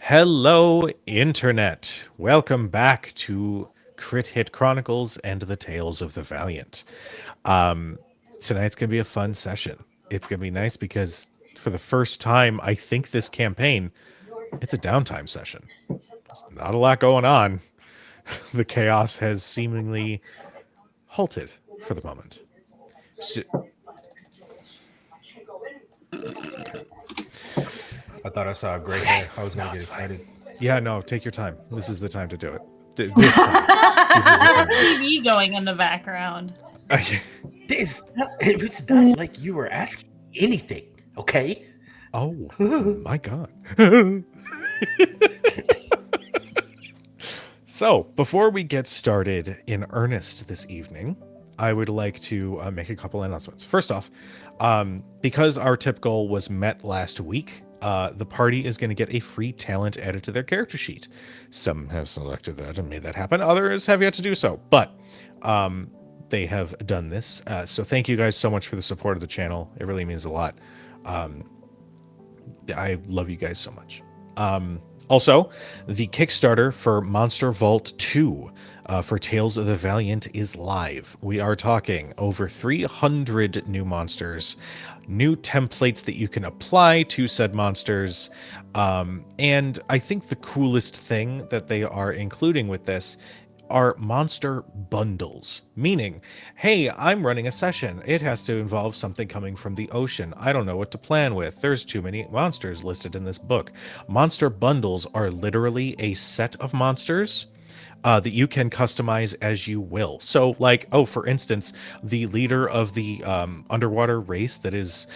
Hello, Internet. Welcome back to Crit Hit Chronicles and the Tales of the Valiant. Um, Tonight's going to be a fun session. It's going to be nice because for the first time, I think this campaign, it's a downtime session. There's not a lot going on. The chaos has seemingly halted for the moment. So, I thought I saw a gray hair. I was going to get it's fine. excited. Yeah, no, take your time. This is the time to do it. This time. This is the time. TV going in the background. It's not like you were asking anything, okay? Oh, my God. So, before we get started in earnest this evening, I would like to make a couple announcements. First off, because our tip goal was met last week, the party is going to get a free talent added to their character sheet. Some have selected that and made that happen. Others have yet to do so, but they have done this. So thank you guys so much for the support of the channel. It really means a lot. I love you guys so much. Also, the Kickstarter for Monster Vault 2 for Tales of the Valiant is live. We are talking over 300 new monsters, new templates that you can apply to said monsters, and I think the coolest thing that they are including with this are monster bundles, meaning, hey, I'm running a session. It has to involve something coming from the ocean. I don't know what to plan with. There's too many monsters listed in this book. Monster bundles are literally a set of monsters that you can customize as you will. So, like, oh, for instance, the leader of the underwater race that is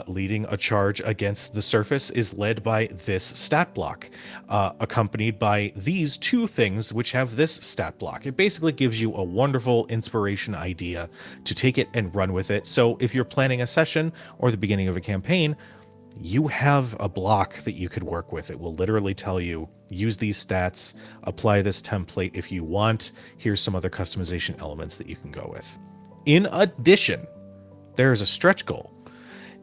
leading a charge against the surface is led by this stat block, accompanied by these two things which have this stat block. It basically gives you a wonderful inspiration idea to take it and run with it. So if you're planning a session or the beginning of a campaign, you have a block that you could work with. It will literally tell you, use these stats, apply this template if you want. Here's some other customization elements that you can go with. In addition, there is a stretch goal.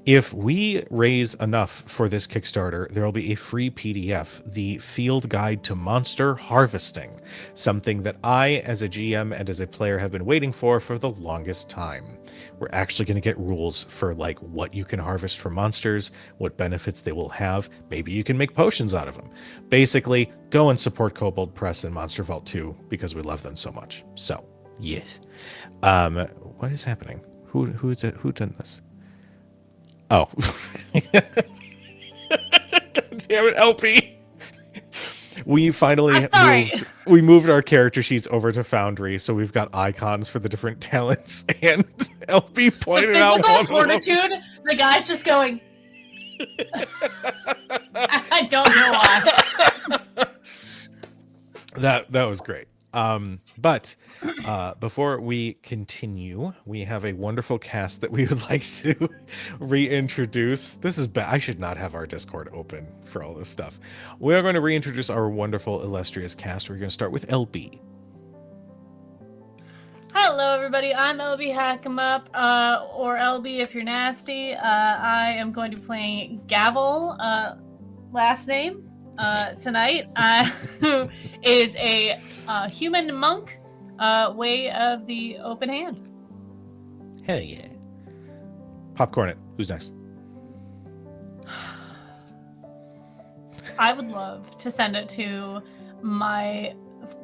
If we raise enough for this Kickstarter, there will be a free PDF, the Field Guide to Monster Harvesting, something that I, as a GM and as a player, have been waiting for the longest time. We're actually going to get rules for like what you can harvest for monsters, what benefits they will have. Maybe you can make potions out of them. Basically, go and support Kobold Press and Monster Vault 2 because we love them so much. So, yes. What is happening? Who done this? Oh. God damn it, LP. We finally moved our character sheets over to Foundry, so we've got icons for the different talents, and LP pointed out one physical fortitude, the guy's just going. I don't know why. That was great. But before we continue, we have a wonderful cast that we would like to reintroduce. This is bad. I should not have our Discord open for all this stuff. We are going to reintroduce our wonderful, illustrious cast. We're going to start with LB. Hello, everybody. I'm LB Hackemup, or LB if you're nasty. I am going to be playing Gavel, last name, tonight, who is a human monk, way of the open hand. Hell yeah. Popcorn it. Who's next? I would love to send it to my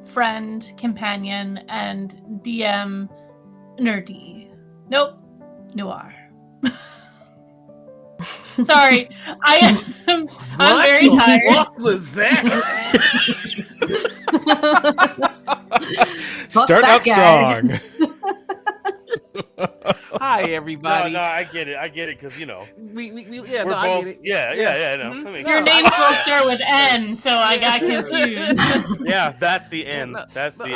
friend, companion, and DM, Nur-D. Nope, Noir. Sorry, I'm very tired. What was that? Start out strong. Hi, everybody. No, I get it, because yeah, we're no, I both. get it. Yeah. No, I mean, Your name's supposed to start with N, so I got confused. yeah, that's the end. That's the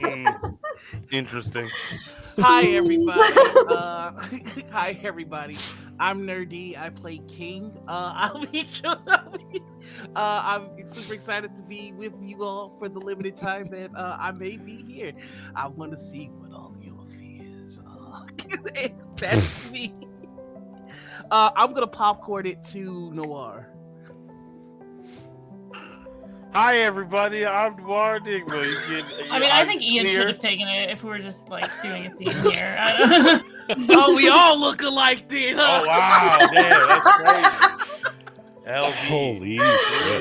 end. Interesting. Hi, everybody. Hi, everybody. I'm Nur-D. I play King. I'm super excited to be with you all for the limited time that I may be here. I want to see what all your fears are. That's me. I'm gonna popcorn it to Noir. Hi, everybody. I'm Noir. I mean, I think Ian should have taken it if we were just like doing a theme here. I don't Oh, we all look alike then, huh? Oh, wow. Damn, that's crazy. LB. Holy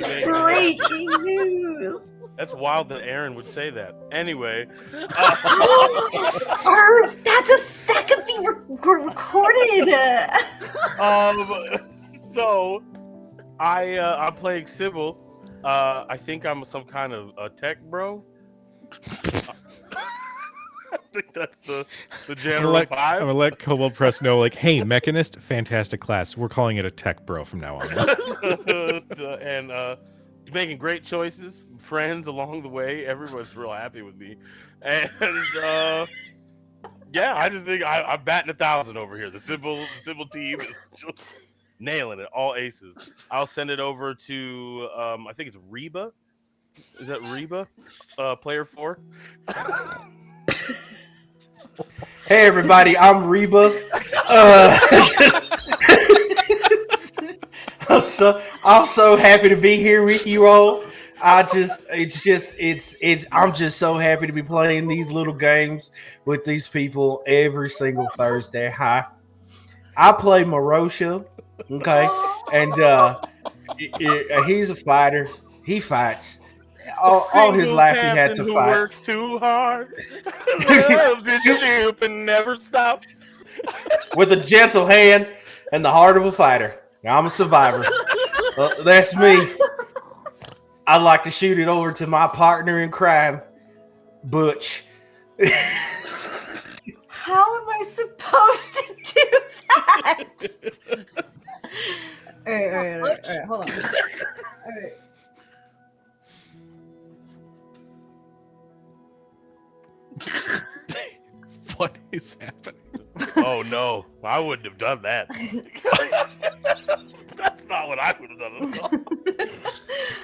shit. Breaking news. That's wild that Erin would say that. Anyway. That could be recorded. So, I'm playing Sybil. I think I'm some kind of a tech bro. I think that's the general I'm vibe. gonna let Cobalt Press know, like, hey, Mechanist, fantastic class. We're calling it a tech bro from now on. And making great choices, friends along the way. Everyone's real happy with me, and yeah, I just think I'm batting 1,000 over here. The Sybil team is just nailing it, all aces. I'll send it over to I think it's Reba. Is that Reba? Player 4. Hey everybody, I'm Reba. I'm so happy to be here with you all. I'm just so happy to be playing these little games with these people every single Thursday. Hi, I play Marosha, okay, and he's a fighter. He fights. All his life he had to who fight. Works too hard, loves his ship and never stops. With a gentle hand and the heart of a fighter. Now, I'm a survivor. That's me. I'd like to shoot it over to my partner in crime, Butch. How am I supposed to do that? All right, hold on. All right. What is happening? Oh no, I wouldn't have done that. That's not what I would have done at all.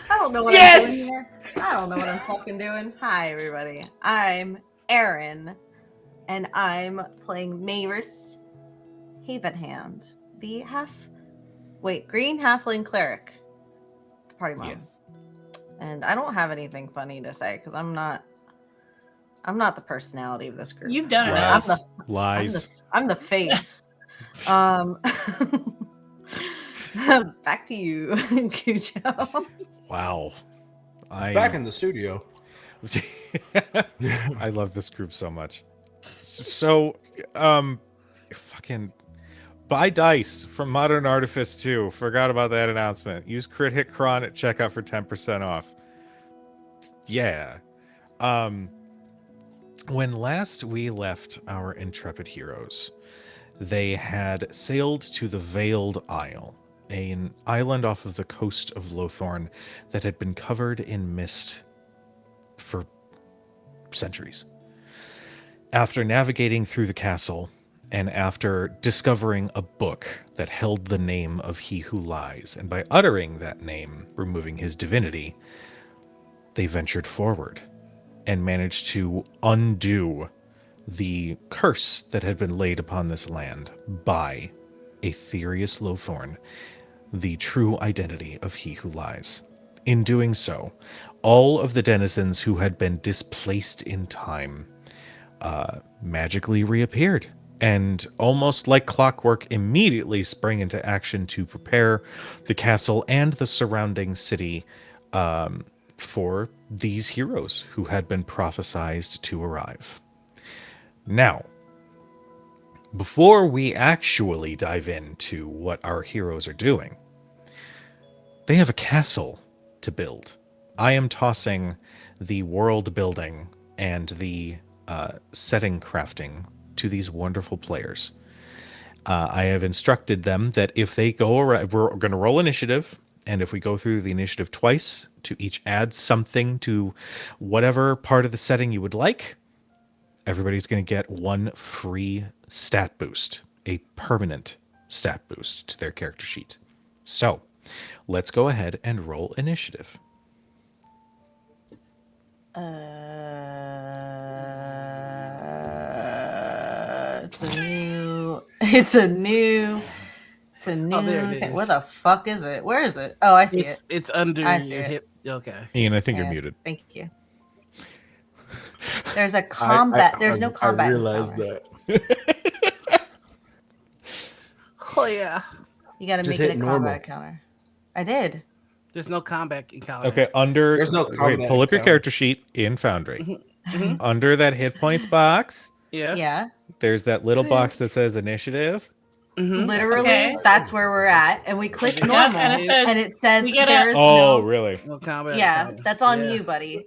I don't know what I'm doing here. I don't know what I'm fucking doing. Hi, everybody. I'm Erin, and I'm playing Mavis Havenhand, the green halfling cleric, the party mom. Yes. And I don't have anything funny to say because I'm not the personality of this group. You've done it. Lies. Enough. Lies. I'm the face. Back to you, Kujo. Wow. Back in the studio. I love this group so much. So, fucking buy dice from Modern Artifice 2. Forgot about that announcement. Use crit hit cron at checkout for 10% off. Yeah. When last we left our intrepid heroes, they had sailed to the Veiled Isle, an island off of the coast of Lothorne that had been covered in mist for centuries. After navigating through the castle, and after discovering a book that held the name of He Who Lies, and by uttering that name, removing his divinity, they ventured forward and managed to undo the curse that had been laid upon this land by Aetherius Lothorne, the true identity of He Who Lies. In doing so, all of the denizens who had been displaced in time magically reappeared, and almost like clockwork immediately sprang into action to prepare the castle and the surrounding city for these heroes who had been prophesized to arrive. Now, before we actually dive into what our heroes are doing, they have a castle to build. I am tossing the world building and the setting crafting to these wonderful players. I have instructed them that if they go around, we're going to roll initiative, and if we go through the initiative twice to each add something to whatever part of the setting you would like, everybody's going to get one free stat boost, a permanent stat boost to their character sheet. So, let's go ahead and roll initiative. It's a new It's a new there it thing. is. Where the fuck is it? Where is it? Oh, I see it. It's under I your see it. hip. Okay. Ian, I think you're Yeah, muted. Thank you. There's a combat. There's no combat. I realized encounter. that. Oh yeah. You got to Just make it a hit normal. combat encounter. I did. There's no combat encounter. Okay, under. There's no wait, combat pull up your encounter. character sheet in Foundry. Mhm. Under that hit points box, Yeah. Yeah. there's that little box that says initiative. Mhm. Literally, Okay. that's where we're at, and we click Yep, normal, and it says and it says we get a- there's Oh, no. really? No combat. Yeah, encounter. that's on Yeah. you, buddy.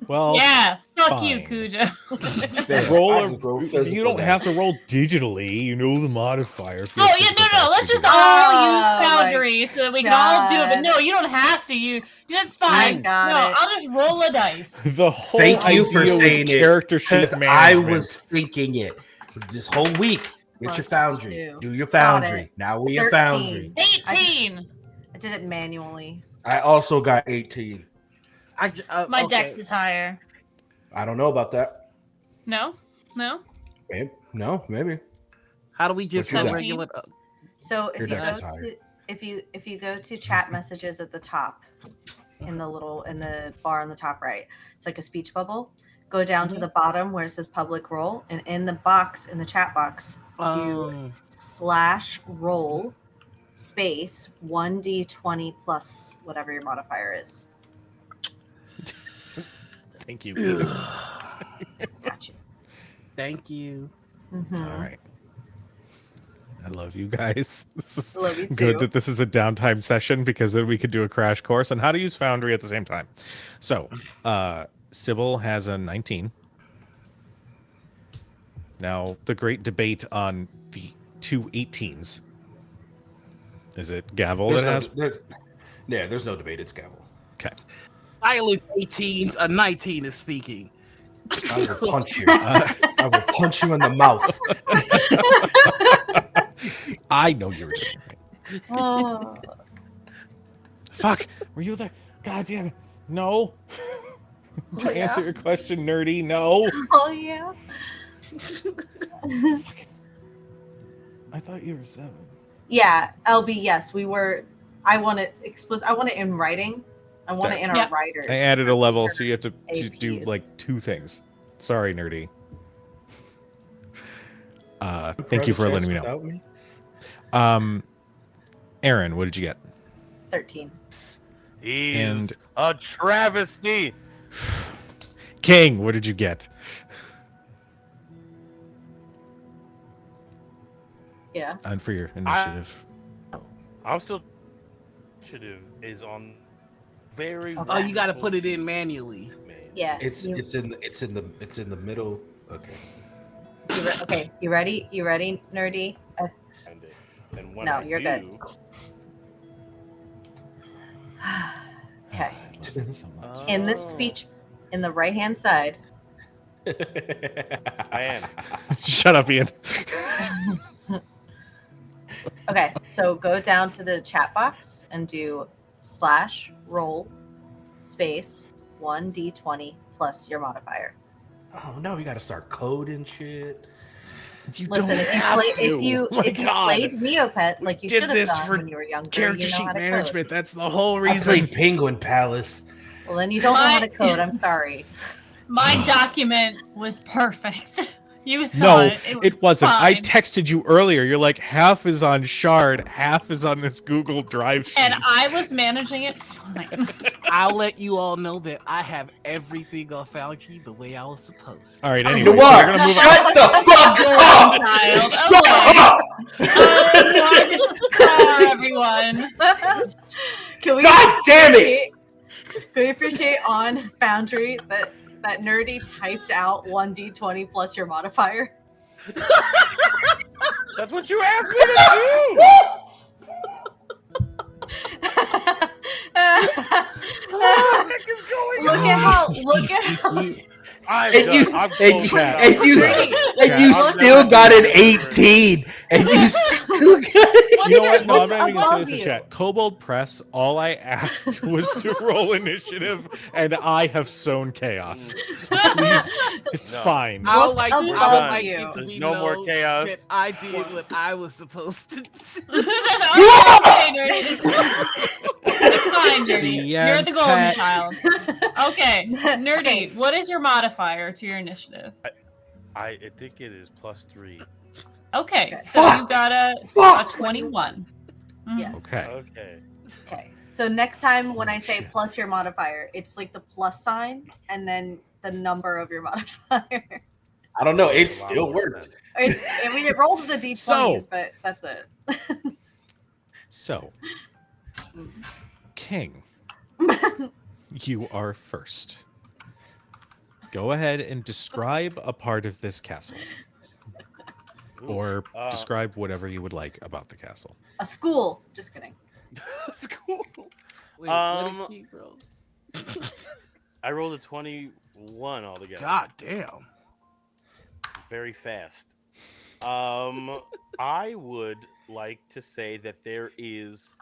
Well, Yeah, fuck you, fine. Kujo. Damn, roll. I just rolled You physical don't have dice. to roll digitally. You know the modifier. for Oh your yeah, physical no, dice. let's You just can- all use Oh, my Foundry so that we can all do it. But God. no, you don't have to. That's fine. got No, it. I'll just roll a dice. The whole Thank you for idea was saying it, character sheet Because management. I was thinking it this whole week. Get your Plus Foundry. 2. Do your Got Foundry. it. Now we have 13. Foundry. 18. I did it manually. I also got 18. My okay. dex is higher. I don't know about that. No, No, maybe. How do we just What you got? regular? So if Your you dex go is to if you go to chat messages at the top, in the bar on the top right, it's like a speech bubble. Go down to the bottom where it says public roll, and in the box, in the chat box, do /roll space 1d20 plus whatever your modifier is. Thank you. Gotcha. Thank you. Mhm. All right. I love you guys. This is Love you good too. that this is a downtime session because then we could do a crash course on how to use Foundry at the same time. So, Sybil has a 19. Now, the great debate on the two 18s. Is it Gavel that has? There's no debate. It's Gavel. Okay. Silent 18s, a 19 is speaking. I will punch you. I will punch you in the mouth. I know you were doing it right. Oh. Fuck. Were you there? God damn it. No. To answer your question, Nur-D, no. Oh yeah. I thought you were 7. Yeah, LB. Yes, we were. I want it explicit. I want it in writing. I want it in our Yeah. writers. I added a level, so you have to do APs. like 2 things. Sorry, Nur-D. Thank you for letting me know. Without me? Erin, what did you get? 13. He's And- a travesty. King, what did you get? Yeah. And for your initiative. I'm still. Initiative is on. Very. Okay. Oh, you got to put it in manually. Yeah. It's in the middle. Okay. Okay. You ready? You ready, Nur-D? And when No, I you're do, good. Okay. I love it so much. In this speech, in the right hand side. I am. Shut up, Ian. Okay, so go down to the chat box and do /roll space 1d20 plus your modifier. Oh no, we got to start coding shit. You Listen, if you played Neopets like you did should have this done for when you were younger, character you know sheet how to management. That's the whole I reason. played Penguin Palace. code. Well, then you don't know how to code. I'm sorry. My document was perfect. You saw No, it. it wasn't. I fine. texted you earlier. You're like, half is on Shard, half is on this Google Drive sheet. And I was managing it fine. I'll let you all know that I have everything on Foundry the way I was supposed to. All right, You anyway, know so what? we're gonna move on. Shut the fuck up! Child. Shut Okay. up! Watch the star, everyone. Can we God damn it! Can we appreciate on Foundry that Nur-D typed out 1d20 plus your modifier? That's what you asked me to Look at how do. I'm And done. you, I'm and so you, mad. and you, Great. and you I've still never got done an that. 18, and you You know what? No, I'm What's not even gonna say above this in you? chat. Kobold Press, all I asked was to roll initiative, and I have sown chaos. So please, it's No. fine. I would Look like, above I would like you. it to There's be no more known chaos. that I did what I was supposed to do. Okay, Nerdy. It's fine, Nerdy. DM You're the golden pet. child. Okay, Nerdy, Okay. what is your modifier to your initiative? I think it is +3. Okay, Okay. so Fuck! you got a Fuck! 21. Mhm. Yes. Okay. Okay. Okay. So next time when I say Shit. plus your modifier, it's like the plus sign and then the number of your modifier. I don't know. It Makes a lot still more worked. sense. I mean, it rolls with the d20s, So- but that's it. So, King, you are first. Go ahead and describe a part of this castle, Ooh. or Uh, describe whatever you would like about the castle. A school. Just kidding. That's cool. Wait, what did he roll? I rolled a 21 altogether. God damn. Very fast. I would like to say that there is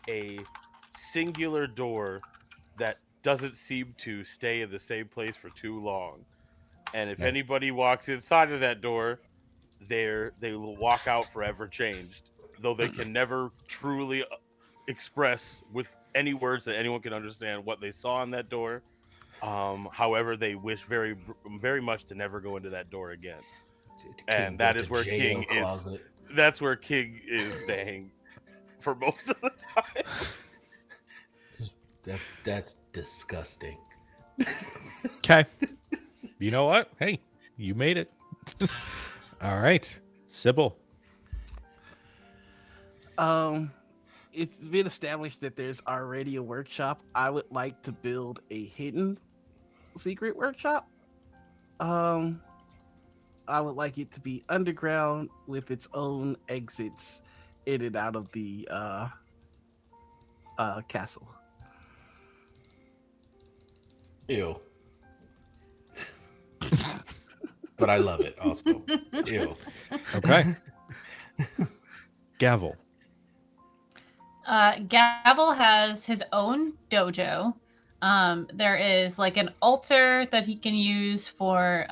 a singular door that doesn't seem to stay in the same place for too long. And if Nice. anybody walks inside of that door, they will walk out forever changed, though they can never truly express with any words that anyone can understand what they saw in that door. However, they wish very, very much to never go into that door again. And that is where King is. That's where King is staying for most of the time. That's disgusting. Okay. You know what? Hey, you made it. All right. Sybil. It's been established that there's already a workshop. I would like to build a hidden secret workshop. I would like it to be underground with its own exits in and out of the castle. Ew. But I love it also. Ew. Okay. Gavel. Gavel has his own dojo. There is like an altar that he can use for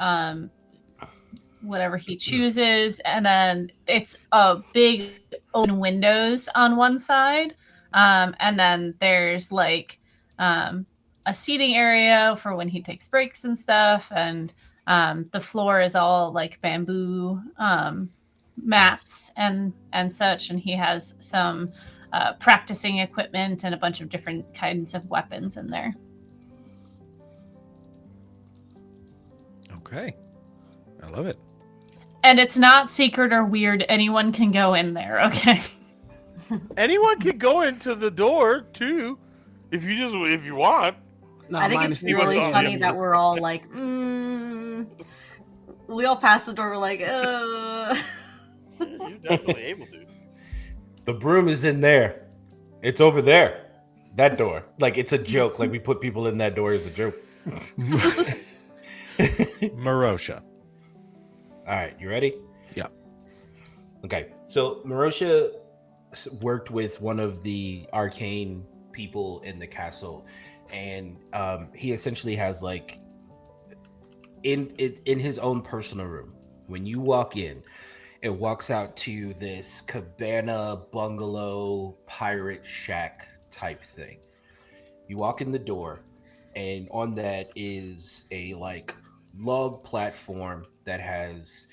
whatever he chooses, and then it's a big open windows on one side, and then there's like a seating area for when he takes breaks and stuff, and the floor is all like bamboo mats and such, and he has some practicing equipment and a bunch of different kinds of weapons in there. Okay. I love it. And it's not secret or weird. Anyone can go in there, okay? Anyone can go into the door too, if you want. No, I think mine it's is really on the funny end. that we're all like, we all pass the door, we're like, You're definitely able to. The broom is in there. It's over there. That door. Like it's a joke. Like we put people in that door as a joke. Marosha. All right, you ready? Yeah. Okay. So Marosha worked with one of the arcane people in the castle, and he essentially has like in his own personal room. When you walk in, it walks out to this cabana bungalow pirate shack type thing. You walk in the door, and on that is a like log platform that has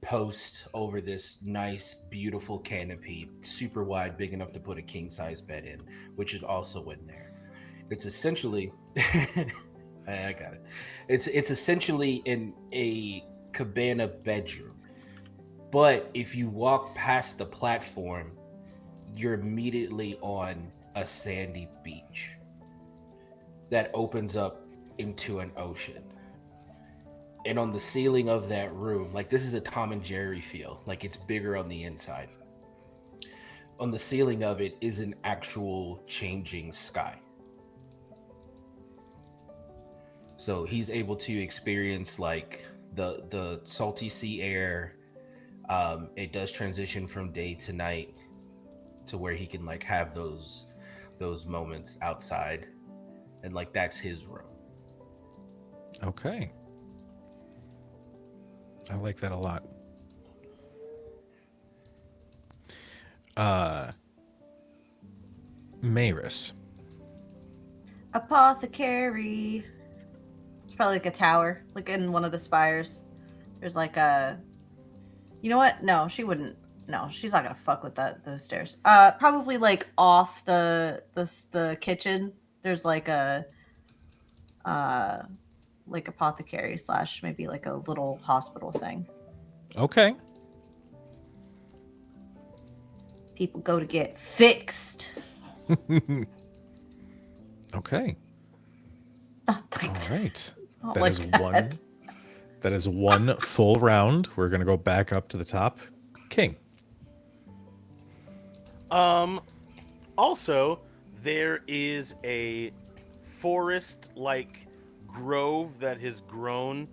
posts over this nice, beautiful canopy, super wide, big enough to put a king size bed in, which is also in there. It's essentially, I got it. It's essentially in a cabana bedroom. But if you walk past the platform, you're immediately on a sandy beach that opens up into an ocean. And on the ceiling of that room, like this is a Tom and Jerry feel, like it's bigger on the inside. On the ceiling of it is an actual changing sky. So he's able to experience like the salty sea air, it does transition from day to night to where he can like have those moments outside, and like that's his room. Okay. I like that a lot. Maris. Apothecary. It's probably like a tower, like in one of the spires. There's like a. You know what? No, she wouldn't. No, she's not gonna fuck with those stairs. Probably like off the kitchen. There's like a like apothecary / maybe like a little hospital thing. Okay. People go to get fixed. Okay. Not like All right. Not That like is that. one. That is one full round. We're gonna go back up to the top. King. Also, there is a forest-like grove that has grown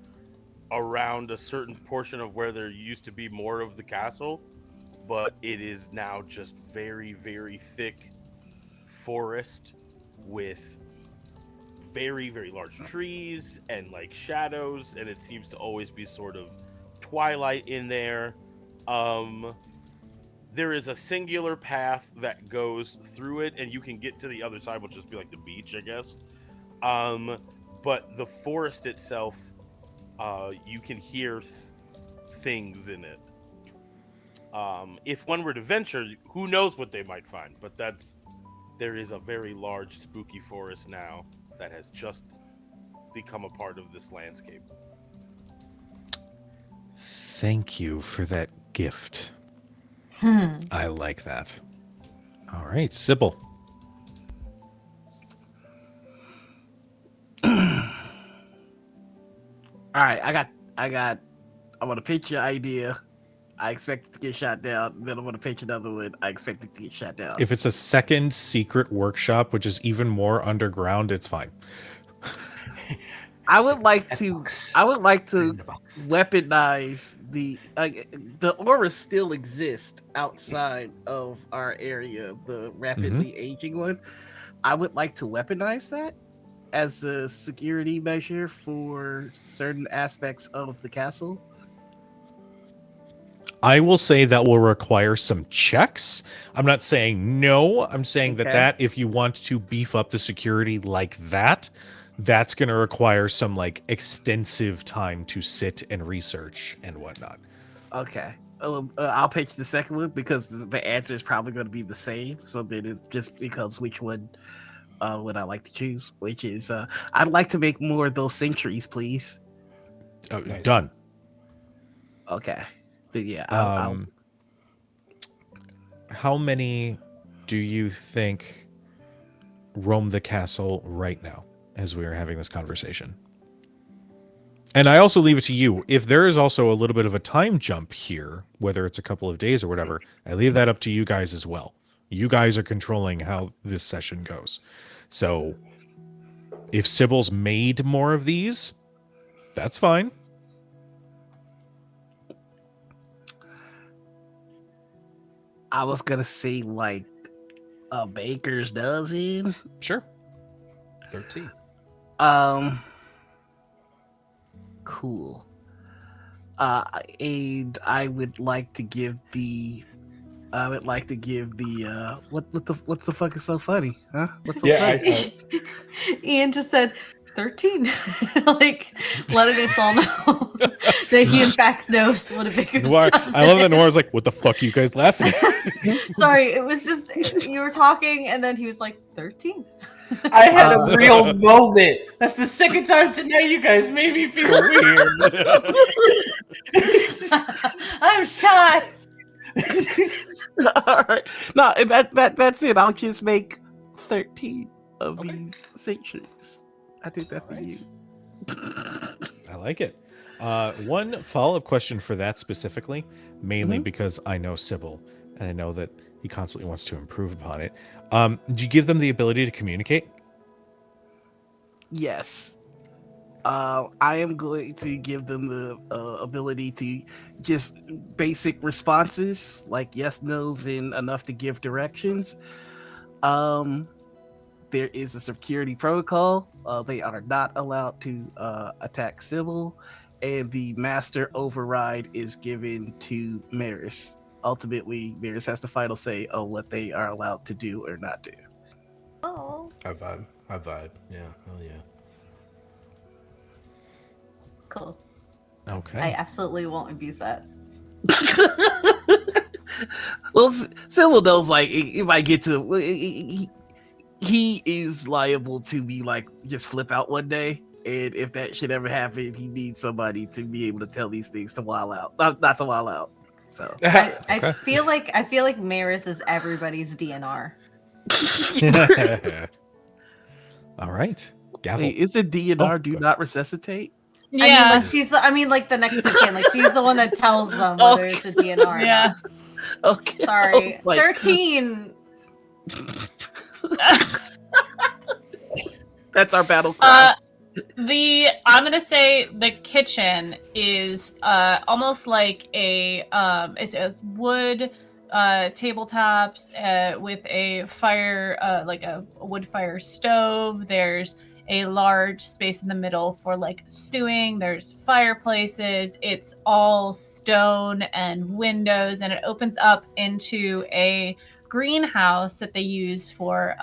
around a certain portion of where there used to be more of the castle, but it is now just very, very thick forest with very, very large trees and like shadows, and it seems to always be sort of twilight in there. There is a singular path that goes through it, and you can get to the other side, which will just be like the beach, I guess. But the forest itself, you can hear things in it. If one were to venture, who knows what they might find? But there is a very large, spooky forest now that has just become a part of this landscape. Thank you for that gift. I like that. All right, Sybil. All right, I want to pitch your idea. I expect it to get shot down. Then I'm going to pitch another one. I expect it to get shot down. If it's a second secret workshop, which is even more underground, it's fine. I would like to weaponize the aura still exists outside of our area, the rapidly aging one. I would like to weaponize that as a security measure for certain aspects of the castle. I will say that will require some checks. I'm not saying no. I'm saying that if you want to beef up the security like that, that's going to require some like extensive time to sit and research and whatnot. Okay. I'll pitch the second one because the answer is probably going to be the same. So then it just becomes which one would I like to choose, which is I'd like to make more of those sentries, please. Oh, Nice. Done. Okay. But yeah. I'll... How many do you think roam the castle right now as we are having this conversation? And I also leave it to you. If there is also a little bit of a time jump here, whether it's a couple of days or whatever, I leave that up to you guys as well. You guys are controlling how this session goes. So if Sybil's made more of these, that's fine. I was going to say like a baker's dozen. Sure. 13. Cool. And I would like to give the what's the fuck is so funny? Huh? What's so funny? Ian just said 13. Like letting us all know that he in fact knows what a baker's Noir, dozen I love that is. Noir's like, what the fuck are you guys laughing at? Sorry, it was just you were talking and then he was like 13. I had a real moment. That's the second time tonight you guys made me feel weird. I'm shy. All right. No, that's it. I'll just make 13 of these centuries. I did that for you. I like it. One follow-up question for that specifically, mainly because I know Sybil, and I know that he constantly wants to improve upon it. Do you give them the ability to communicate? Yes. I am going to give them the ability to just basic responses like yes, no's, and enough to give directions. There is a security protocol. They are not allowed to attack civil, and the master override is given to Maris. Ultimately, Maris has the final say on what they are allowed to do or not do. Oh, I vibe. I vibe. Yeah. Hell yeah. cool. Okay. I absolutely won't abuse that. Well, Civil knows like it might get to he is liable to be like just flip out one day, and if that should ever happen, he needs somebody to be able to tell these things to while out, not to while out. So I Okay. feel like Maris is everybody's DNR. All right. Gavel. hey, is it DNR? Oh, Do good. not resuscitate. Yeah. I mean, like the next of kin. Like she's the one that tells them whether it's a DNR. Or Yeah. not. Okay, Sorry. Like, 13. that's our battle cry. I'm gonna say the kitchen is almost like it's a wood tabletops with a fire like a wood fire stove. There's a large space in the middle for like stewing. There's fireplaces. It's all stone and windows, and it opens up into a greenhouse that they use for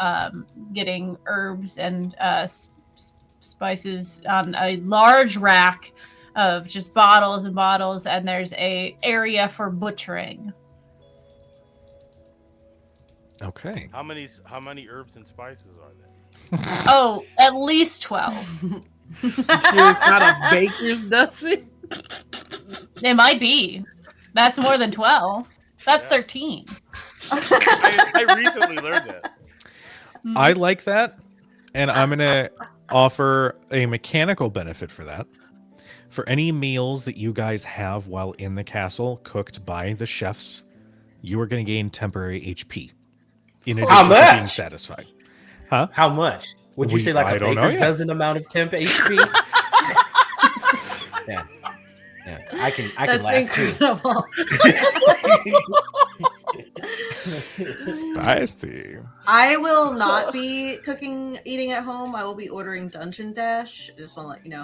getting herbs and spices on a large rack of just bottles and bottles, and there's a area for butchering. Okay. How many herbs and spices are there? Oh, at least 12. You sure it's not a baker's dozen? It might be. That's more than 12. That's Yeah. 13. I recently learned that. I like that, and I'm gonna offer a mechanical benefit for that. For any meals that you guys have while in the castle, cooked by the chefs, you are going to gain temporary HP in How addition to being much? satisfied. How much? Would you say like I a don't know baker's yet. dozen amount of temp HP? Yeah. Yeah. I can That's laugh too. incredible. Spicy. I will not be eating at home. I will be ordering Dungeon Dash. I just want to let you know.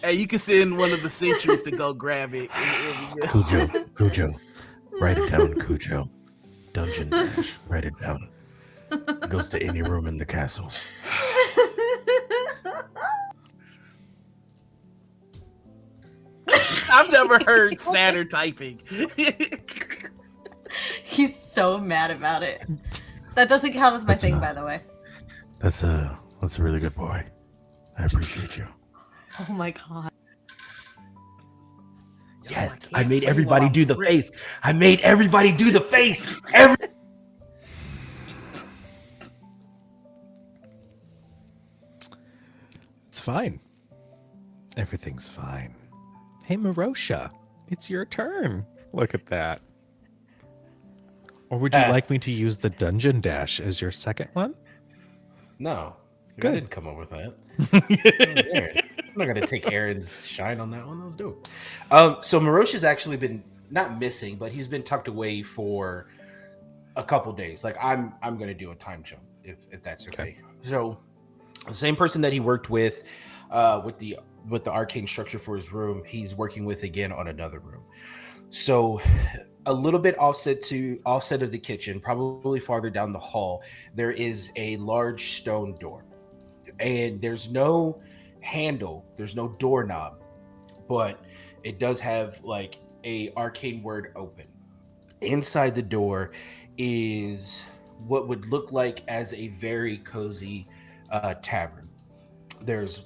Hey, you can send one of the sentries to go grab it. It'll be good. Kujo, write it down, Kujo. Dungeon Dash, write it down. It goes to any room in the castle. I've never heard sadder typing. He's so mad about it. That doesn't count as my That's thing, enough. by the way. That's a really good boy. I appreciate you. Oh my god. Yes, can't I made play everybody while do I'm the rich. face. I made everybody do the face. It's fine. Everything's fine. Hey, Marosha, it's your turn. Look at that. Or would you like me to use the Dungeon Dash as your second one? No, Good. I didn't come up with that. I'm not gonna take Erin's shine on that one. That was dope. So Marosha's actually been not missing, but he's been tucked away for a couple days. Like I'm gonna do a time jump if that's okay. So the same person that he worked with the arcane structure for his room, he's working with again on another room. So a little bit offset of the kitchen, probably farther down the hall, there is a large stone door. And there's no handle, there's no doorknob, but it does have like a arcane word open. Inside the door is what would look like as a very cozy tavern. There's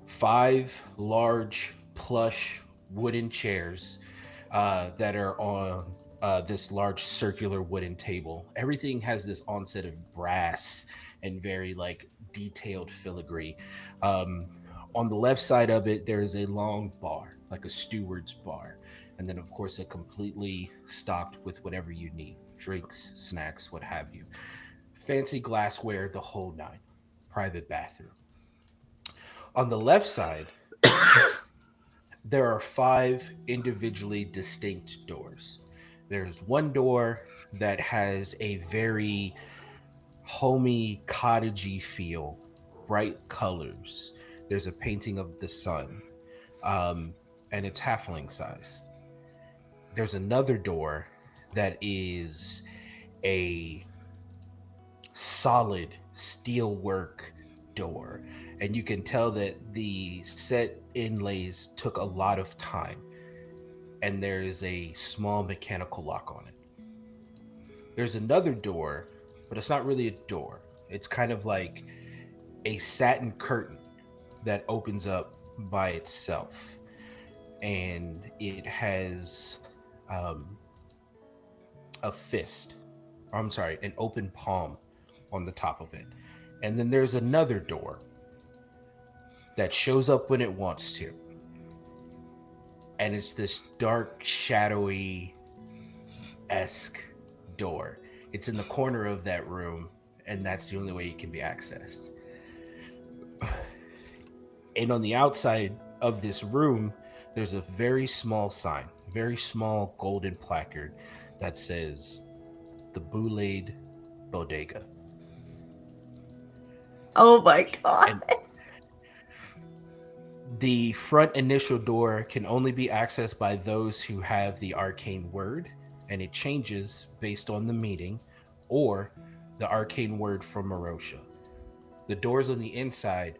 5 large plush wooden chairs that are on this large circular wooden table. Everything has this onset of brass and very like detailed filigree. On the left side of it, there is a long bar, like a steward's bar. And then, of course, it completely stocked with whatever you need, drinks, snacks, what have you. fancy glassware, the whole nine. Private bathroom. On the left side, there are 5 individually distinct doors. There's one door that has a very homey, cottagey feel, bright colors. There's a painting of the sun, and it's halfling size. There's another door that is a solid steelwork door, and you can tell that the set inlays took a lot of time, and there's a small mechanical lock on it. There's another door, but it's not really a door. It's kind of like a satin curtain that opens up by itself, and it has a fist. I'm sorry, an open palm on the top of it. And then there's another door that shows up when it wants to. And it's this dark, shadowy-esque door. It's in the corner of that room, and that's the only way it can be accessed. And on the outside of this room, there's a very small sign, very small golden placard that says the Boulade Bodega. Oh my god. And the front initial door can only be accessed by those who have the arcane word, and it changes based on the meeting or the arcane word from Marosha. The doors on the inside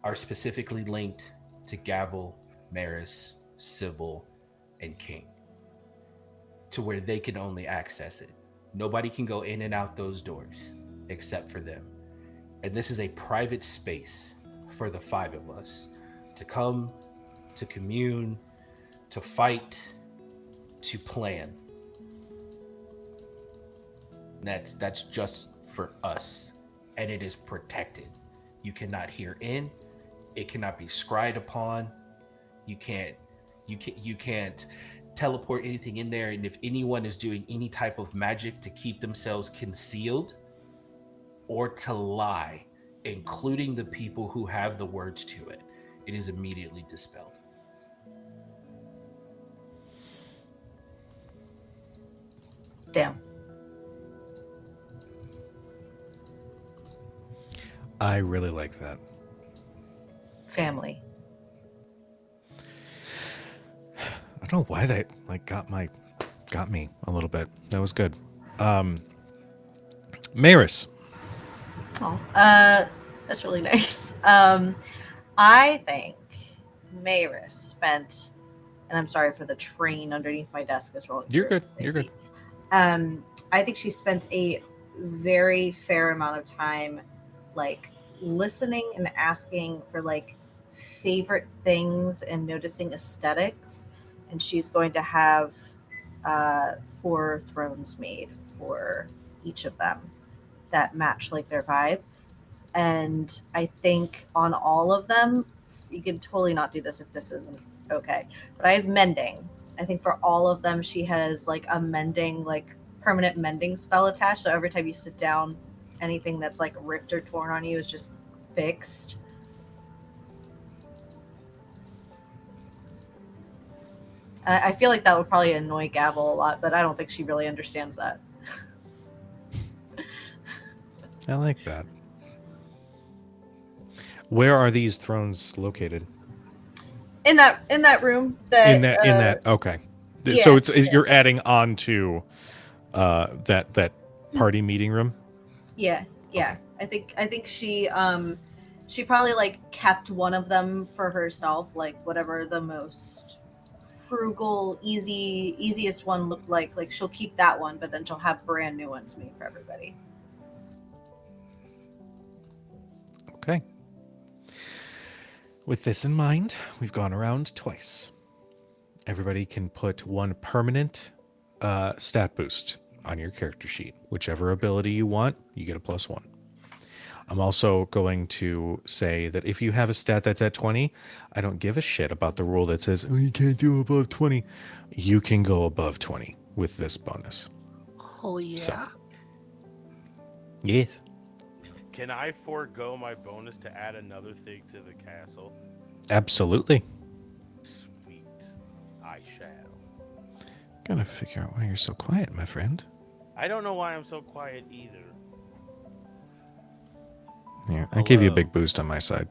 are specifically linked to Gavel, Maris, Sybil, and King, to where they can only access it. Nobody can go in and out those doors except for them. And this is a private space for the 5 of us to come, to commune, to fight, to plan. That's just for us, and it is protected. You cannot hear in. It cannot be scryed upon. You can't teleport anything in there. And if anyone is doing any type of magic to keep themselves concealed or to lie, including the people who have the words to it, it is immediately dispelled. Damn. I really like that. Family. I don't know why that got me a little bit. That was good. Maris. Oh, that's really nice. I think Maris spent, and I'm sorry for the train underneath my desk as well. You're good. You're good. I think she spent a very fair amount of time, listening and asking for favorite things and noticing aesthetics. And she's going to have 4 thrones made for each of them that match their vibe. And I think on all of them, you can totally not do this if this isn't okay, but I have mending. I think for all of them, she has a mending, permanent mending spell attached. So every time you sit down, anything that's ripped or torn on you is just fixed. I feel like that would probably annoy Gavel a lot, but I don't think she really understands that. I like that. Where are these thrones located? In that room. In that. Okay. Yeah, So you're adding on to that party meeting room. Yeah. Okay. I think she probably kept one of them for herself, whatever the most frugal, easiest one looked like. She'll keep that one, but then she'll have brand new ones made for everybody. Okay. With this in mind, we've gone around twice. Everybody can put 1 permanent stat boost on your character sheet. Whichever ability you want, you get a +1. I'm also going to say that if you have a stat that's at 20, I don't give a shit about the rule that says, oh, you can't do above 20. You can go above 20 with this bonus. Oh, yeah. So, yes. Can I forego my bonus to add another thing to the castle? Absolutely. Sweet. I shall. Gotta figure out why you're so quiet, my friend. I don't know why I'm so quiet either. Here, I gave you a Hello. big boost on my side.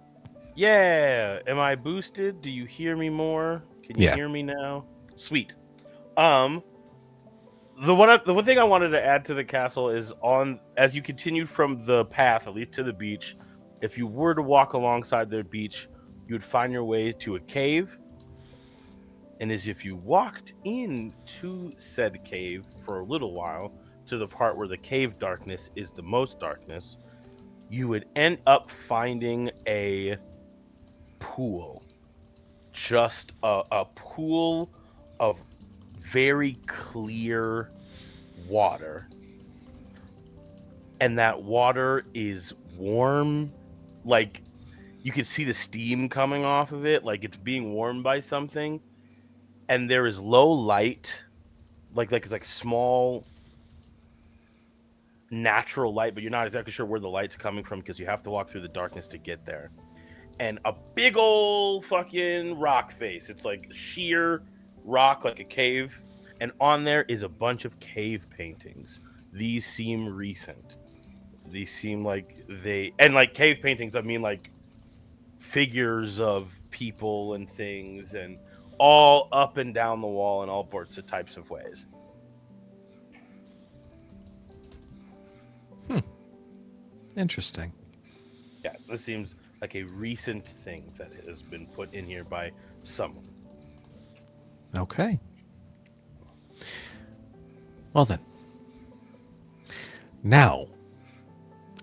Yeah. Am I boosted? Do you hear me more? Can you Yeah. hear me now? Sweet. The one thing I wanted to add to the castle is as you continue from the path, at least to the beach, if you were to walk alongside the beach, you would find your way to a cave. And as if you walked into said cave for a little while, to the part where the cave darkness is the most darkness, you would end up finding a pool. Just a pool of very clear water, and that water is warm, like you can see the steam coming off of it, like it's being warmed by something, and there is low light, like it's like small natural light, but you're not exactly sure where the light's coming from because you have to walk through the darkness to get there. And a big old fucking rock face, it's like sheer rock, like a cave, and on there is a bunch of cave paintings. These seem recent. These seem like like cave paintings, I mean like figures of people and things, and all up and down the wall in all sorts of types of ways. Interesting. Yeah, this seems like a recent thing that has been put in here by someone. Okay. Well then. Now,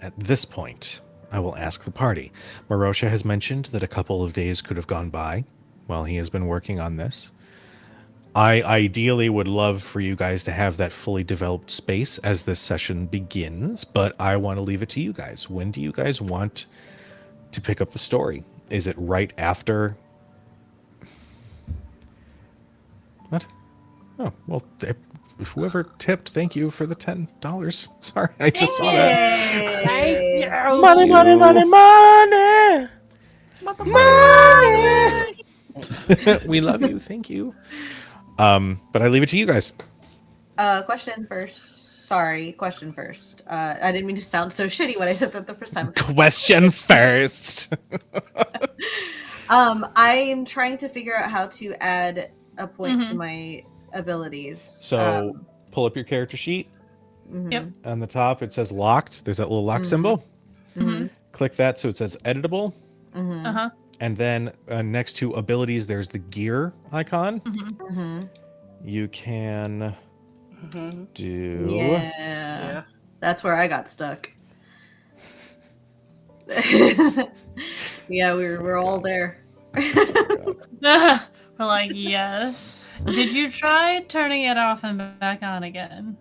at this point, I will ask the party. Marosha has mentioned that a couple of days could have gone by while he has been working on this. I ideally would love for you guys to have that fully developed space as this session begins, but I want to leave it to you guys. When do you guys want to pick up the story? Is it right after? What? Oh, well, whoever tipped, thank you for the $10. Sorry, I just saw that. Yay. Money, money, money, money! Money! We love you. Thank you. But I leave it to you guys. Question first. Sorry, question first. I didn't mean to sound so shitty when I said that the first time. Question first. I'm trying to figure out how to add a point to Mhm. my abilities. So pull up your character sheet. Mhm. Yep. On the top, it says locked. There's that little lock Mhm. symbol. Mhm. Click that so it says editable. Mhm. Uh-huh. And then next to abilities, there's the gear icon. Mm-hmm. Mhm. You can do. Yeah. That's where I got stuck. Yeah, we're all there. We're like, yes. Did you try turning it off and back on again?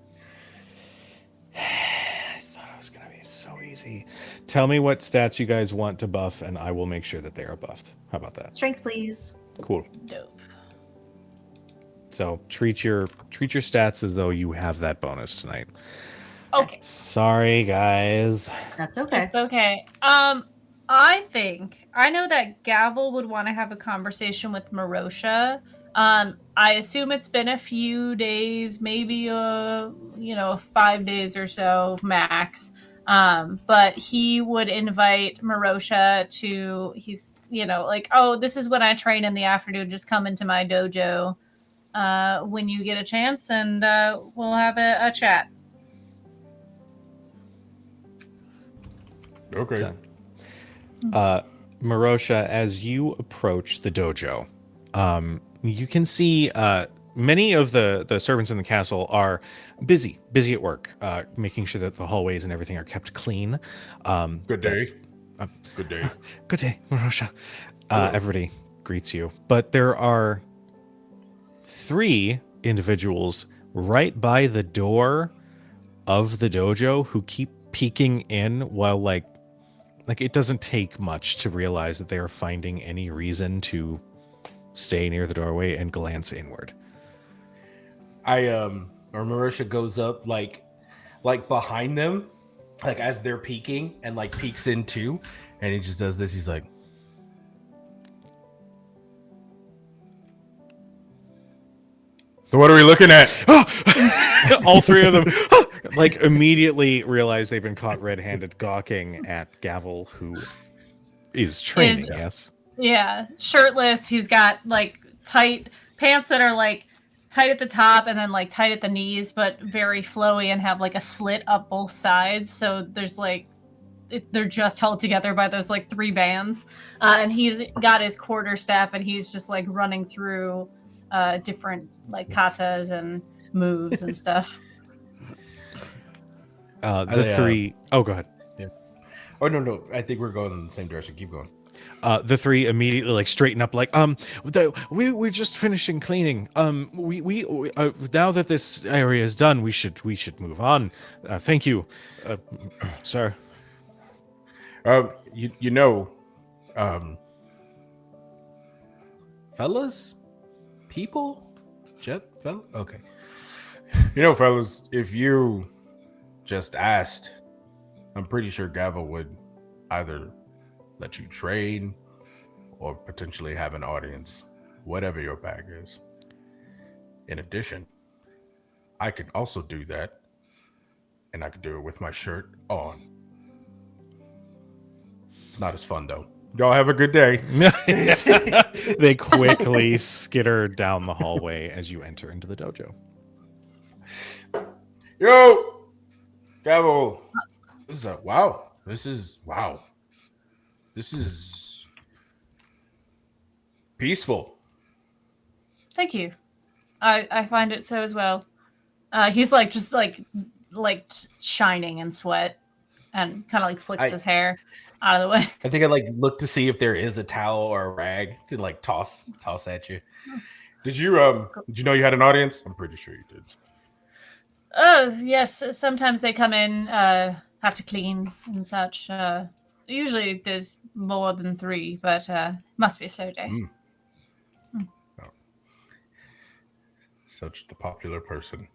I thought it was going to be so easy. Tell me what stats you guys want to buff, and I will make sure that they are buffed. How about that? Strength, please. Cool. Dope. So treat your stats as though you have that bonus tonight. Okay. Sorry, guys. That's okay. It's okay. I know that Gavel would want to have a conversation with Marosha. I assume it's been a few days, maybe 5 days or so max. But he would invite Marosha to, he's, like, oh, this is when I train in the afternoon. Just come into my dojo when you get a chance, and we'll have a chat. Okay. So, Marosha, as you approach the dojo, you can see many of the servants in the castle are busy at work, making sure that the hallways and everything are kept clean. Good day. Good day. Good day, Marosha. Everybody greets you. But there are 3 individuals right by the door of the dojo who keep peeking in while like it doesn't take much to realize that they are finding any reason to stay near the doorway and glance inward. Or Marisha goes up like behind them like as they're peeking and like peeks in too, and he just does this. He's like, "So what are we looking at?" All three of them like immediately realize they've been caught red-handed gawking at Gavel, who is training. Yes. Yeah, shirtless. He's got like tight pants that are like tight at the top and then like tight at the knees, but very flowy and have like a slit up both sides. So there's like they're just held together by those like 3 bands. And he's got his quarterstaff and he's just like running through different like katas and moves and stuff. The three oh go ahead. Yeah. Oh no, I think we're going in the same direction. Keep going. The 3 immediately like straighten up like we're just finishing cleaning. We now that this area is done, we should move on. Thank you, sir. You know, fellas, people, fella. Okay. You know, fellas, if you just asked, I'm pretty sure Gavel would either let you train or potentially have an audience, whatever your bag is. In addition, I can also do that, and I can do it with my shirt on. It's not as fun though. Y'all have a good day. They quickly skitter down the hallway as you enter into the dojo. Yo, Gavel. This is This is peaceful. Thank you. I find it so as well. He's like just like shining in sweat and kind of like flicks his hair out of the way. I think I like look to see if there is a towel or a rag to like toss at you. Did you know you had an audience? I'm pretty sure you did. Oh yes, sometimes they come in, have to clean and such. Usually there's more than 3, but must be a slow day. Oh. Such the popular person.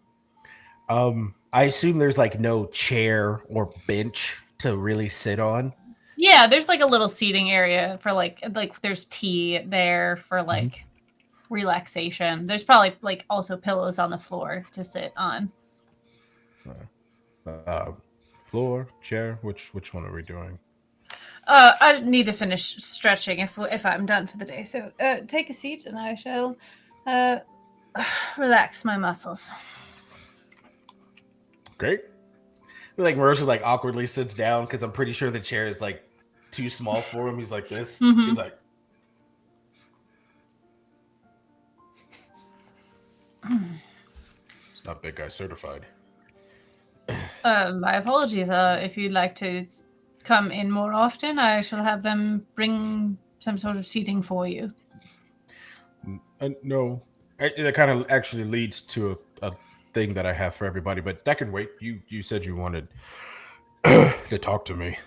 I assume there's like no chair or bench to really sit on. Yeah, there's like a little seating area for like there's tea there for like relaxation. There's probably like also pillows on the floor to sit on. Floor, chair, which one are we doing? I need to finish stretching if I'm done for the day. So take a seat and I shall relax my muscles. Great. Like Marissa like awkwardly sits down because I'm pretty sure the chair is like too small for him. He's like this. Mm-hmm. He's like, it's not big guy certified. My apologies. If you'd like to come in more often, I shall have them bring some sort of seating for you. No, that kind of actually leads to a thing that I have for everybody, but that can wait. You said you wanted to talk to me.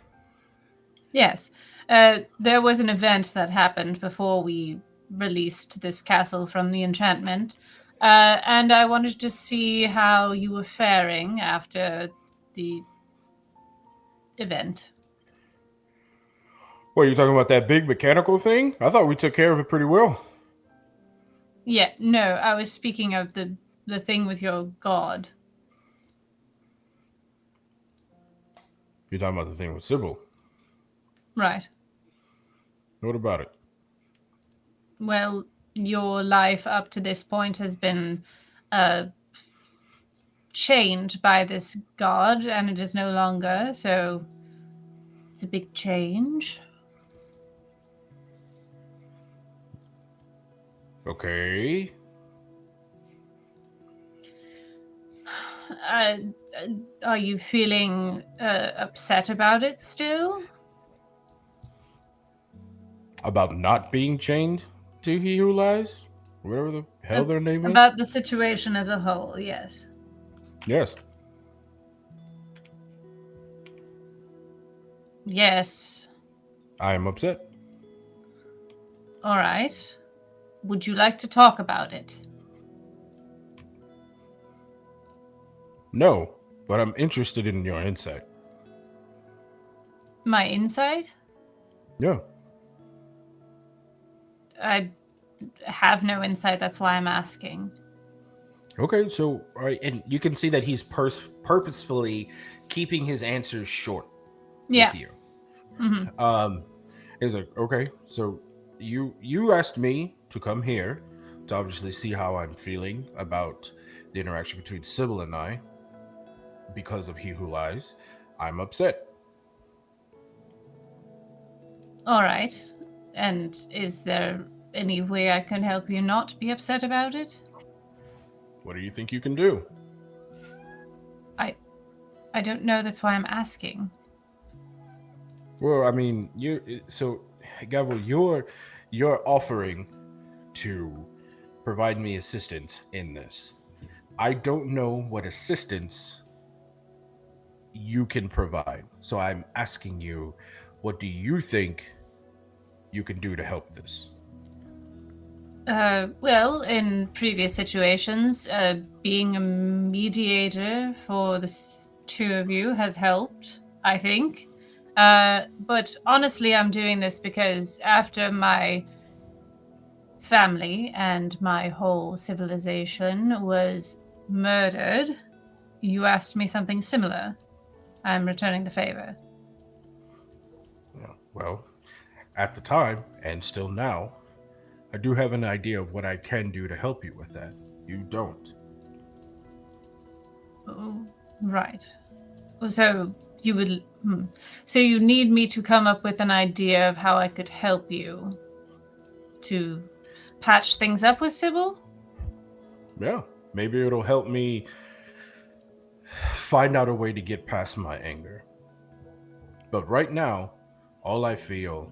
Yes. There was an event that happened before we released this castle from the enchantment, and I wanted to see how you were faring after the event. What, are you talking about that big mechanical thing? I thought we took care of it pretty well. Yeah, no, I was speaking of the thing with your god. You're talking about the thing with Sybil. Right. What about it? Well, your life up to this point has been chained by this god, and it is no longer, so it's a big change. Okay. Are you feeling upset about it still? About not being chained to He Who Lies? Whatever the hell their name is? About the situation as a whole, yes. Yes. Yes. I am upset. All right. Would you like to talk about it? No, but I'm interested in your insight. My insight? Yeah. I have no insight. That's why I'm asking. Okay, so all right, and you can see that he's purposefully keeping his answers short Yeah. with you. Mm-hmm. He's like, okay, so you asked me to come here to obviously see how I'm feeling about the interaction between Sybil and I because of He Who Lies. I'm upset. All right. And is there any way I can help you not be upset about it? What do you think you can do? I don't know. That's why I'm asking. Well, I mean, Gavel, you're offering to provide me assistance in this. I don't know what assistance you can provide. So I'm asking you, what do you think you can do to help this? Well, in previous situations, being a mediator for the two of you has helped, I think. But honestly, I'm doing this because after my family and my whole civilization was murdered, you asked me something similar. I'm returning the favor. Yeah, well, at the time, and still now, I do have an idea of what I can do to help you with that. You don't. Oh, right. So you would. So you need me to come up with an idea of how I could help you to patch things up with Sybil? Yeah, maybe it'll help me find out a way to get past my anger. But right now, all I feel,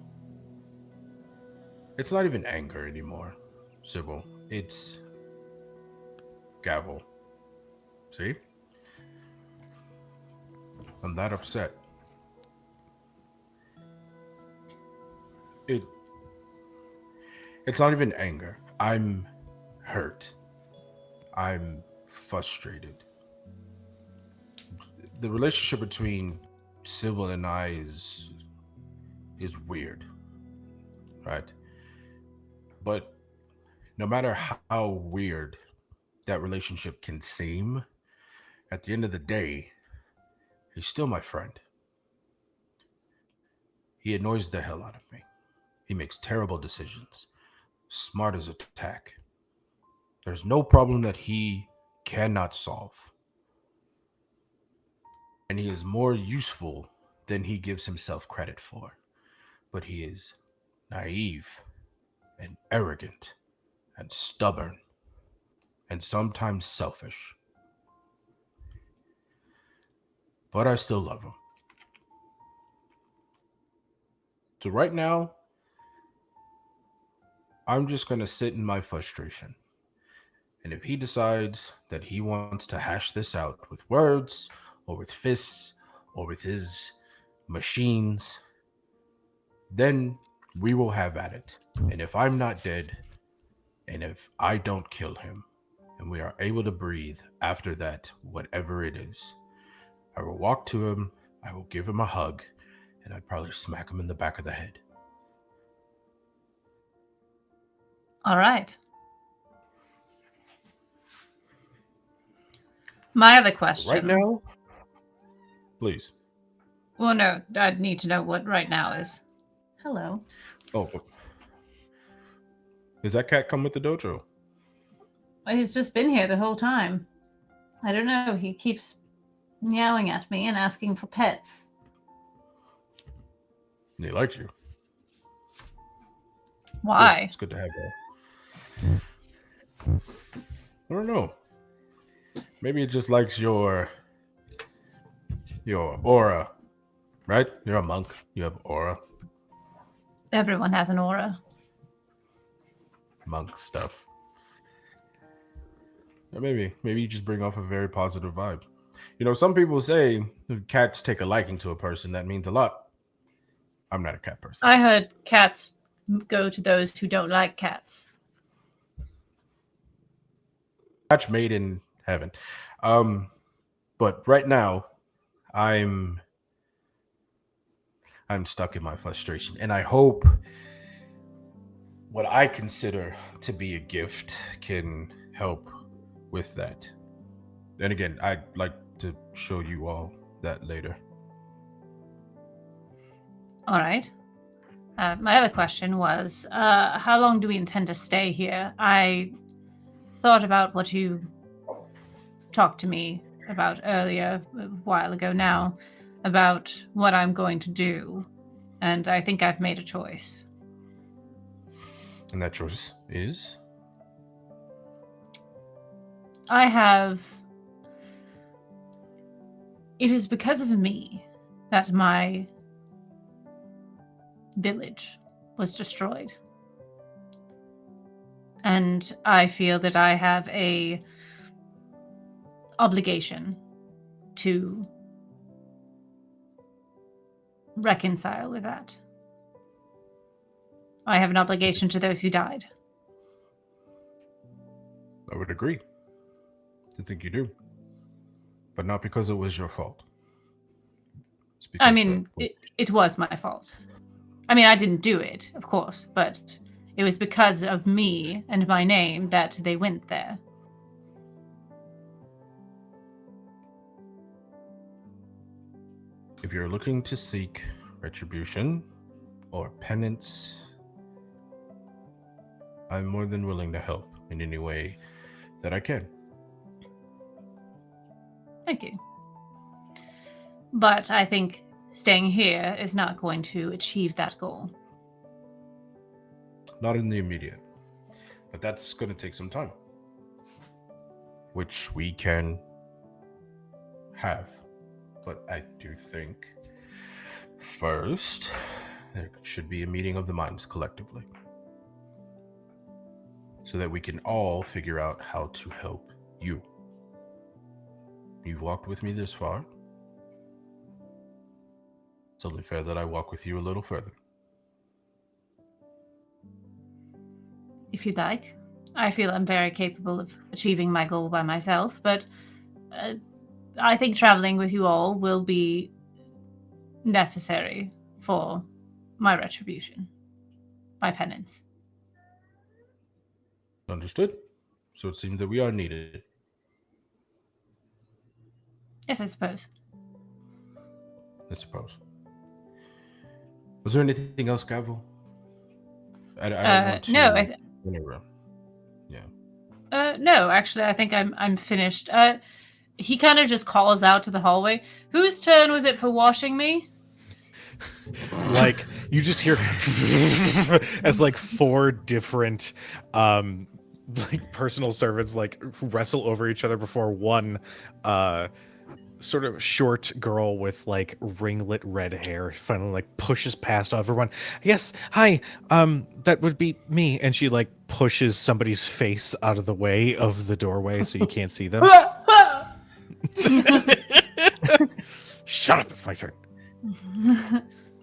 it's not even anger anymore, Sybil. It's Gavel. See? I'm that upset. It it's not even anger. I'm hurt. I'm frustrated. The relationship between Sybil and I is weird, right? But no matter how weird that relationship can seem, at the end of the day, he's still my friend. He annoys the hell out of me. He makes terrible decisions, smart as a tack. There's no problem that he cannot solve. And he is more useful than he gives himself credit for. But he is naive and arrogant and stubborn and sometimes selfish. But I still love him. So right now, I'm just going to sit in my frustration. And if he decides that he wants to hash this out with words or with fists or with his machines, then we will have at it. And if I'm not dead, and if I don't kill him, and we are able to breathe after that, whatever it is, I will walk to him, I will give him a hug, and I'd probably smack him in the back of the head. All right. My other question. Right now, please. Well, no, I'd need to know what right now is. Hello. Oh, does that cat come with the dojo? He's just been here the whole time. I don't know. He keeps meowing at me and asking for pets. He likes you. Why? Good. It's good to have that. I don't know. Maybe it just likes your aura, right? You're a monk. You have aura. Everyone has an aura. Monk stuff. Maybe you just bring off a very positive vibe. You know, some people say if cats take a liking to a person, that means a lot. I'm not a cat person. I heard cats go to those who don't like cats. Match made in heaven. But right now, I'm I'm stuck in my frustration, and I hope what I consider to be a gift can help with that. And again, I'd like to show you all that later. All right. My other question was, how long do we intend to stay here? I thought about what you talked to me about earlier, a while ago now, about what I'm going to do, and I think I've made a choice. And that choice is? It is because of me that my village was destroyed. And I feel that I have a obligation to reconcile with that. I have an obligation to those who died. I would agree. I think you do. But not because it was your fault. I mean, it was my fault. I mean, I didn't do it, of course, but it was because of me and my name that they went there. If you're looking to seek retribution or penance, I'm more than willing to help in any way that I can. Thank you. But I think staying here is not going to achieve that goal. Not in the immediate. But that's going to take some time. Which we can have. But I do think first there should be a meeting of the minds collectively. So that we can all figure out how to help you. You've walked with me this far. It's only fair that I walk with you a little further. If you'd like. I feel I'm very capable of achieving my goal by myself, but I think traveling with you all will be necessary for my retribution, my penance. Understood. So it seems that we are needed. Yes, I suppose. I suppose. Was there anything else, Gavel? I don't want to no, interrupt. No, actually, I think I'm finished. He kind of just calls out to the hallway. Whose turn was it for washing me? Like, you just hear as like 4 different like personal servants like wrestle over each other before one sort of short girl with like ringlet red hair finally like pushes past everyone. Yes, hi, that would be me. And she like pushes somebody's face out of the way of the doorway so you can't see them. Shut up, it's my turn.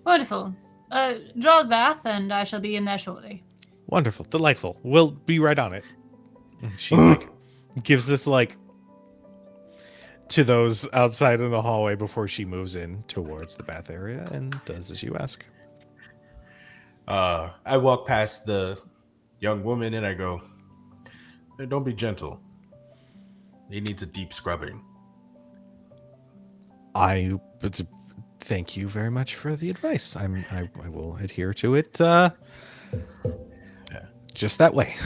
Wonderful. Draw a bath and I shall be in there shortly. Wonderful, delightful. We'll be right on it. And she like gives this like to those outside in the hallway before she moves in towards the bath area and does as you ask. I walk past the young woman and I go, hey, don't be gentle. He needs a deep scrubbing. Thank you very much for the advice. I will adhere to it just that way.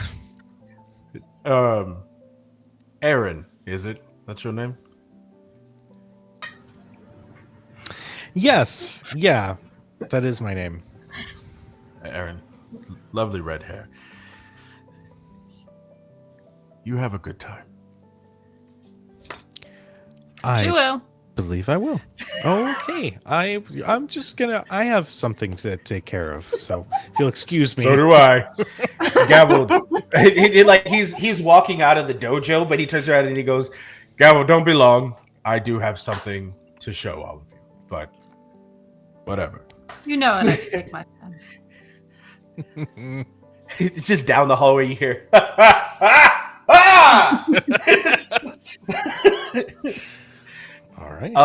Erin, is it? That's your name? Yes. Yeah. That is my name. Erin. Lovely red hair. You have a good time. She will. Believe I will. Okay. I'm just gonna I have something to take care of, so if you'll excuse me. So do I. Gavel, he's walking out of the dojo, but he turns around and he goes, Gavel, don't be long. I do have something to show all of you, but whatever. You know I like to take my time. It's just down the hallway you hear. All right.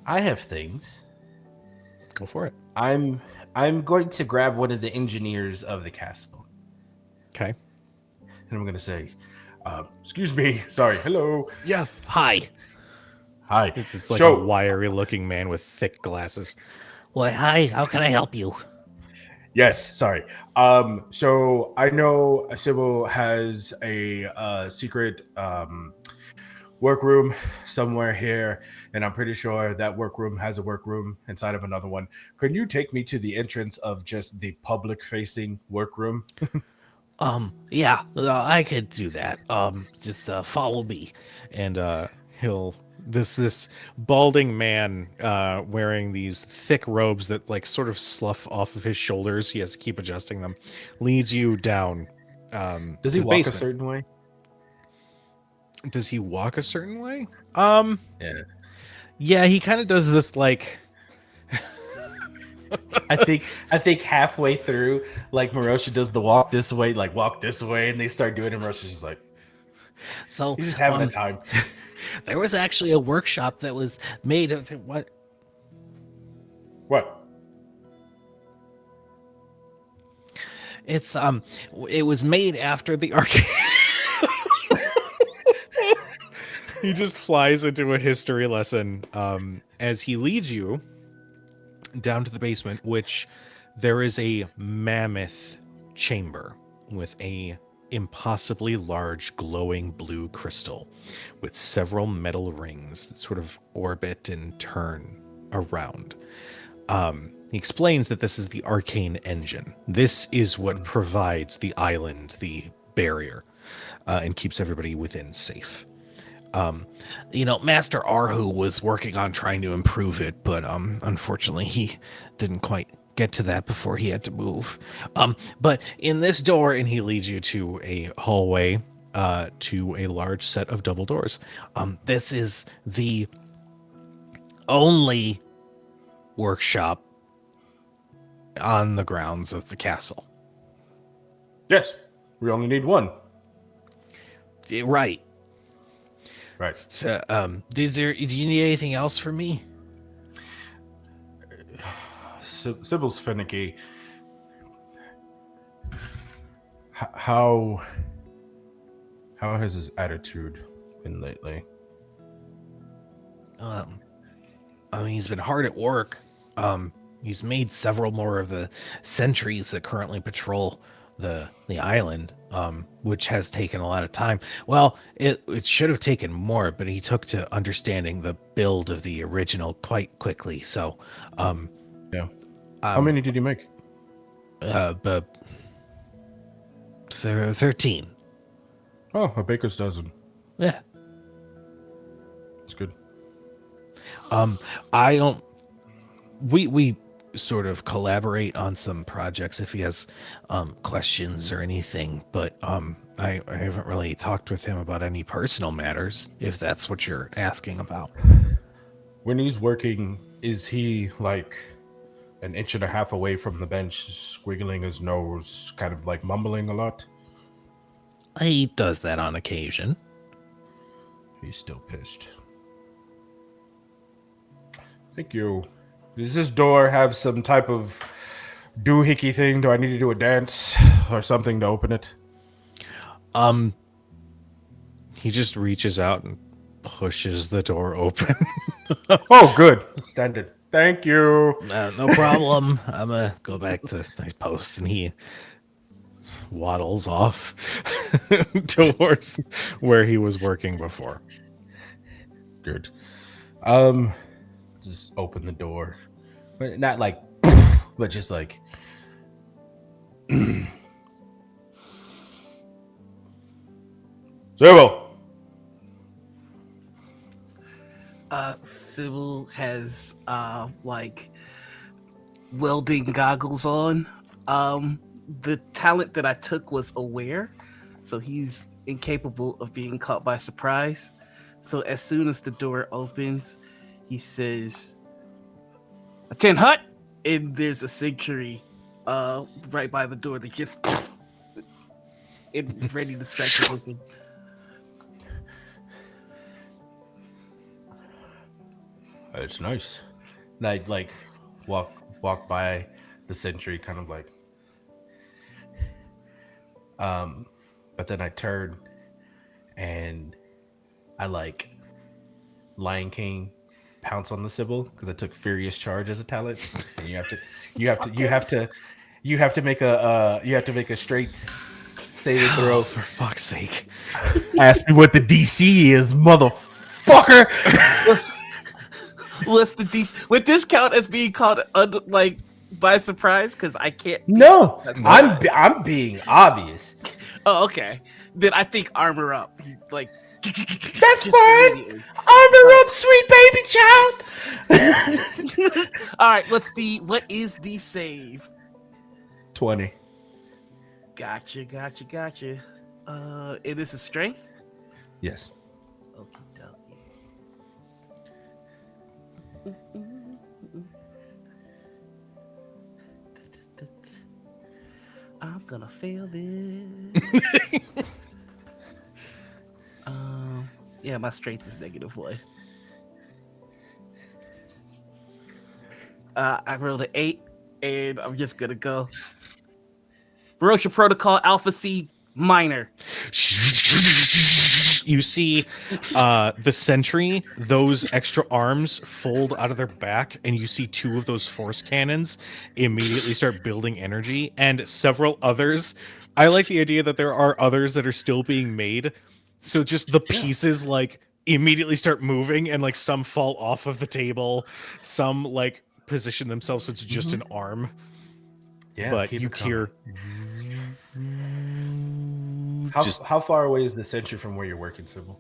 I have things. Go for it. I'm going to grab one of the engineers of the castle, Okay. and I'm going to say, "Excuse me, sorry, hello, Yes. Hi. hi." It's just like a So, wiry-looking man with thick glasses. Well, hi. How can I help you? yes, sorry. So I know Sybil has a secret workroom somewhere here, and I'm pretty sure that workroom has a workroom inside of another one. Can you take me to the entrance of just the public-facing workroom? Yeah, I could do that. Just follow me. And he'll this balding man wearing these thick robes that like sort of slough off of his shoulders. He has to keep adjusting them. Leads you down. Does to he the walk basement. a certain way? Does he walk a certain way? Yeah. Yeah, he kind of does this like. I think halfway through, like Marosha does the walk this way, and they start doing it, and Marosha's just like, So he's just having a time. there was actually a workshop that was made of what? What? It's it was made after the arcade. He just flies into a history lesson as he leads you down to the basement, which there is a mammoth chamber with a impossibly large glowing blue crystal with several metal rings that sort of orbit and turn around. He explains that this is the arcane engine. This is what provides the island, the barrier, and keeps everybody within safe. Master Arhu was working on trying to improve it, but unfortunately he didn't quite get to that before he had to move. But in this door, And he leads you to a hallway to a large set of double doors. this is the only workshop On the grounds of the castle. Yes, we only need one. right. Right. So, do you need anything else from me? Sybil's finicky. How has his attitude been lately? I mean, he's been hard at work. He's made several more of the sentries that currently patrol the island, which has taken a lot of time. Well, it should have taken more, but he took to understanding the build of the original quite quickly. So, Yeah. How many did he make? but 13. Oh, a baker's dozen. Yeah. That's good. I don't. We sort of collaborate on some projects if he has questions or anything, but I haven't really talked with him about any personal matters, if that's what you're asking about. When he's working, is he like an inch and a half away from the bench, squiggling his nose, kind of like mumbling a lot? He does that on occasion. He's still pissed. Thank you. Does this door have some type of doohickey thing? Do I need to do a dance or something to open it? He just reaches out and pushes the door open. Oh, good. Standard. Thank you. No problem. I'm gonna go back to my post, and he Waddles off towards where he was working before. Good. Just open the door. But not like, but just like. Sybil! Sybil has like welding goggles on. The talent that I took was aware, so he's incapable of being caught by surprise. So as soon as the door opens, he says, "Attend hut," and there's a sentry right by the door that gets it ready to strike it open. It's nice. And I like walk by the sentry, kind of like. But then I turn, and I like Lion King pounce on the Sybil because I took Furious Charge as a talent, and you have to make a straight saving throw. Oh, for fuck's sake. Ask me what the DC is, motherfucker. What's the would this count as being caught like by surprise? Because I can't. No, I'm being obvious. Oh, okay. Then I think armor up. Like That's fine. Armor up, sweet baby child. All right. What is the save? 20. Gotcha. It is a strength. Yes. Okay, I'm gonna fail this. Yeah, my strength is -1. I rolled an 8, and I'm just gonna go. Barossa Protocol Alpha C minor. You see the sentry, those extra arms fold out of their back, and you see 2 of those force cannons immediately start building energy, and several others. I like the idea that there are others that are still being made. So just the pieces like immediately start moving, and like some fall off of the table, some like position themselves so it's just an arm. Yeah, But you hear how far away is the sentry from where you're working, Sybil?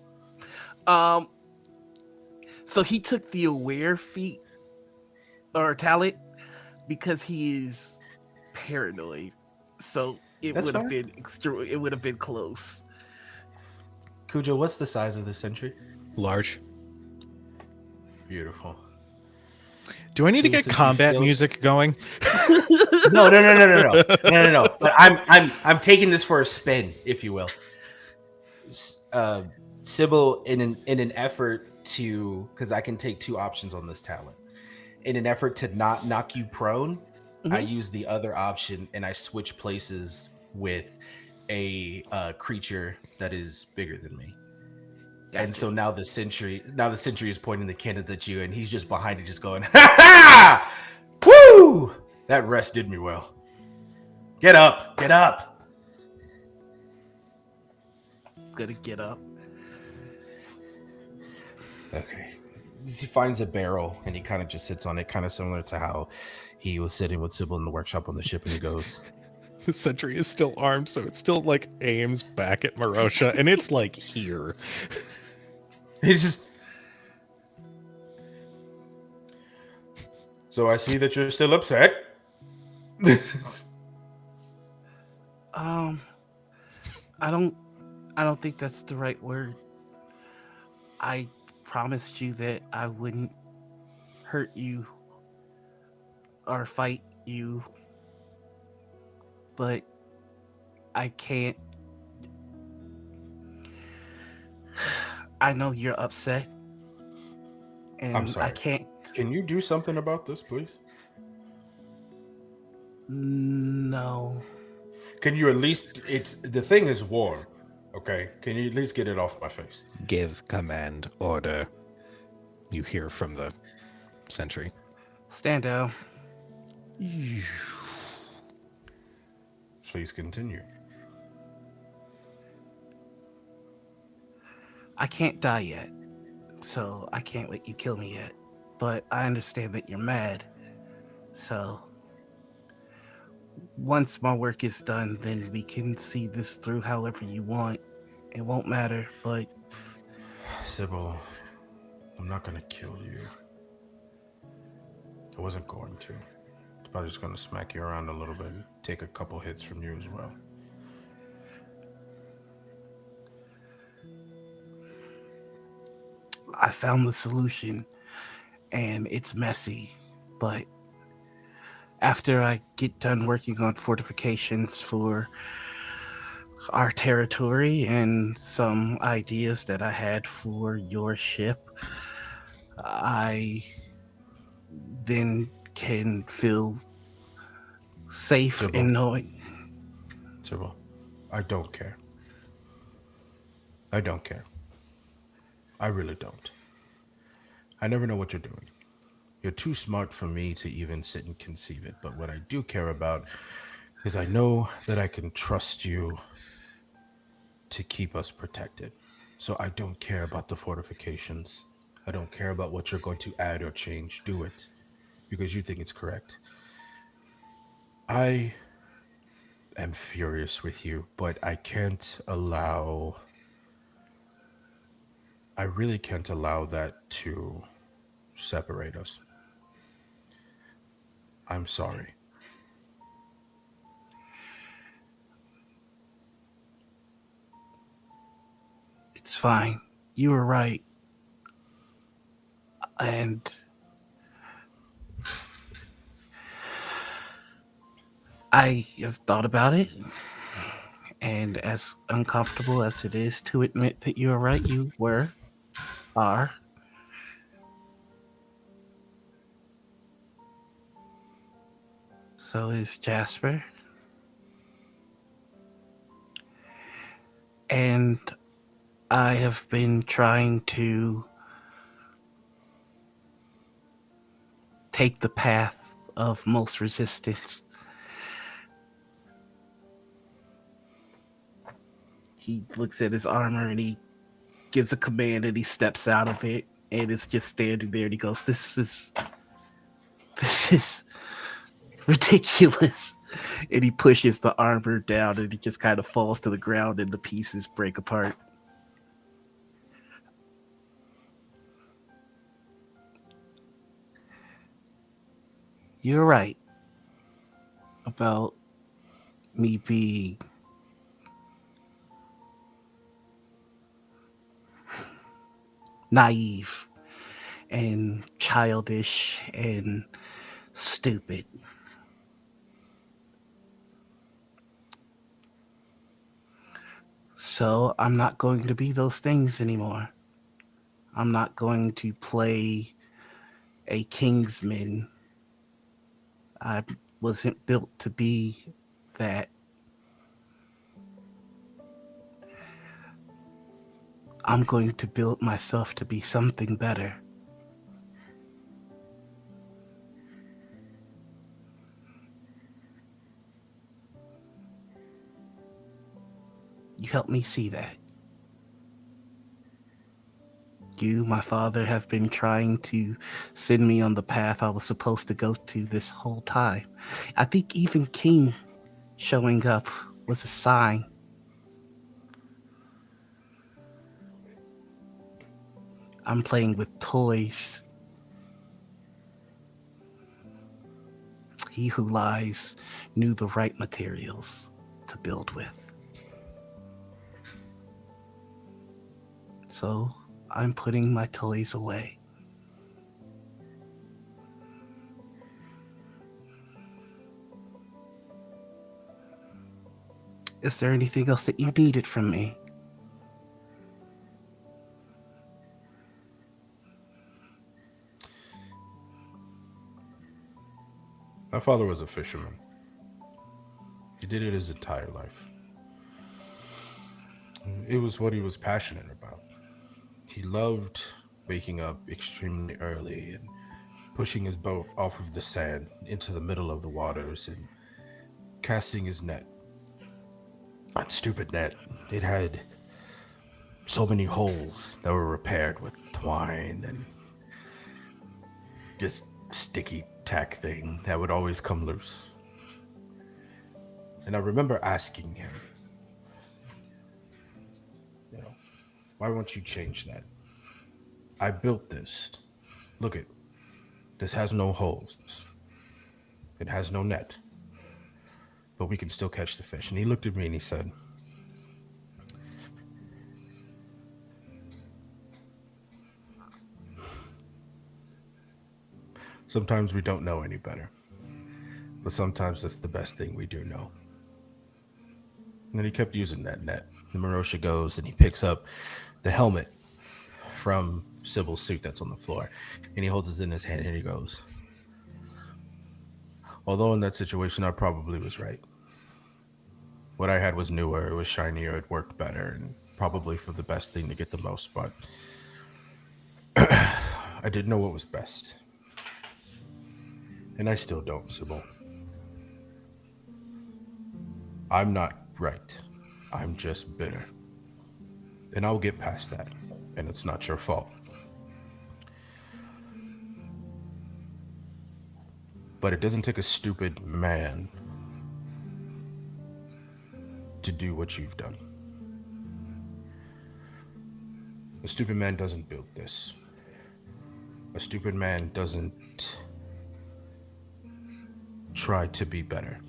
So he took the aware feat or talent because he is paranoid. So it would have been it would have been close. Kujo, what's the size of the sentry? large. Beautiful. Do I need to get combat music going? No. But I'm taking this for a spin, if you will. Sybil, in an effort to, because I can take 2 options on this talent. In an effort to not knock you prone, I use the other option and I switch places with a creature that is bigger than me. Gotcha. And so now the sentry is pointing the cannons at you, and he's just behind you, just going, "Ha ha! Woo! That rest did me well. Get up, get up." He's gonna get up. Okay. He finds a barrel and he kind of just sits on it, kind of similar to how he was sitting with Sybil in the workshop on the ship, and he goes, The sentry is still armed, so it still like aims back at Marosha, and it's like here. He's just. So I see that you're still upset. I don't think that's the right word. I promised you that I wouldn't hurt you or fight you, but I can't. I know you're upset, and I'm sorry. I can't. Can you do something about this, please? No. Can you at least? The thing is warm. Okay. Can you at least get it off my face? Give command order. You hear from the sentry. Stand down. Please continue. I can't die yet, so I can't let you kill me yet. But I understand that you're mad. So once my work is done, then we can see this through however you want. It won't matter, but... Sybil, I'm not going to kill you. I wasn't going to. I was probably just going to smack you around a little bit, take a couple hits from you as well. I found the solution, and it's messy, but after I get done working on fortifications for our territory and some ideas that I had for your ship, I then can feel safe Sybil. in knowing. Sybil, I don't care. I don't care. I really don't. I never know what you're doing. You're too smart for me to even sit and conceive it. But what I do care about is I know that I can trust you to keep us protected. So I don't care about the fortifications. I don't care about what you're going to add or change. Do it because you think it's correct. I am furious with you, but I really can't allow that to separate us. I'm sorry. It's fine. You were right. And I have thought about it. And as uncomfortable as it is to admit that you are right, are. So is Jasper. And I have been trying to take the path of most resistance. He looks at his armor and he gives a command and he steps out of it and it's just standing there and he goes, This is ridiculous. And he pushes the armor down and it just kind of falls to the ground and the pieces break apart. You're right about me being naive and childish and stupid. So I'm not going to be those things anymore. I'm not going to play a Kingsman. I wasn't built to be that. I'm going to build myself to be something better. You helped me see that. You, my father, have been trying to send me on the path I was supposed to go to this whole time. I think even King showing up was a sign. I'm playing with toys. He who lies knew the right materials to build with. So I'm putting my toys away. Is there anything else that you needed from me? My father was a fisherman. He did it his entire life. It was what he was passionate about. He loved waking up extremely early and pushing his boat off of the sand into the middle of the waters and casting his net. That stupid net. It had so many holes that were repaired with twine and this sticky tack thing that would always come loose. And I remember asking him, why won't you change that? I built this. Look it. This has no holes. It has no net. But we can still catch the fish. And he looked at me and he said, sometimes we don't know any better. But sometimes that's the best thing we do know. And then he kept using that net. And Marosha goes and he picks up the helmet from Sybil's suit that's on the floor, and he holds it in his hand and he goes, although in that situation I probably was right. What I had was newer, it was shinier, it worked better, and probably for the best thing to get the most, but I didn't know what was best. And I still don't, Sybil. I'm not right. I'm just bitter. And I'll get past that. And it's not your fault. But it doesn't take a stupid man to do what you've done. A stupid man doesn't build this. A stupid man doesn't try to be better.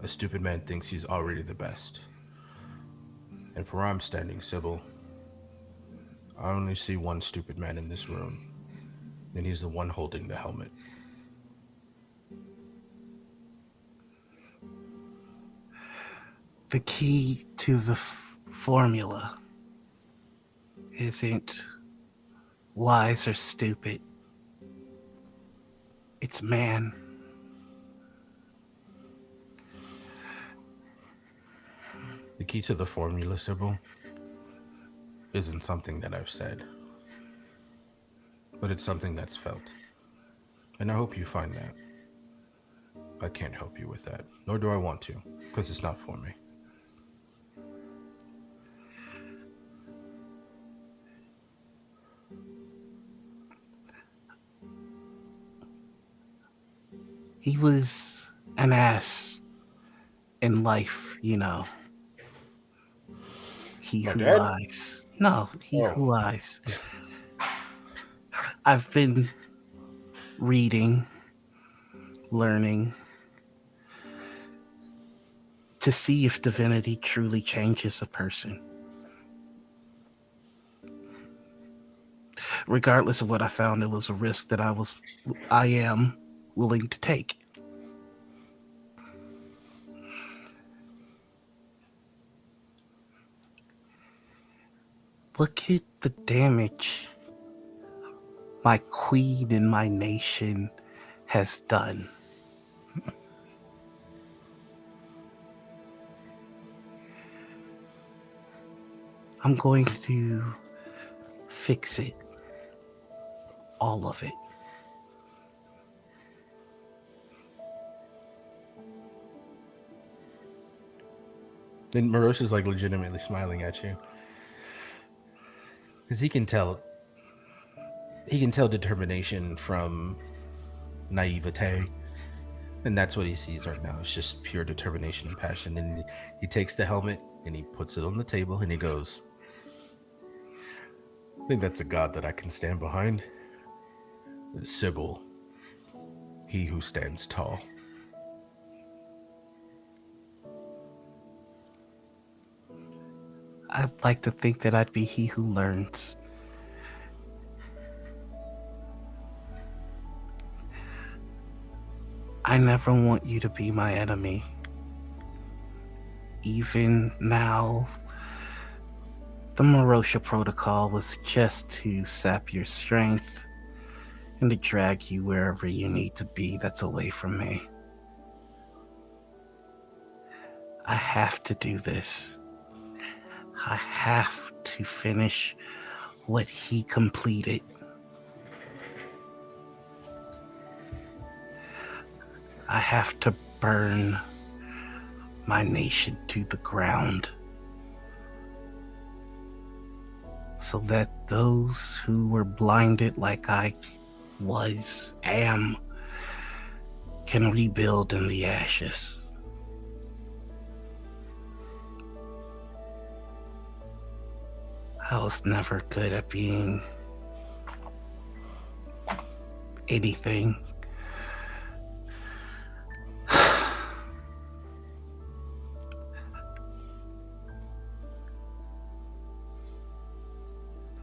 A stupid man thinks he's already the best. And for where I'm standing, Sybil, I only see one stupid man in this room, and he's the one holding the helmet. The key to the formula isn't wise or stupid. It's man. The key to the formula, Sybil, isn't something that I've said, but it's something that's felt. And I hope you find that. I can't help you with that, nor do I want to, because it's not for me. He was an ass in life, you know. He My who dad? lies. No, he Oh. who lies. I've been reading, learning to see if divinity truly changes a person. Regardless of what I found, it was a risk that I am willing to take. Look at the damage my queen and my nation has done. I'm going to fix it. All of it. Then Marosha's like legitimately smiling at you. Because he can tell determination from naivete. And that's what he sees right now. It's just pure determination and passion. And he takes the helmet and he puts it on the table and he goes, I think that's a god that I can stand behind. Sybil, he who stands tall. I'd like to think that I'd be he who learns. I never want you to be my enemy. Even now, the Marosha protocol was just to sap your strength and to drag you wherever you need to be that's away from me. I have to do this. I have to finish what he completed. I have to burn my nation to the ground so that those who were blinded like I am can rebuild in the ashes. I was never good at being anything.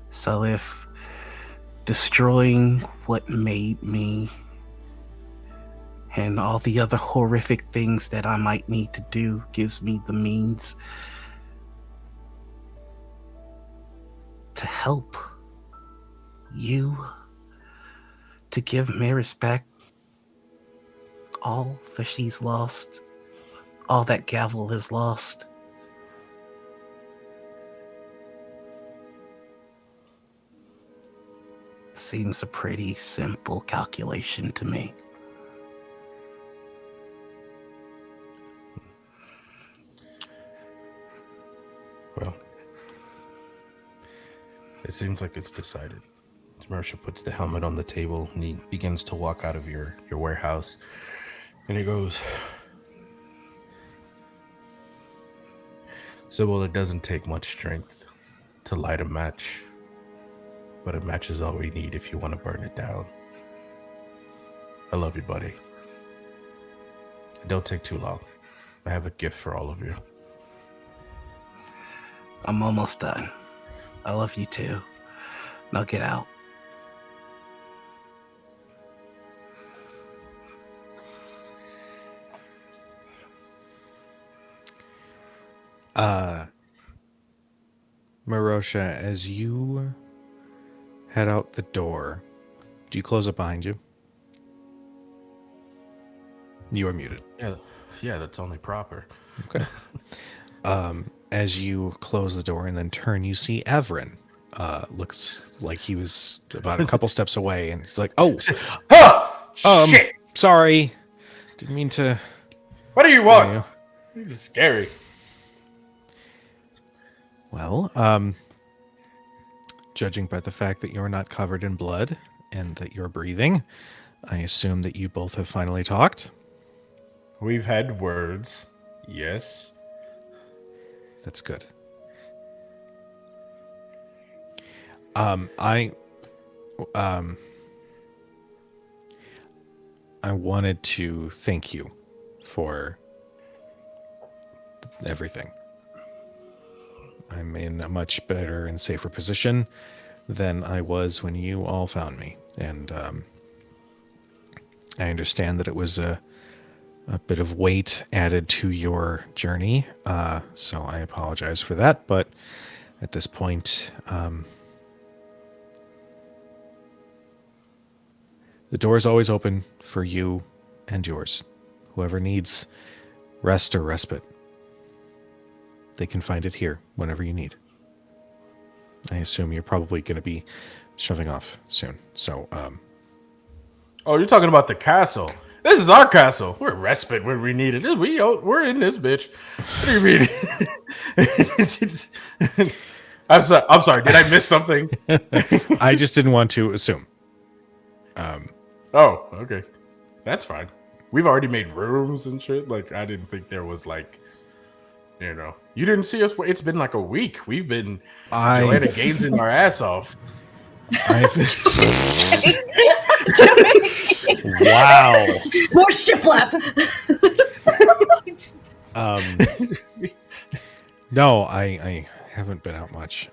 So if destroying what made me and all the other horrific things that I might need to do gives me the means to help you to give Maris back all that she's lost, all that Gavel has lost. Seems a pretty simple calculation to me. Well, it seems like it's decided. Marisha puts the helmet on the table and he begins to walk out of your warehouse. And he goes, Sybil, it doesn't take much strength to light a match, but a match is all we need if you want to burn it down. I love you, buddy. Don't take too long. I have a gift for all of you. I'm almost done. I love you too. Now get out. Marosha, as you head out the door, do you close it behind you? You are muted. Yeah, that's only proper. Okay. As you close the door and then turn, you see Erin. Looks like he was about a couple steps away, and he's like, "Oh, Shit! sorry, didn't mean to." What do you scare want? you." This is scary. Well, judging by the fact that you're not covered in blood and that you're breathing, I assume that you both have finally talked. We've had words. Yes. That's good. I wanted to thank you for everything. I'm in a much better and safer position than I was when you all found me. And I understand that it was a bit of weight added to your journey. So I apologize for that. But at this point, the door is always open for you and yours. Whoever needs rest or respite, they can find it here whenever you need. I assume you're probably going to be shoving off soon. So, Oh, you're talking about the castle. This is our castle. We're respite when we need it. We're in this bitch. What do you mean? I'm sorry. Did I miss something? I just didn't want to assume. Oh, okay. That's fine. We've already made rooms and shit. Like, I didn't think there was like, you didn't see us. It's been like a week. We've been Joanna Gainesing our ass off. Wow. More shiplap. No, I haven't been out much.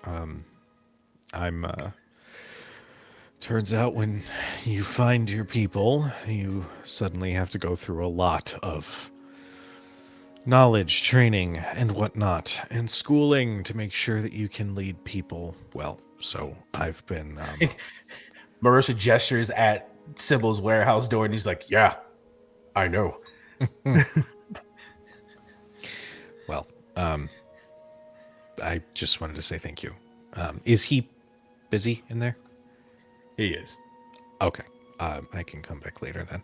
Turns out when you find your people, you suddenly have to go through a lot of knowledge, training, and whatnot, and schooling to make sure that you can lead people well. So I've been... Marissa gestures at Sybil's warehouse door, and he's like, yeah, I know. Well, I just wanted to say thank you. Is he busy in there? He is. Okay. I can come back later then.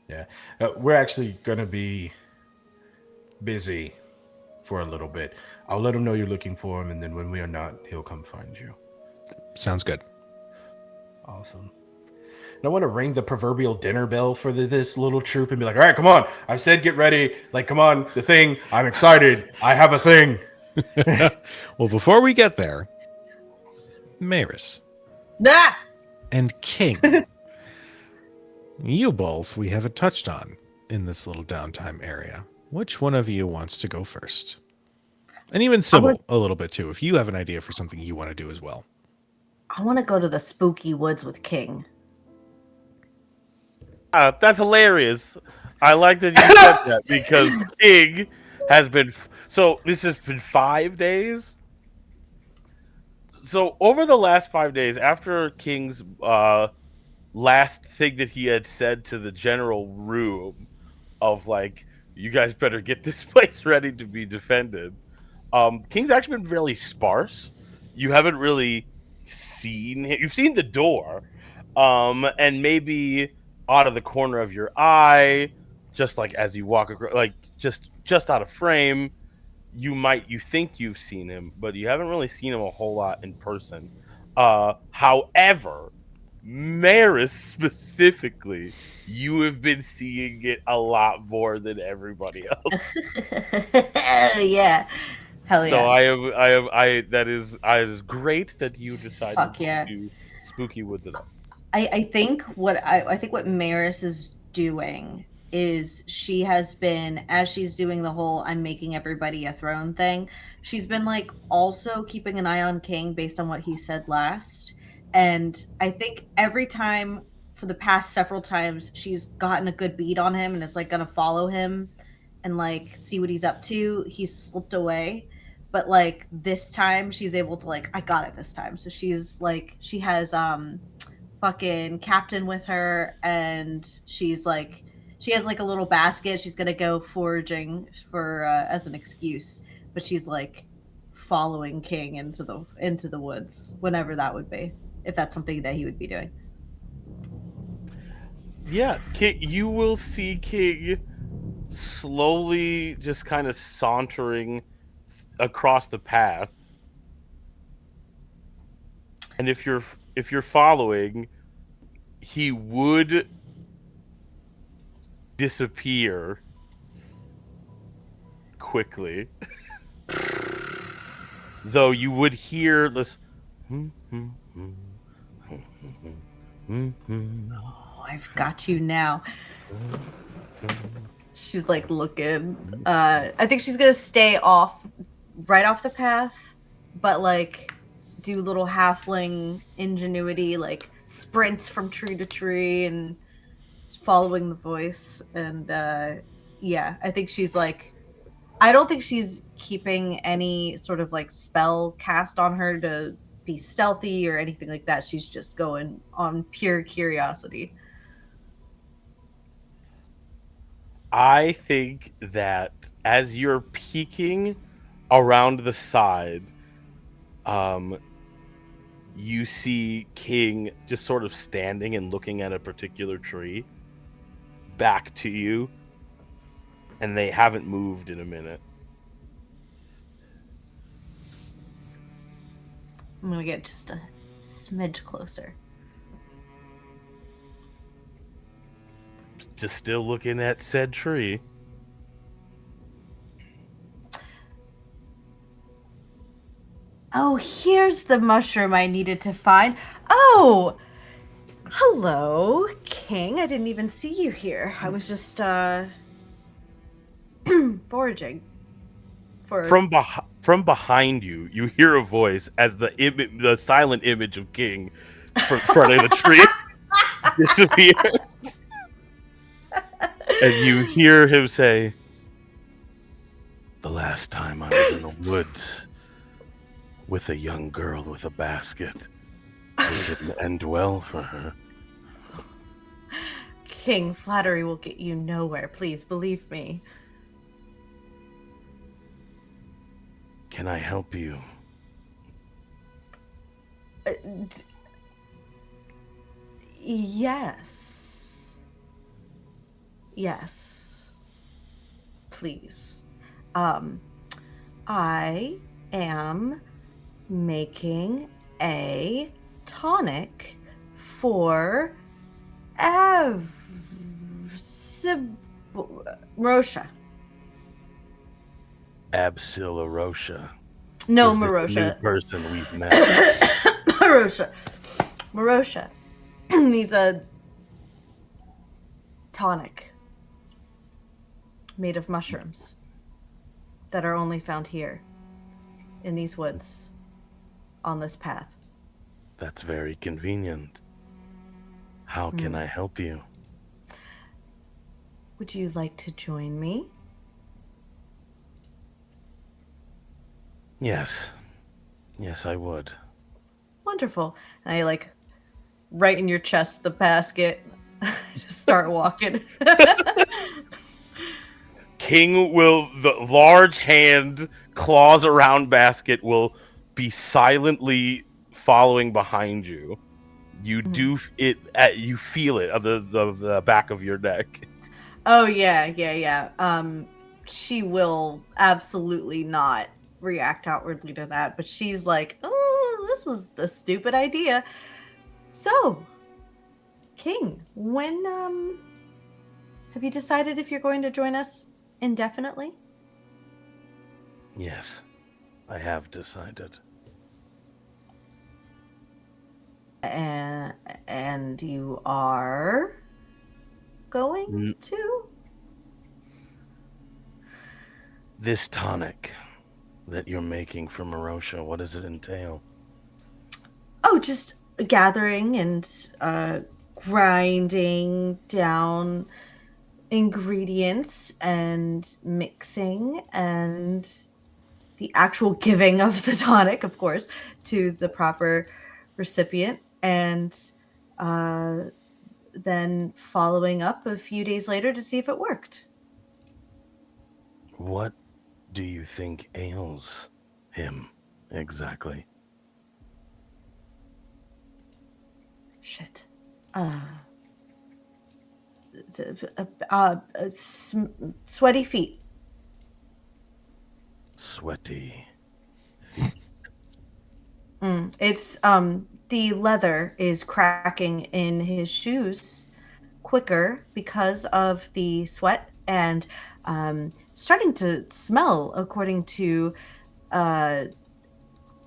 Yeah. We're actually going to be busy for a little bit. I'll let him know you're looking for him, and then when we are not, he'll come find you. Sounds good. Awesome. And I want to ring the proverbial dinner bell for this little troop and be like, all right, come on. I said get ready. Like, come on, the thing. I'm excited. I have a thing. Well, before we get there, Maris Ah! and King, you both we haven't touched on in this little downtime area. Which one of you wants to go first? And even Sybil a little bit too, if you have an idea for something you want to do as well. I want to go to the spooky woods with King. That's hilarious. I like that you said that because King has been. So this has been 5 days. So over the last 5 days, after King's last thing that he had said to the general room of like, you guys better get this place ready to be defended. King's actually been fairly sparse. You haven't really seen him. You've seen the door, and maybe out of the corner of your eye, just like as you walk across, like just out of frame. You think you've seen him, but you haven't really seen him a whole lot in person. However, Maris specifically, you have been seeing it a lot more than everybody else. Yeah. Hell So yeah. that is great that you decided Fuck yeah. to spooky woods it up. I think what Maris is doing is she has been, as she's doing the whole I'm making everybody a throne thing, she's been like also keeping an eye on King based on what he said last. And I think every time for the past several times she's gotten a good beat on him and is like gonna follow him and like see what he's up to, he's slipped away. But like this time she's able to like, I got it this time. So she's like, she has fucking captain with her, and she's like, she has like a little basket she's gonna go foraging for as an excuse, but she's like following King into the woods whenever that would be, if that's something that he would be doing. Yeah, King, you will see King slowly just kind of sauntering across the path. And if you're following, he would disappear quickly. Though you would hear this. Oh, I've got you now. She's like looking. I think she's gonna stay right off the path, but like do little halfling ingenuity, like sprints from tree to tree and following the voice. And yeah, I think she's like, I don't think she's keeping any sort of like spell cast on her to be stealthy or anything like that. She's just going on pure curiosity. I think that as you're peeking around the side, you see King just sort of standing and looking at a particular tree back to you, and they haven't moved in a minute. I'm gonna get just a smidge closer. Just still looking at said tree. Oh, here's the mushroom I needed to find. Oh, hello, King. I didn't even see you here. I was just foraging. From behind you, you hear a voice as the silent image of King from front of the tree disappears, and you hear him say, "The last time I was in the woods with a young girl with a basket, it didn't end well for her." King, flattery will get you nowhere. Please believe me. Can I help you? Yes. Yes. Please. I am making a tonic for Marosha. Absilarosha. No, Is this Marosha. the new person we've met. Marosha needs a tonic made of mushrooms that are only found here in these woods on this path. That's very convenient. How can I help you? Would you like to join me? Yes. Yes, I would. wonderful. And I like right in your chest the basket. Just start walking. King will, the large hand, claws around basket will be silently following behind you. You do it. You feel it on the back of your neck. Oh yeah. She will absolutely not react outwardly to that, but she's like, "Oh, this was a stupid idea." So, King, when have you decided if you're going to join us indefinitely? Yes, I have decided. And you are going to? This tonic that you're making for Marosha, what does it entail? Oh, just gathering and grinding down ingredients and mixing and the actual giving of the tonic, of course, to the proper recipient, and then following up a few days later to see if it worked. What do you think ails him exactly? Shit. Sweaty feet. Sweaty. It's the leather is cracking in his shoes quicker because of the sweat and starting to smell, according to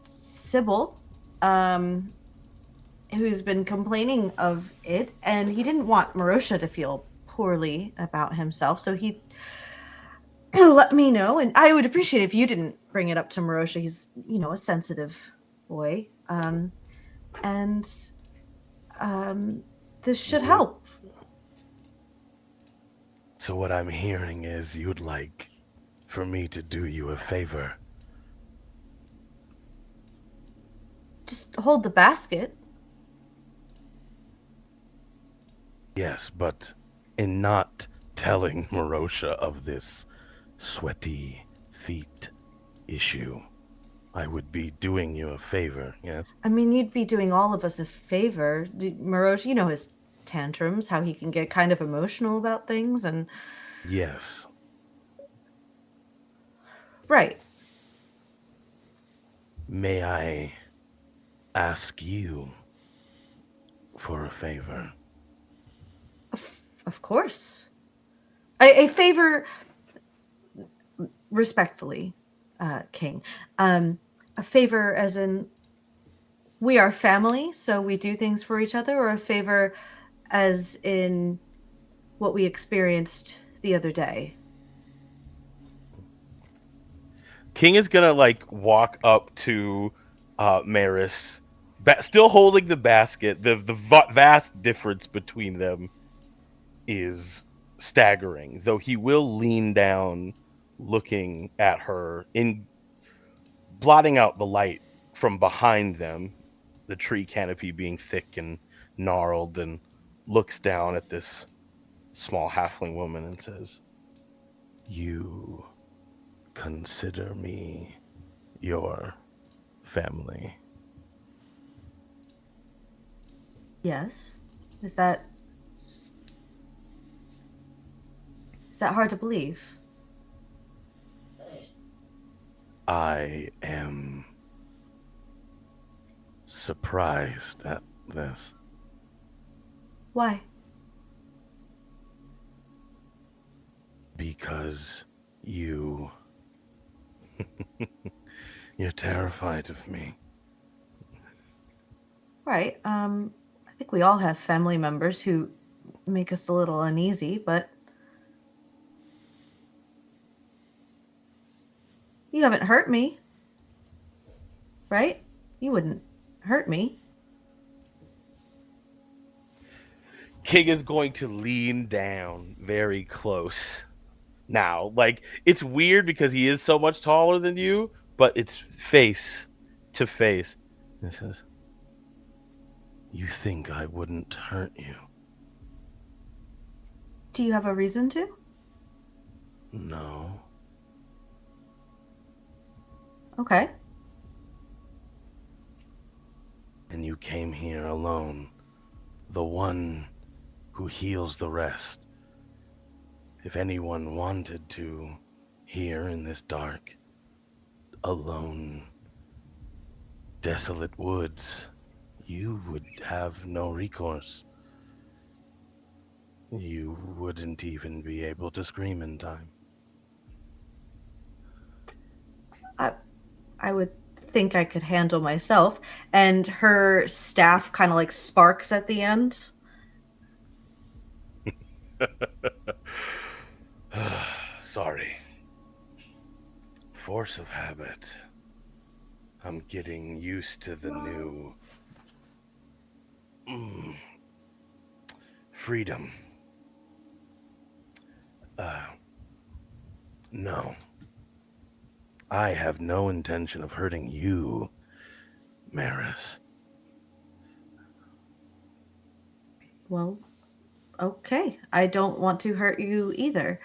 Sybil, who's been complaining of it, and he didn't want Marosha to feel poorly about himself, so he let me know, and I would appreciate if you didn't bring it up to Marosha. He's, a sensitive boy, and this should help. So what I'm hearing is you'd like for me to do you a favor. Just hold the basket. Yes, but in not telling Marosha of this sweaty feet issue, I would be doing you a favor, yes? I mean, you'd be doing all of us a favor. Marosha, his tantrums, how he can get kind of emotional about things, and... Yes. Right. May I ask you for a favor? Of course. A favor, respectfully, King. A favor as in we are family, so we do things for each other, or a favor as in what we experienced the other day? King is gonna walk up to Maris, still holding the basket. The vast difference between them is staggering, though he will lean down, looking at her, blotting out the light from behind them, the tree canopy being thick and gnarled, and looks down at this small halfling woman and says, "You consider me your family?" Yes. Is that hard to believe? I am surprised at this. Why? Because you're terrified of me. Right. I think we all have family members who make us a little uneasy, but you haven't hurt me. Right? You wouldn't hurt me. King is going to lean down very close now. It's weird because he is so much taller than you, but it's face to face. He says, You think I wouldn't hurt you? Do you have a reason to? No. Okay. And you came here alone, the one who heals the rest. If anyone wanted to, here in this dark, alone, desolate woods, you would have no recourse. You wouldn't even be able to scream in time. I would think I could handle myself. And her staff kind of like sparks at the end. Sorry. Force of habit. I'm getting used to the new freedom. No. I have no intention of hurting you, Maris. Well, okay. I don't want to hurt you either.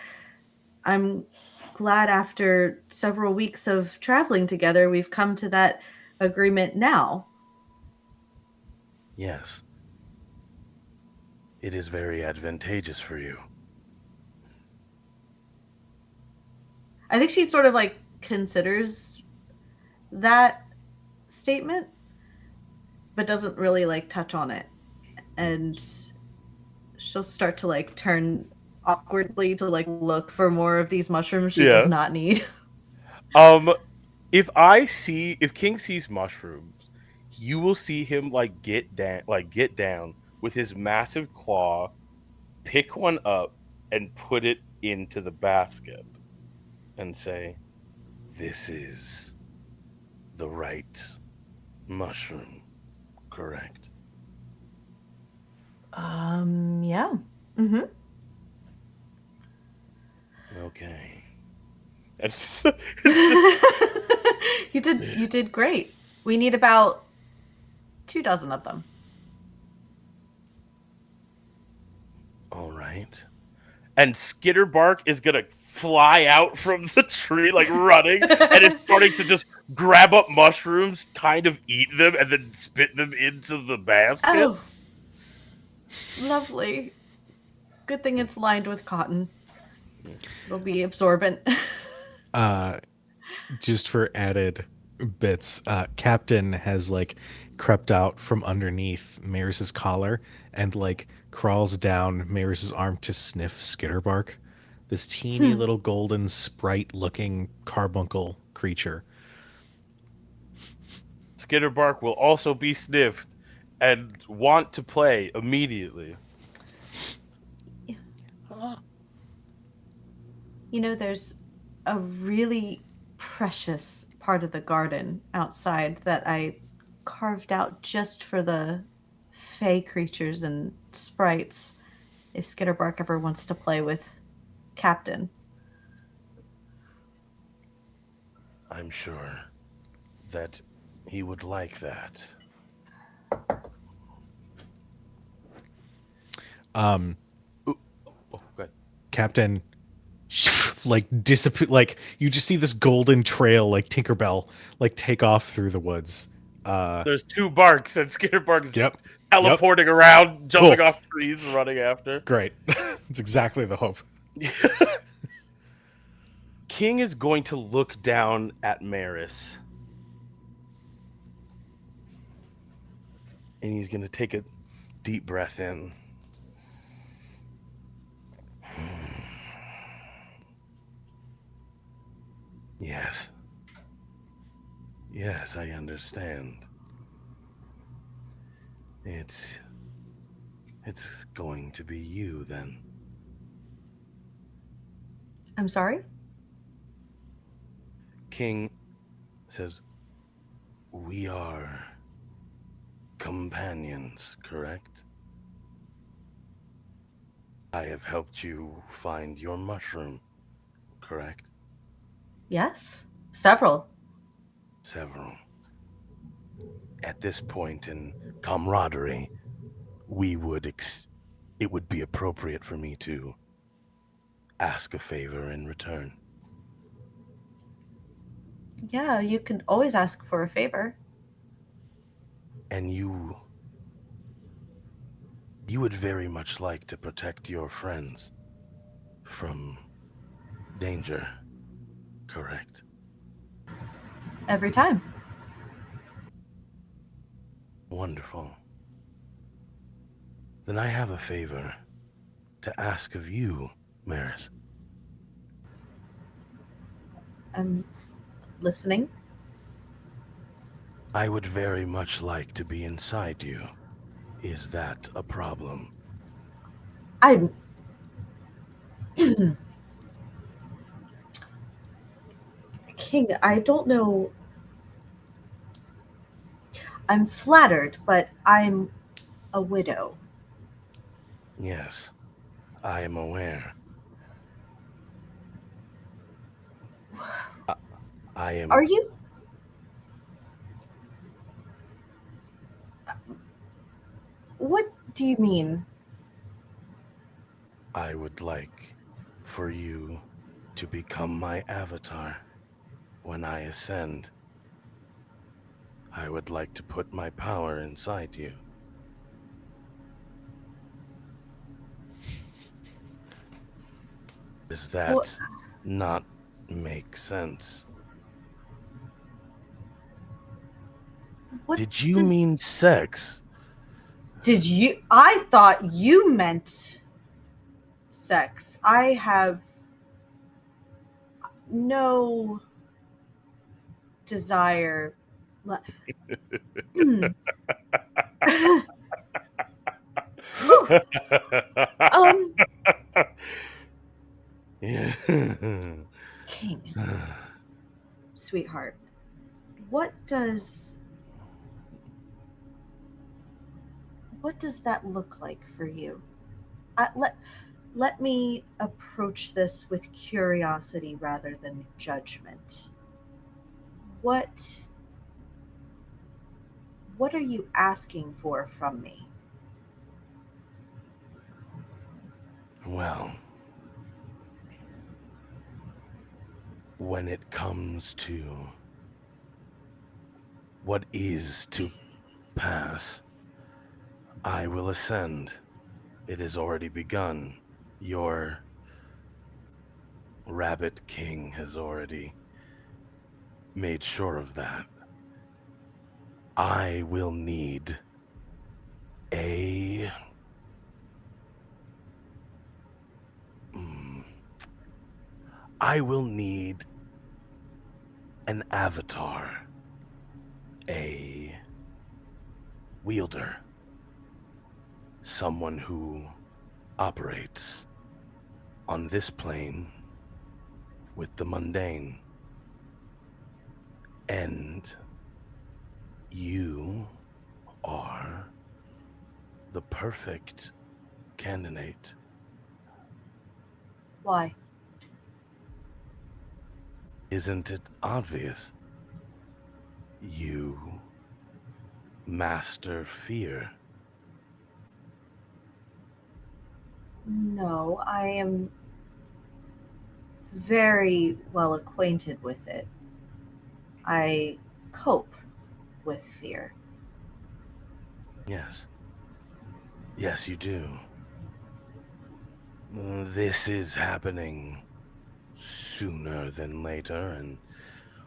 I'm glad after several weeks of traveling together, we've come to that agreement now. Yes. It is very advantageous for you. I think she sort of like considers that statement, but doesn't really like touch on it. And she'll start to like turn awkwardly to like look for more of these mushrooms she does not need. If King sees mushrooms, you will see him get down with his massive claw, pick one up and put it into the basket and say, "This is the right mushroom, correct?" Yeah. Mm-hmm. Okay. It's just You did great. We need about 24 of them. all right. And Skitterbark is gonna fly out from the tree, like running, and is starting to just grab up mushrooms, kind of eat them, and then spit them into the basket. Oh, lovely. Good thing it's lined with cotton. It'll be absorbent. Just for added bits, Captain has like crept out from underneath Maris's collar and like crawls down Maris's arm to sniff Skitterbark, this teeny little golden sprite-looking carbuncle creature. Skitterbark will also be sniffed and want to play immediately. You know, there's a really precious part of the garden outside that I carved out just for the fey creatures and sprites if Skitterbark ever wants to play with Captain. I'm sure that he would like that. Ooh. Oh, go ahead. Captain like disappear, like you just see this golden trail like Tinkerbell like take off through the woods. There's two barks, and Skitterbark is Yep. teleporting around, jumping Cool. off trees, and running after. Great. It's exactly the hope. King is going to look down at Maris. And he's going to take a deep breath in. Yes. Yes, I understand. It's going to be you then. I'm sorry? King says, "We are companions, correct? I have helped you find your mushroom, correct?" Yes. Several. Several. at this point in camaraderie, it would be appropriate for me to ask a favor in return. Yeah, you can always ask for a favor. And you would very much like to protect your friends from danger, correct? Every time. Wonderful. Then I have a favor to ask of you, Maris. I'm listening. I would very much like to be inside you. Is that a problem? I'm. King, I don't know. I'm flattered, but I'm a widow. Yes, I am aware. I am. Are you? What do you mean? I would like for you to become my avatar when I ascend. I would like to put my power inside you. Does that What? not make sense? What Did you does- mean sex? Did you? I thought you meant sex. I have no desire. Whew. um, Yeah. King, sweetheart, what does that look like for you? Let me approach this with curiosity rather than judgment. What are you asking for from me? Well, when it comes to what is to pass, I will ascend. It has already begun. Your Rabbit King has already made sure of that. I will need a I will need an avatar, a wielder, someone who operates on this plane with the mundane. And you are the perfect candidate. Why? Isn't it obvious? You master fear. No, I am very well acquainted with it. I cope with fear. Yes. Yes, you do. This is happening sooner than later, and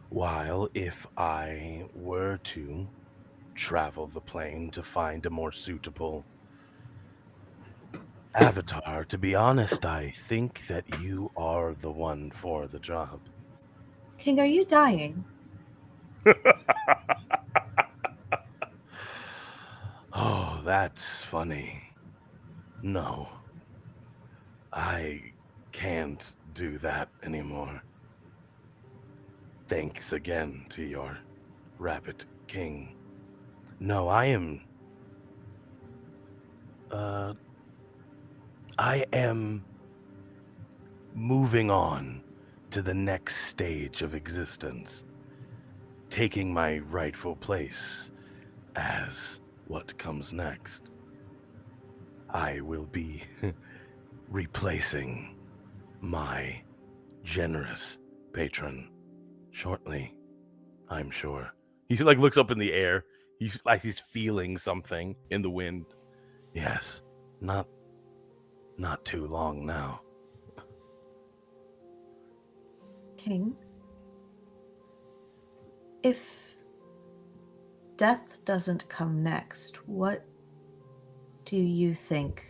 while if I were to travel the plane to find a more suitable avatar, to be honest, I think that you are the one for the job. King, are you dying? Oh, that's funny. No, I can't do that anymore. Thanks again to your Rabbit King. No, I am moving on to the next stage of existence, taking my rightful place as what comes next. I will be replacing my generous patron shortly, I'm sure. He like looks up in the air. He's feeling something in the wind. Yes, not too long now. King, if death doesn't come next, what do you think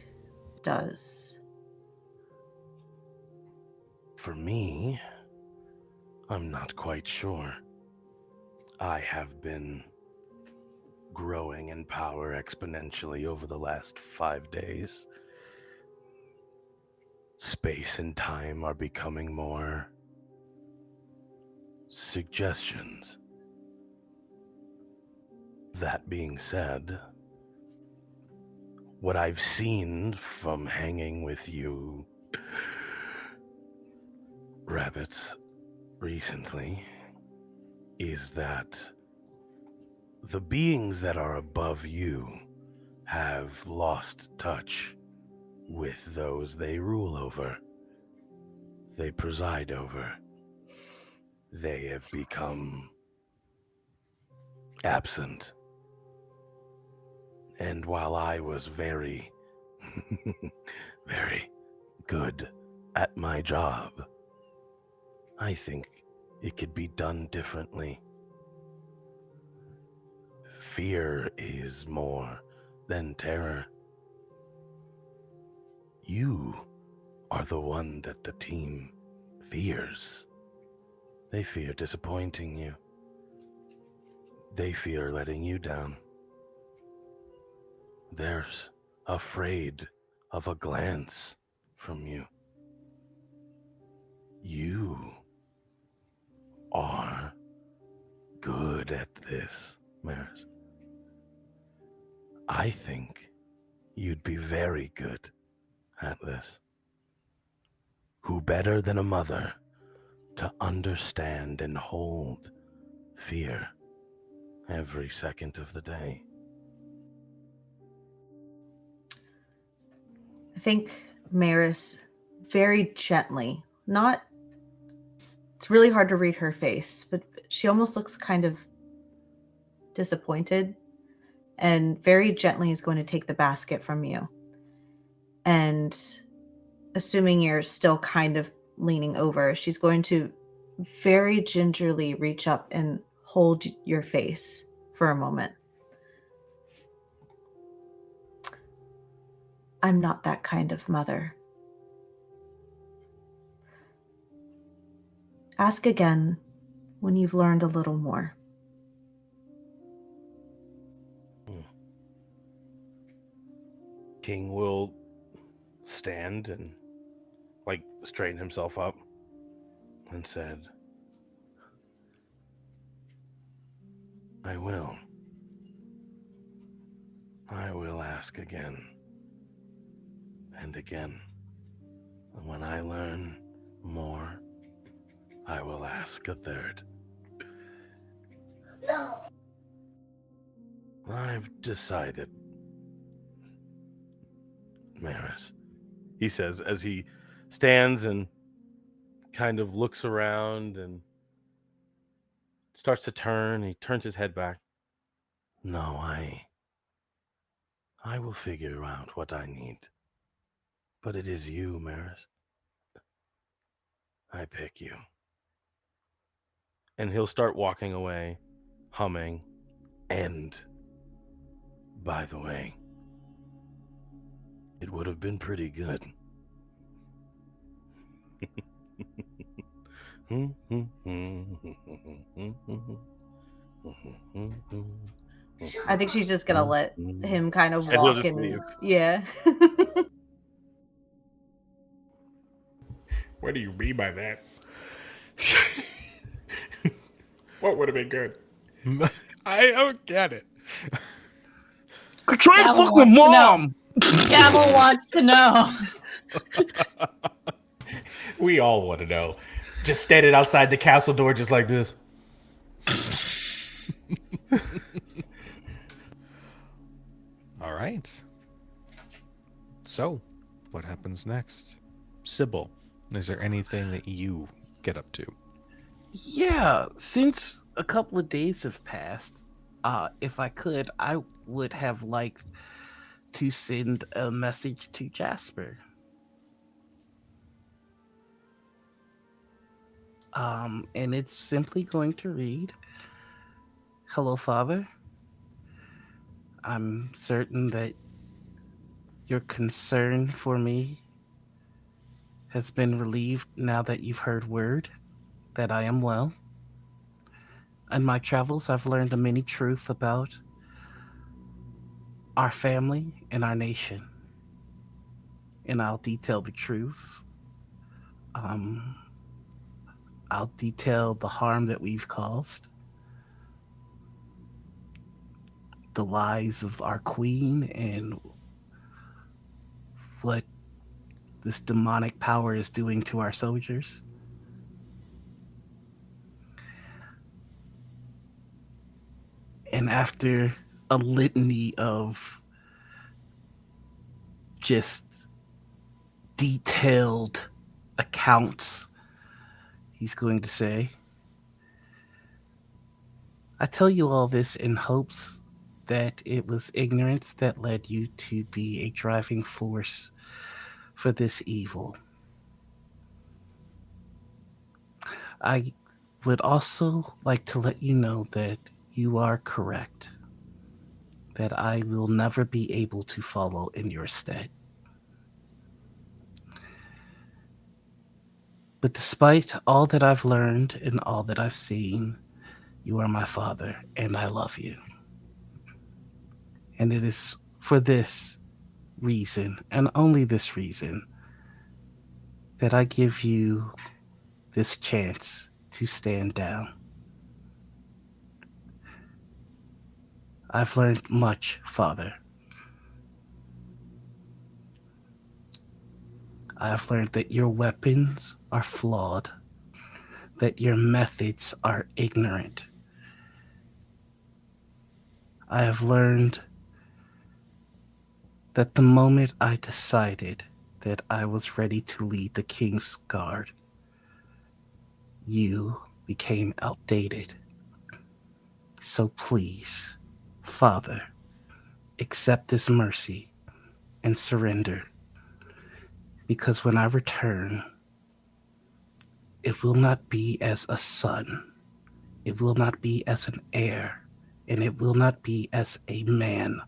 does? For me, I'm not quite sure. I have been growing in power exponentially over the last 5 days. Space and time are becoming more suggestions. That being said, what I've seen from hanging with you rabbits recently is that the beings that are above you have lost touch with those they rule over, they preside over. They have become absent. And while I was very, very good at my job, I think it could be done differently. Fear is more than terror. You are the one that the team fears. They fear disappointing you. They fear letting you down. They're afraid of a glance from you. You are good at this, Maris. I think you'd be very good at this. Who better than a mother to understand and hold fear every second of the day? I think Maris very gently, it's really hard to read her face, but she almost looks kind of disappointed, and very gently is going to take the basket from you. And assuming you're still kind of leaning over, she's going to very gingerly reach up and hold your face for a moment. I'm not that kind of mother. Ask again when you've learned a little more. King will stand and straighten himself up and said, I will ask again and again. And when I learn more, I will ask a third. No. I've decided, Maris, he says as he stands and kind of looks around and starts to turn. He turns his head back. No, I will figure out what I need. But it is you, Maris. I pick you. And he'll start walking away, humming. And, by the way, it would have been pretty good. I think she's just gonna let him kind of And he'll walk just and leave. yeah. What do you mean by that? What would have been good? I don't get it. Try Gavel fucking wants to know. mom. Gavel wants to know. We all want to know. Just standing outside the castle door just like this. All right. So, what happens next? Sybil, is there anything that you get up to? Yeah, since a couple of days have passed, if I could, I would have liked to send a message to Jasper. And it's simply going to read, "Hello, Father. I'm certain that your concern for me has been relieved now that you've heard word that I am well. In my travels, I've learned a many truth about our family and our nation. And I'll detail the truths. I'll detail the harm that we've caused, the lies of our queen, and what this demonic power is doing to our soldiers. And after a litany of just detailed accounts, he's going to say, I tell you all this in hopes that it was ignorance that led you to be a driving force for this evil. I would also like to let you know that you are correct, that I will never be able to follow in your stead. But despite all that I've learned and all that I've seen, you are my father, and I love you. And it is for this reason, and only this reason, that I give you this chance to stand down. I've learned much, Father. I've learned that your weapons are flawed, that your methods are ignorant. I have learned that the moment I decided that I was ready to lead the King's Guard, you became outdated. So please, Father, accept this mercy and surrender, because when I return, it will not be as a son, it will not be as an heir, and it will not be as a man,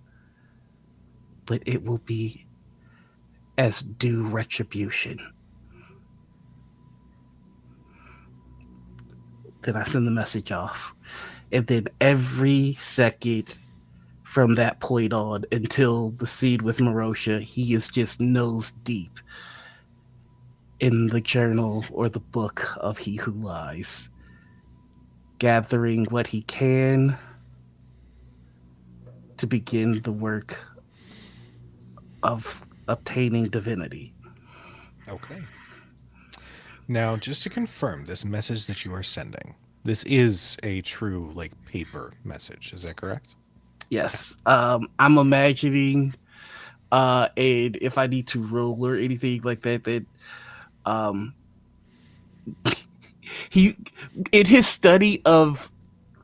but it will be as due retribution. Then I send the message off. And then every second from that point on until the scene with Marosha, he is just nose deep in the journal or the book of He Who Lies, gathering what he can to begin the work of obtaining divinity. Okay. Now, just to confirm, this message that you are sending, this is a true, paper message. Is that correct? Yes. I'm imagining, and if I need to roll or anything like that, he, in his study of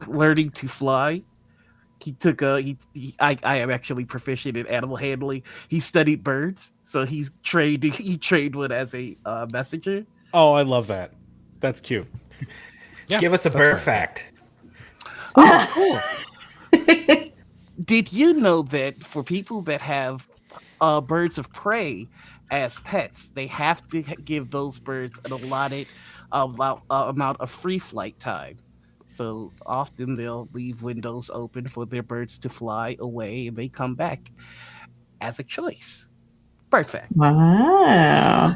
learning to fly, he took I am actually proficient in animal handling. He studied birds, so he trained one as a messenger. Oh, I love that. That's cute. Yeah, Give us a bird fact. Oh, cool. Did you know that for people that have birds of prey as pets, they have to give those birds an allotted amount of free flight time? So often they'll leave windows open for their birds to fly away, and they come back as a choice. Bird fact. Wow.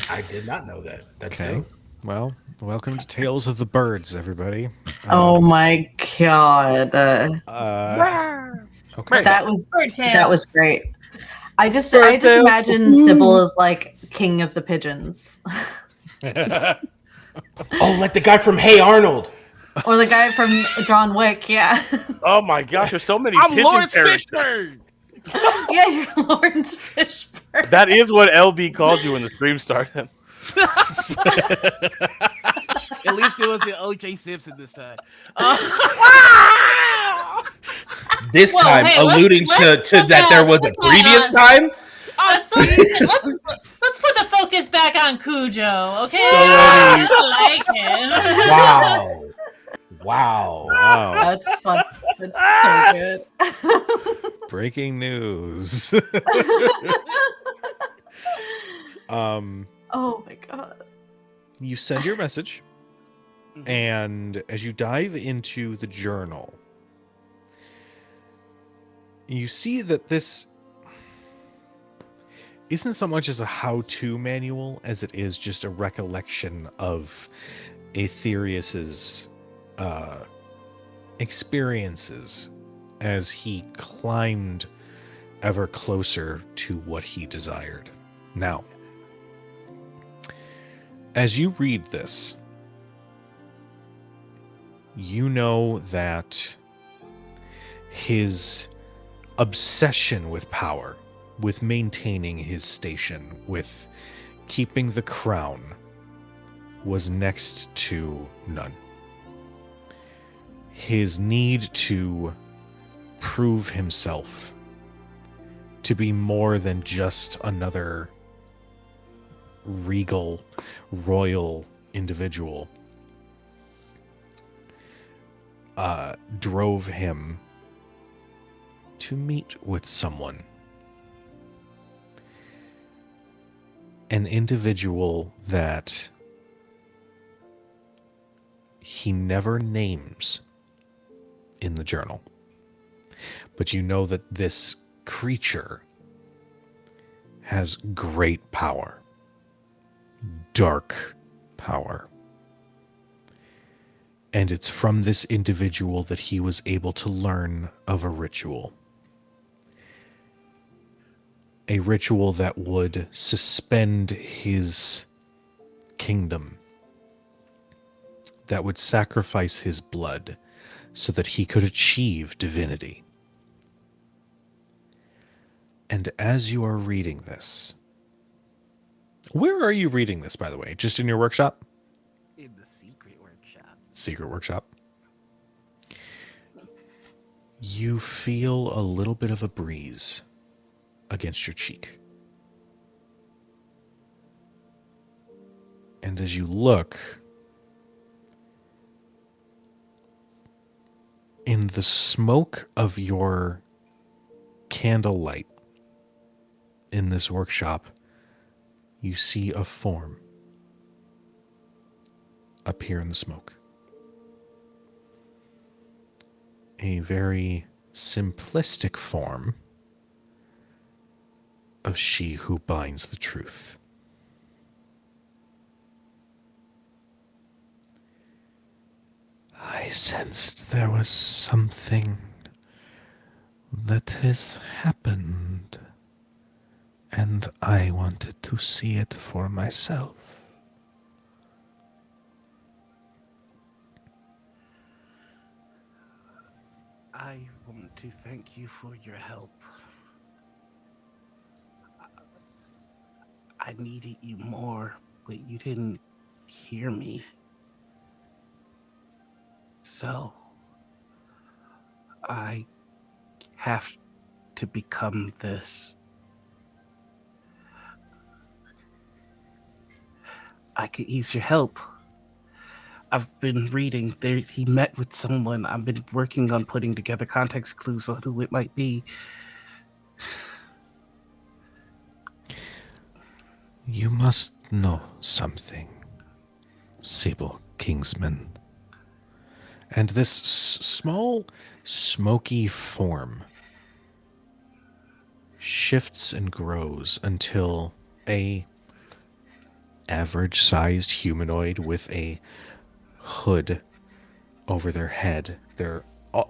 I did not know that. That's Okay. dope. Well, welcome to Tales of the Birds, everybody. Oh my god. Okay. That was Bird great. I just Bird tails. imagine Sybil as king of the pigeons. Oh, like the guy from Hey Arnold. Or the guy from John Wick, yeah. Oh my gosh, there's so many I'm pigeon Lawrence characters. Fishburne. Yeah, you're Lawrence Fishburne. That is what LB called you when the stream started. At least it was the O.J. Simpson this time. This Well, time, hey, alluding let's to put that there was a let's put previous on- time. Let's put the focus back on Kujo, okay? So I like it. Wow. Wow. Wow. That's fun. That's so good. Breaking news. Oh my god. You send your message, and as you dive into the journal, you see that this isn't so much as a how-to manual as it is just a recollection of Aetherius's experiences as he climbed ever closer to what he desired. Now, as you read this, you know that his obsession with power, with maintaining his station, with keeping the crown, was next to none. His need to prove himself to be more than just another regal, royal individual drove him to meet with someone. An individual that he never names in the journal. But you know that this creature has great power. Dark power. And it's from this individual that he was able to learn of a ritual. A ritual that would suspend his kingdom, that would sacrifice his blood so that he could achieve divinity. And as you are reading this, where are you reading this, by the way? Just in your workshop? In the secret workshop. Secret workshop. You feel a little bit of a breeze against your cheek. And as you look, in the smoke of your candlelight in this workshop, you see a form appear in the smoke. A very simplistic form of she who binds the truth. I sensed there was something that has happened, and I wanted to see it for myself. I want to thank you for your help. I needed you more, but you didn't hear me. So, I have to become this. I could use your help. I've been reading. He met with someone. I've been working on putting together context clues on who it might be. You must know something, Sibyl Kingsman. And this small, smoky form shifts and grows until a average-sized humanoid with a hood over their head.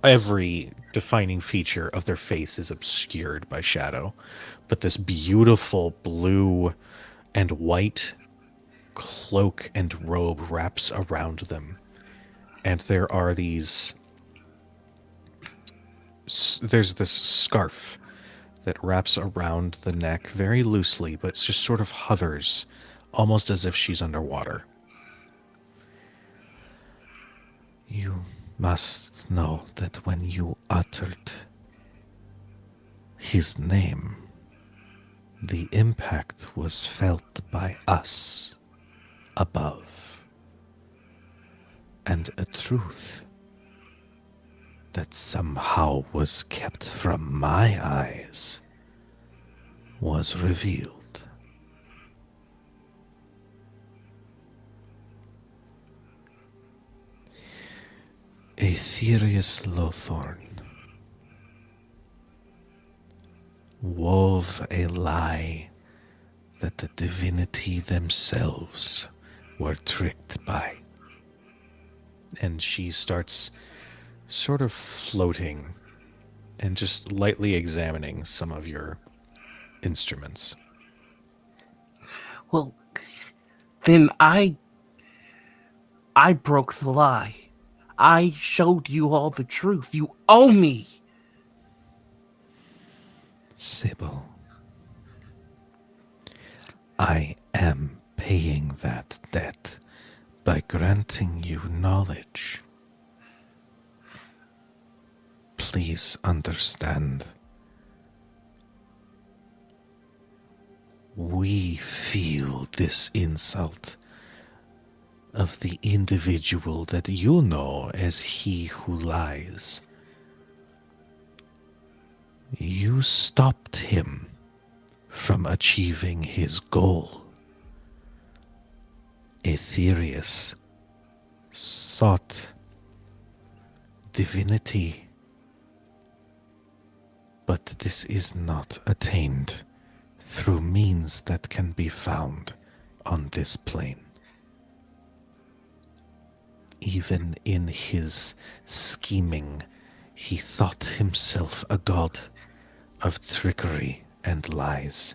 Every defining feature of their face is obscured by shadow, but this beautiful blue and white cloak and robe wraps around them. And there are there's this scarf that wraps around the neck very loosely, but just sort of hovers, almost as if she's underwater. You must know that when you uttered his name, the impact was felt by us above, and a truth that somehow was kept from my eyes was revealed. Aetherius Lothorne wove a lie that the divinity themselves were tricked by. And she starts sort of floating and just lightly examining some of your instruments. Well, then I broke the lie. I showed you all the truth. You owe me. Sybil, I am paying that debt by granting you knowledge. Please understand. We feel this insult of the individual that you know as he who lies. You stopped him from achieving his goal. Aetherius sought divinity, but this is not attained through means that can be found on this plane. Even in his scheming, he thought himself a god of trickery and lies.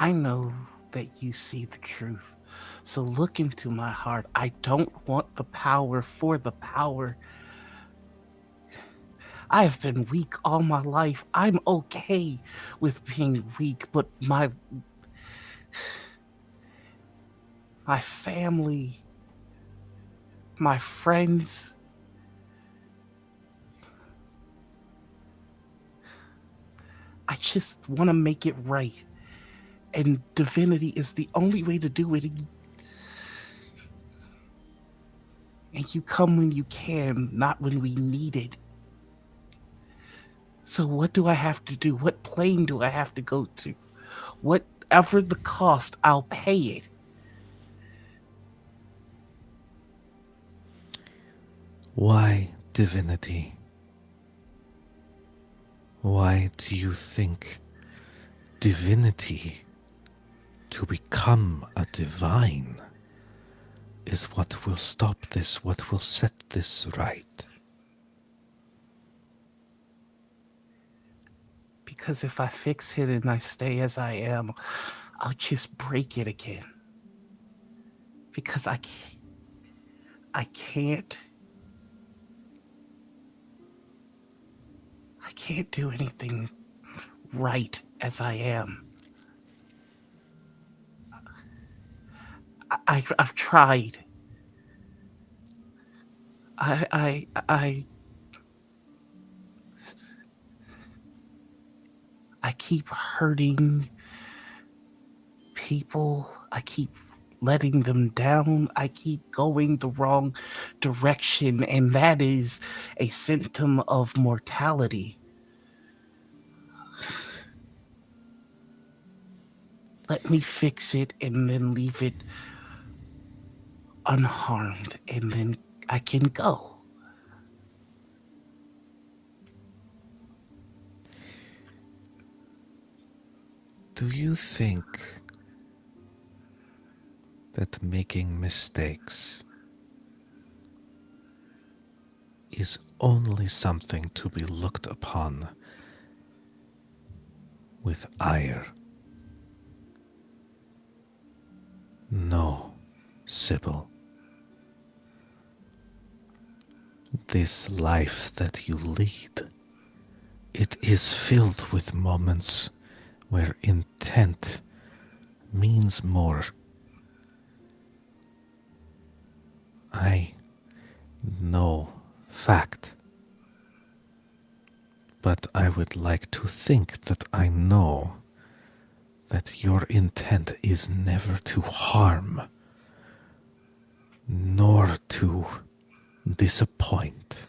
I know that you see the truth. So look into my heart. I don't want the power for the power. I have been weak all my life. I'm okay with being weak, but my family, my friends, I just want to make it right. And divinity is the only way to do it. And you come when you can, not when we need it. So what do I have to do? What plane do I have to go to? Whatever the cost, I'll pay it. Why divinity? Why do you think divinity, to become a divine, is what will stop this, what will set this right? Because if I fix it and I stay as I am, I'll just break it again. Because I can't do anything right as I am. I've tried. I keep hurting people. I keep letting them down. I keep going the wrong direction, and that is a symptom of mortality. Let me fix it and then leave it unharmed, and then I can go. Do you think that making mistakes is only something to be looked upon with ire? No, Sybil. This life that you lead, it is filled with moments where intent means more. I know fact, but I would like to think that I know that your intent is never to harm, nor to disappoint.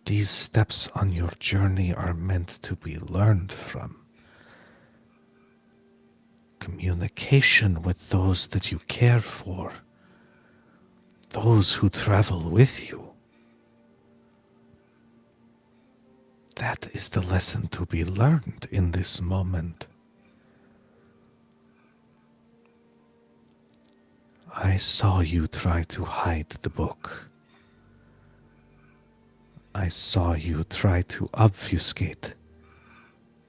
These steps on your journey are meant to be learned from. Communication with those that you care for, those who travel with you. That is the lesson to be learned in this moment. I saw you try to hide the book. I saw you try to obfuscate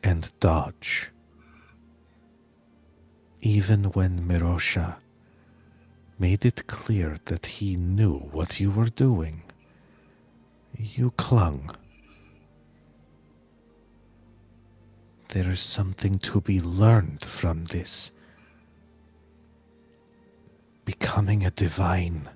and dodge. Even when Mirosha made it clear that he knew what you were doing, you clung. There is something to be learned from this. Becoming a divine.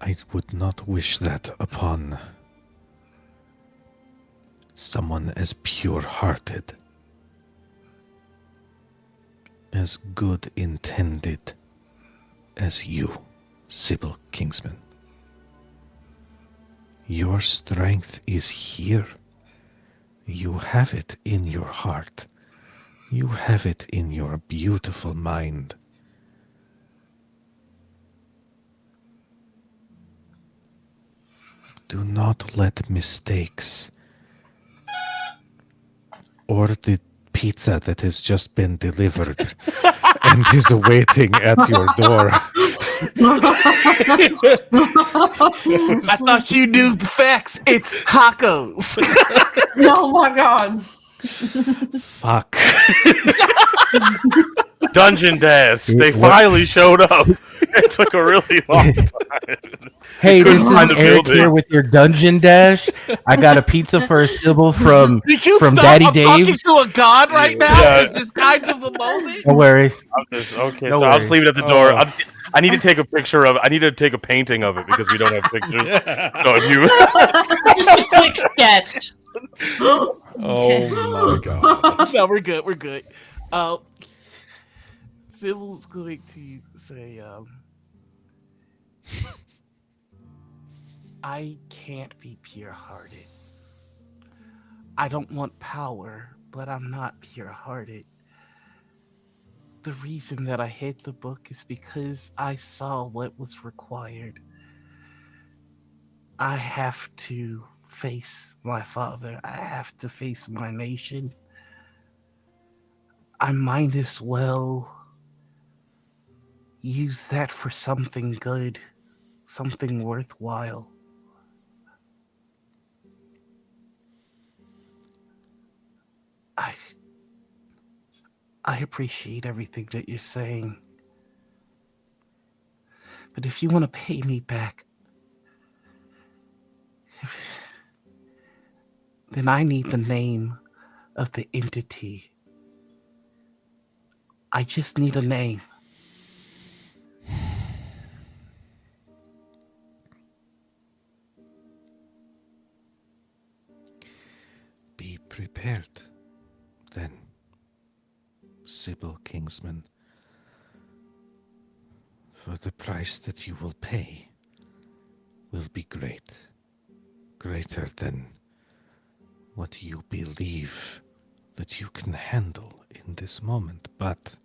I would not wish that upon someone as pure-hearted, as good-intended as you, Sybil Kingsman. Your strength is here. You have it in your heart. You have it in your beautiful mind. Do not let mistakes or the pizza that has just been delivered and is waiting at your door. I thought you knew the facts. It's tacos. Oh my god. Fuck. Dungeon Dash. They What? finally showed up. It took a really long time. Hey, Couldn't this is find the Eric building. here with your Dungeon Dash. I got a pizza for a Sybil from Did you From stop? Daddy I'm talking Dave's. to a god right now. Yeah. Is this kind of a moment? Don't worry. Okay, No so I'll just worries. leave it at the door. Oh. I need to take a picture of. I need to take a painting of it because we don't have pictures. So if you, Just a quick sketch. Oh my god. No, we're good. We're good. Sybil's going to say, I can't be pure-hearted. I don't want power, but I'm not pure-hearted. The reason that I hid the book is because I saw what was required. I have to face my father. I have to face my nation. I might as well use that for something good, something worthwhile. I appreciate everything that you're saying. But if you want to pay me back, then I need the name of the entity. I just need a name. Be prepared, then, Sybil Kingsman, for the price that you will pay will be great, greater than what you believe that you can handle in this moment, but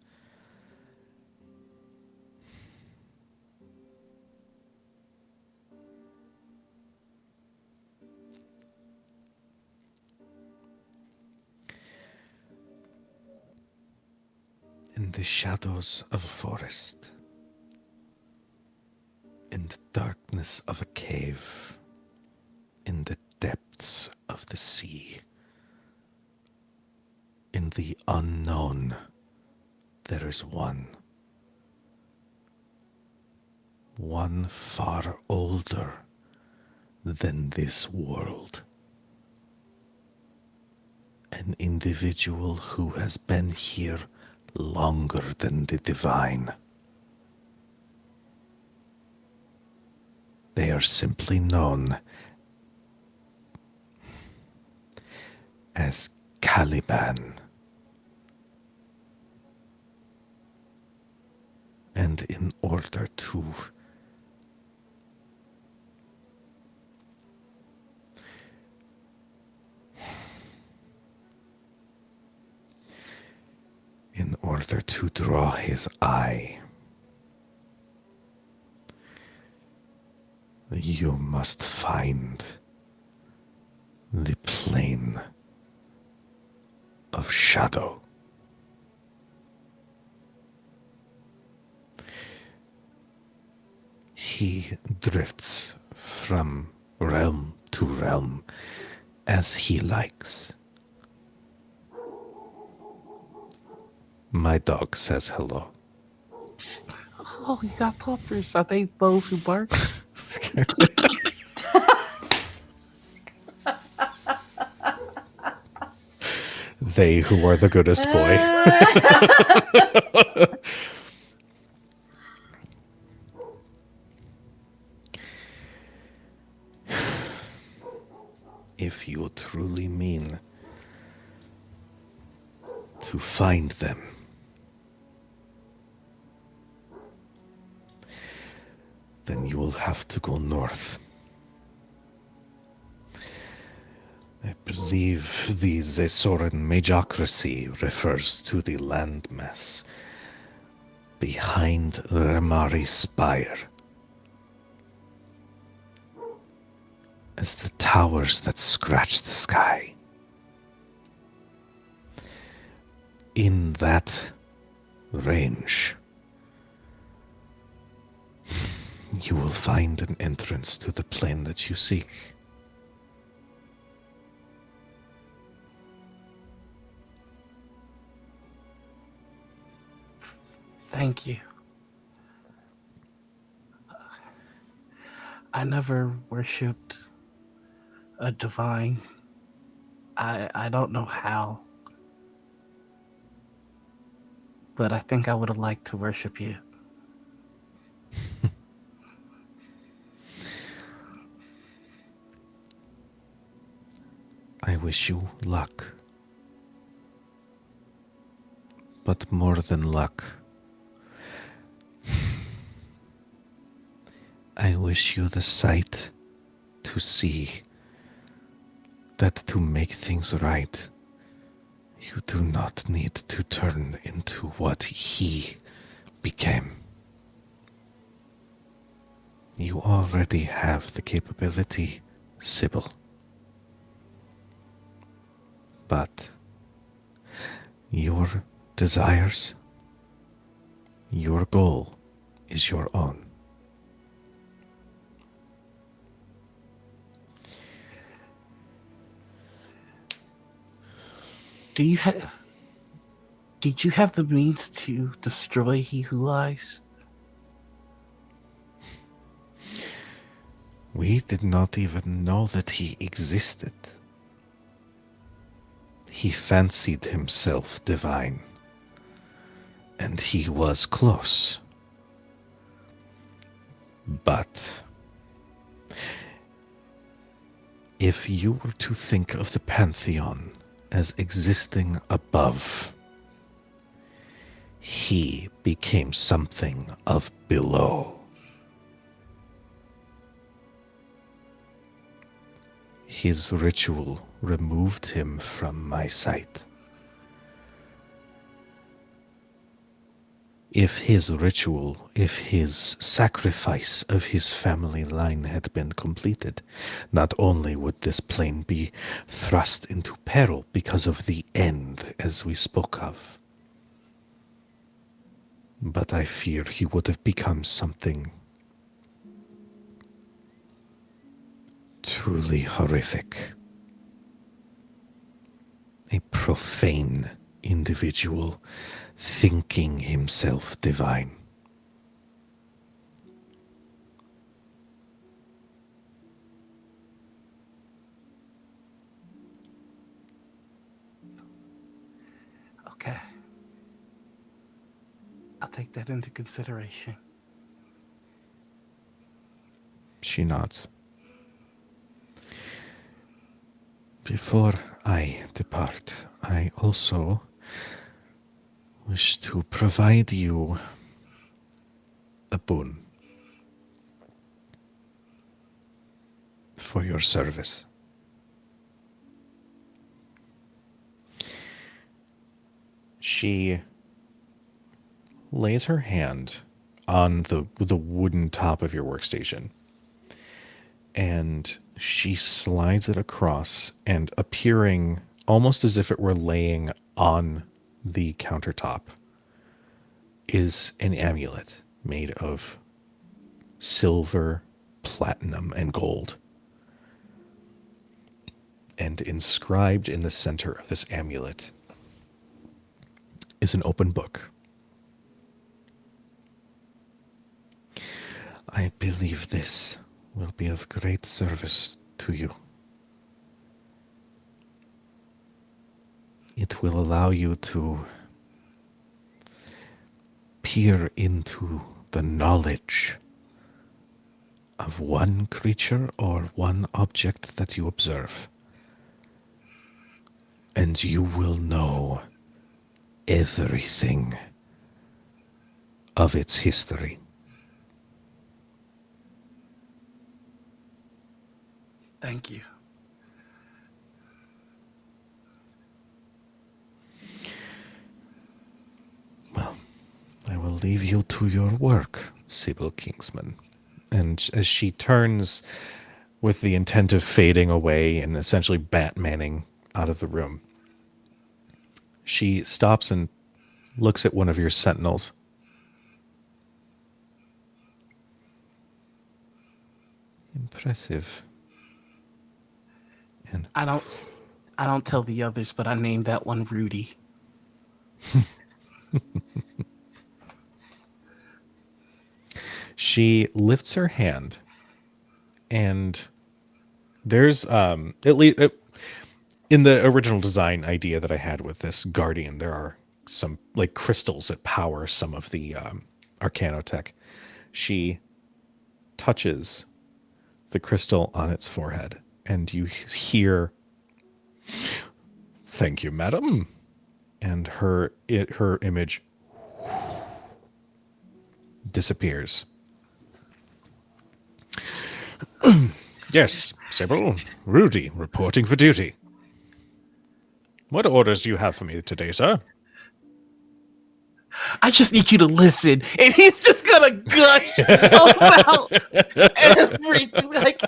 in the shadows of a forest, in the darkness of a cave, in the depths of the sea, In the unknown, there is one. One far older than this world. An individual who has been here longer than the divine. They are simply known as Caliban. And in order to draw his eye, you must find the plane of shadow. He drifts from realm to realm as he likes. My dog says hello. Oh, you got puppers. Are they those who bark? They who are the goodest boy. If you truly mean to find them, then you will have to go north. I believe the Zesoran Majocracy refers to the landmass behind Remari Spire as the towers that scratch the sky. In that range, you will find an entrance to the plane that you seek. Thank you. I never worshipped a divine. I don't know how. But I think I would have liked to worship you. I wish you luck. But more than luck, I wish you the sight to see that to make things right, you do not need to turn into what he became. You already have the capability, Sybil. But your desires, your goal is your own. Did you have the means to destroy He Who Lies? We did not even know that he existed. He fancied himself divine, and he was close. But if you were to think of the Pantheon as existing above, he became something of below. His ritual removed him from my sight. If his ritual, if his sacrifice of his family line had been completed, not only would this plane be thrust into peril because of the end as we spoke of, but I fear he would have become something truly horrific. A profane individual thinking himself divine. Okay. I'll take that into consideration. She nods. Before I depart, I also wish to provide you a boon for your service. She lays her hand on the wooden top of your workstation, and she slides it across, and appearing almost as if it were laying on the countertop is an amulet made of silver, platinum, and gold. And inscribed in the center of this amulet is an open book. I believe this will be of great service to you. It will allow you to peer into the knowledge of one creature or one object that you observe. And you will know everything of its history. Thank you. Well, I will leave you to your work, Sybil Kingsman. And as she turns with the intent of fading away and essentially Batmaning out of the room, she stops and looks at one of your sentinels. Impressive. And I don't tell the others, but I named that one Rudy. She lifts her hand, and there's at least in the original design idea that I had with this guardian, there are some like crystals that power some of the arcanotech. She touches the crystal on its forehead, and you hear, "Thank you, madam," and her image disappears. Yes, Sybil, Rudy, reporting for duty. What orders do you have for me today, sir? I just need you to listen, and he's just gonna gush about everything. Like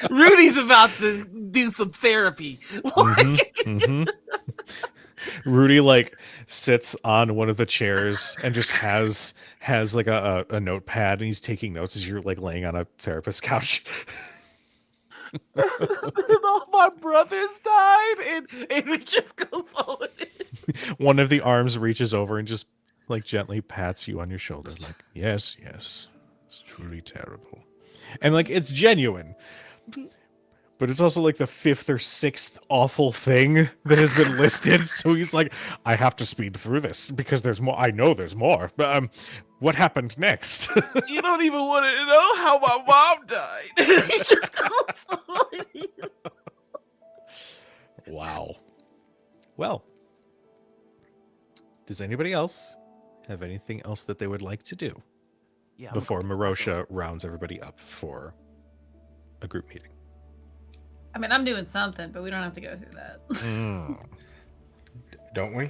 Rudy's about to do some therapy. Rudy like sits on one of the chairs and just has like a notepad, and he's taking notes as you're like laying on a therapist's couch. And all my brothers died, and it just goes on. One of the arms reaches over and just like gently pats you on your shoulder, like, yes, it's truly terrible. And like it's genuine. But it's also like the 5th or 6th awful thing that has been listed. So he's like, I have to speed through this because there's more. I know there's more. But what happened next? You don't even want to know how my mom died. He just goes on. Wow. Well, does anybody else have anything else that they would like to do before Marosha rounds everybody up for a group meeting? I mean, I'm doing something, but we don't have to go through that. Don't we?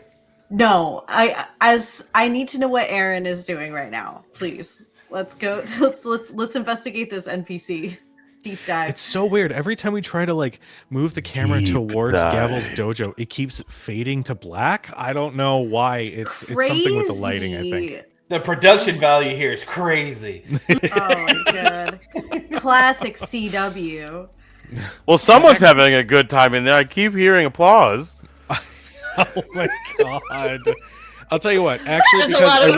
No, I need to know what Erin is doing right now. Please, let's go. Let's investigate this NPC. Deep dive. It's so weird. Every time we try to like move the camera towards Gavel's dojo, it keeps fading to black. I don't know why. It's something with the lighting, I think. The production value here is crazy. Oh my god. Classic CW. Well, someone's having a good time in there. I keep hearing applause. Oh my god. I'll tell you what, actually, There's a because lot of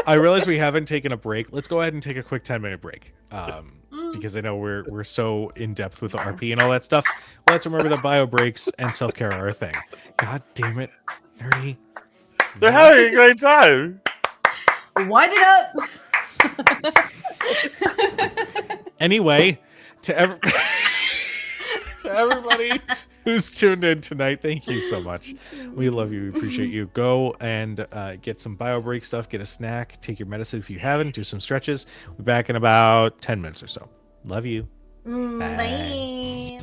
I realize we haven't taken a break. Let's go ahead and take a quick 10-minute break. Because I know we're so in depth with the RP and all that stuff. Let's remember that bio breaks and self-care are a thing. God damn it, Nerdy. They're having a great time. Wind it up. Anyway, to everybody who's tuned in tonight, thank you so much. We love you. We appreciate you. Go and get some bio break stuff. Get a snack. Take your medicine if you haven't. Do some stretches. We'll be back in about 10 minutes or so. Love you. Bye.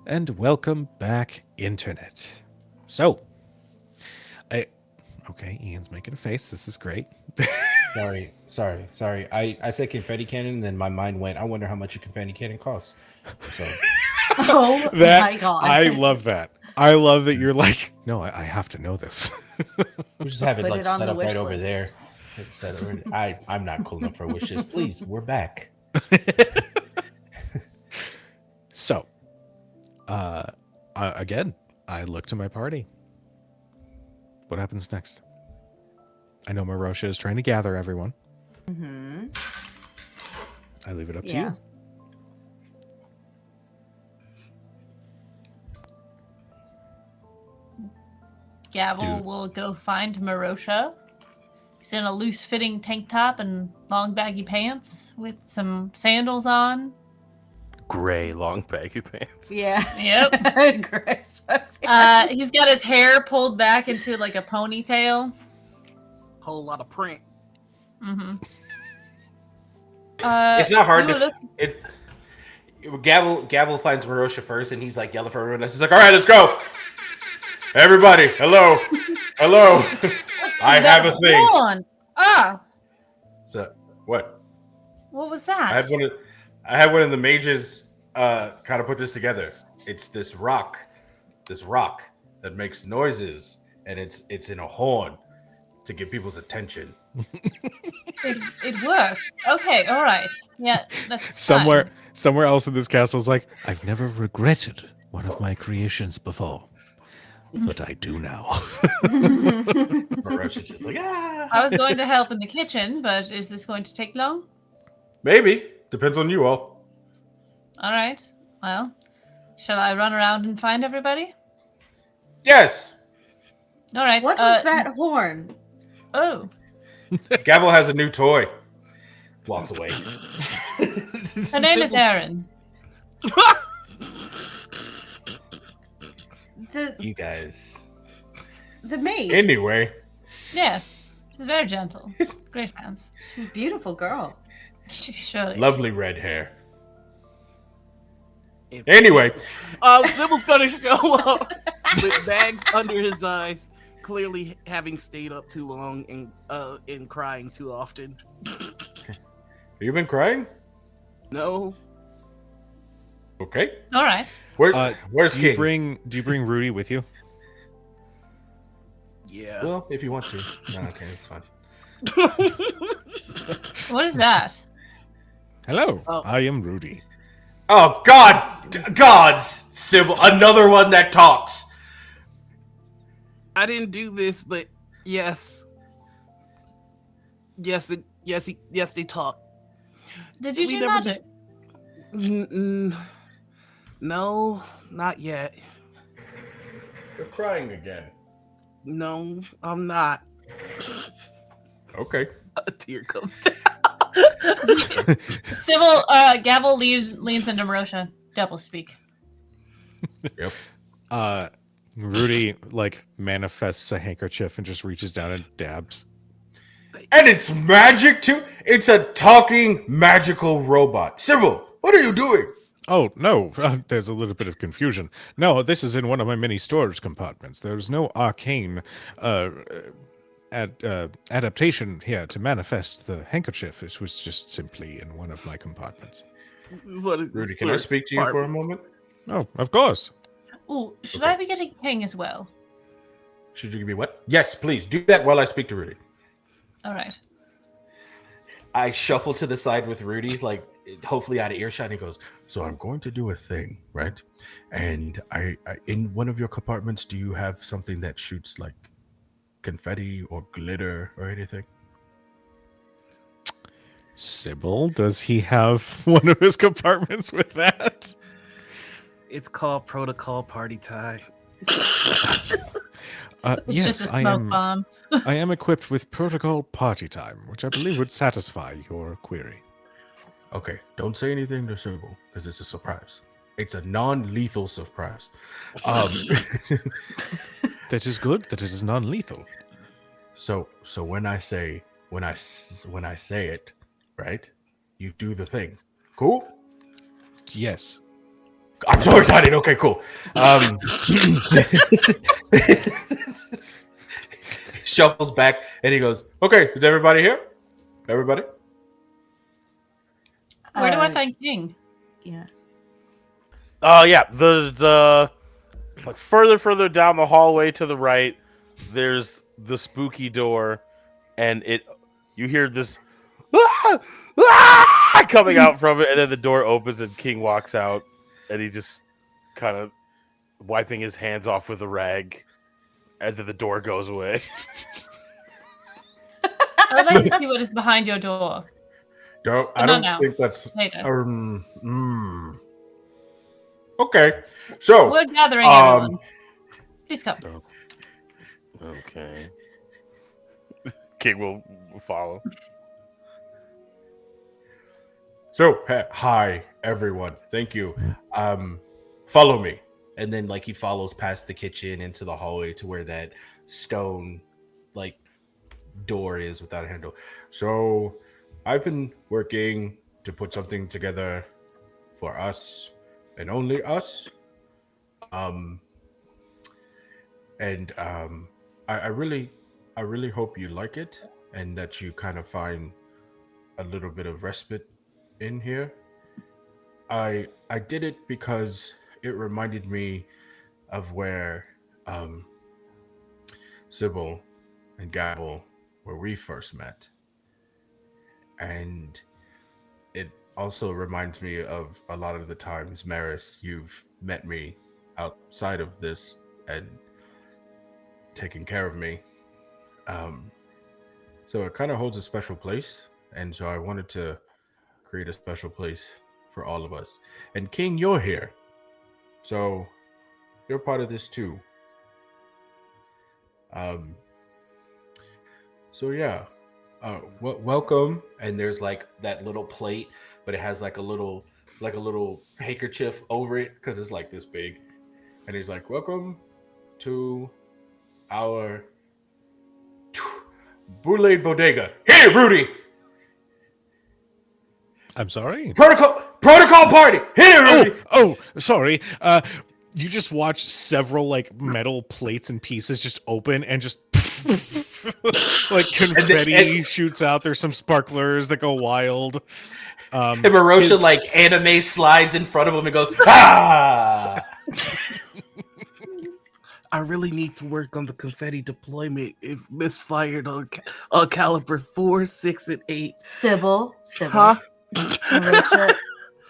And welcome back, Internet. So, okay, Ian's making a face. This is great. Sorry. I said confetti cannon, and then my mind went, I wonder how much a confetti cannon costs. So Oh my god. I love that. I love that you're like, no, I have to know this. we just have it Put like it on set the up wish right over list. there. It's set over- I'm not cool enough for wishes. Please, we're back. So, again, I look to my party. What happens next? I know Marosha is trying to gather everyone. Mm-hmm. I leave it up to Yeah. you. Gavel Dude. will go find Marosha. He's in a loose-fitting tank top and long baggy pants with some sandals on. Gray long baggy pants. Yeah. Yep. Gross. He's got his hair pulled back into like a ponytail. Whole lot of print. Mm-hmm. It's not hard you to look- Gavel finds Marosha first, and he's like yelling for everyone else. He's like, "All right, let's go, everybody! Hello, hello! I have a thing." Hold on. Ah, So what? what was I that? had one of the mages kind of put this together. It's this rock that makes noises, and it's in a horn to get people's attention. It worked. Okay, all right. Yeah, that's Somewhere fine. else in this castle is like, I've never regretted one of my creations before, but I do now. Marosha's just like, ah. I was going to help in the kitchen, but is this going to take long? Maybe depends on you all. All right. Well, shall I run around and find everybody? Yes, All right. What was that horn? Oh, Gavel has a new toy. Walks away. her name is Erin. You guys. The maid. Anyway, Yes, she's very gentle. Great hands. She's a beautiful girl. Surely. lovely red hair. Anyway, Sybil's gonna show up with bags under his eyes, clearly having stayed up too long and crying too often. have you been crying? No, Okay. All right. Where's do you King? bring Rudy with you? yeah. Well, if you want to. No, okay, that's fine. What is that? Hello, Oh. I am Rudy. Oh gods, Sybil, another one that talks. I didn't do this, but yes, they talk. Did you We do never magic? just- No, not yet. You're crying again. No, I'm not. Okay. A tear comes down. Sybil, Gavel leans into Marosha. Double speak. Yep. Rudy like manifests a handkerchief and just reaches down and dabs. And it's magic too. It's a talking magical robot. Sybil, what are you doing? Oh no, there's a little bit of confusion. No, this is in one of my many storage compartments. There's no arcane adaptation here to manifest the handkerchief. It was just simply in one of my compartments. What is Rudy, this can I third speak to you for a apartment? moment? Oh, of course. Ooh, should Okay. I be getting King as well? Should you give me what? Yes, please do that while I speak to Rudy. All right. I shuffle to the side with Rudy, like hopefully out of earshot. And he goes, "So I'm going to do a thing, right? And I in one of your compartments, do you have something that shoots like confetti or glitter or anything?" Sybil, does he have one of his compartments with that? It's called protocol party time. It's Yes, just a I smoke am. bomb. I am equipped with protocol party time, which I believe would satisfy your query. Okay, don't say anything to Sybil because it's a surprise. It's a non-lethal surprise. That is good. That it is non-lethal. So when I say it, right? You do the thing. Cool? Yes. I'm so excited. Okay, cool. Shuffles back and he goes, "Okay, is everybody here? Everybody?" Where do I find King? Yeah. Yeah, the like further down the hallway to the right, there's the spooky door, and you hear this coming out from it, and then the door opens and King walks out, and he just kind of wiping his hands off with a rag, and then the door goes away. I would like to see what is behind your door. I Not don't now. think that's Later. Okay. So We're gathering everyone. Please come. Okay. King will follow. So hi everyone. Thank you. Follow me. And then like he follows past the kitchen into the hallway to where that stone like door is without a handle. So I've been working to put something together for us and only us. I really hope you like it and that you kind of find a little bit of respite in here. I did it because it reminded me of where Sybil and Gavel, where we first met. And it also reminds me of a lot of the times, Maris, you've met me outside of this and taken care of me. So it kind of holds a special place. And so I wanted to create a special place for all of us. And King, you're here. So you're part of this too. So yeah, welcome. And there's like that little plate, but it has like a little handkerchief over it because it's like this big. And he's like, "Welcome to our Boule Bodega. Here, Rudy. I'm sorry. Protocol party. Here, Rudy." Oh, sorry. You just watch several like metal plates and pieces just open and just like confetti shoots out. There's some sparklers that go wild. And Marosha like anime slides in front of him and goes, "Ah!" I really need to work on the confetti deployment. It misfired on caliber 4, 6, and 8. Sybil. Huh?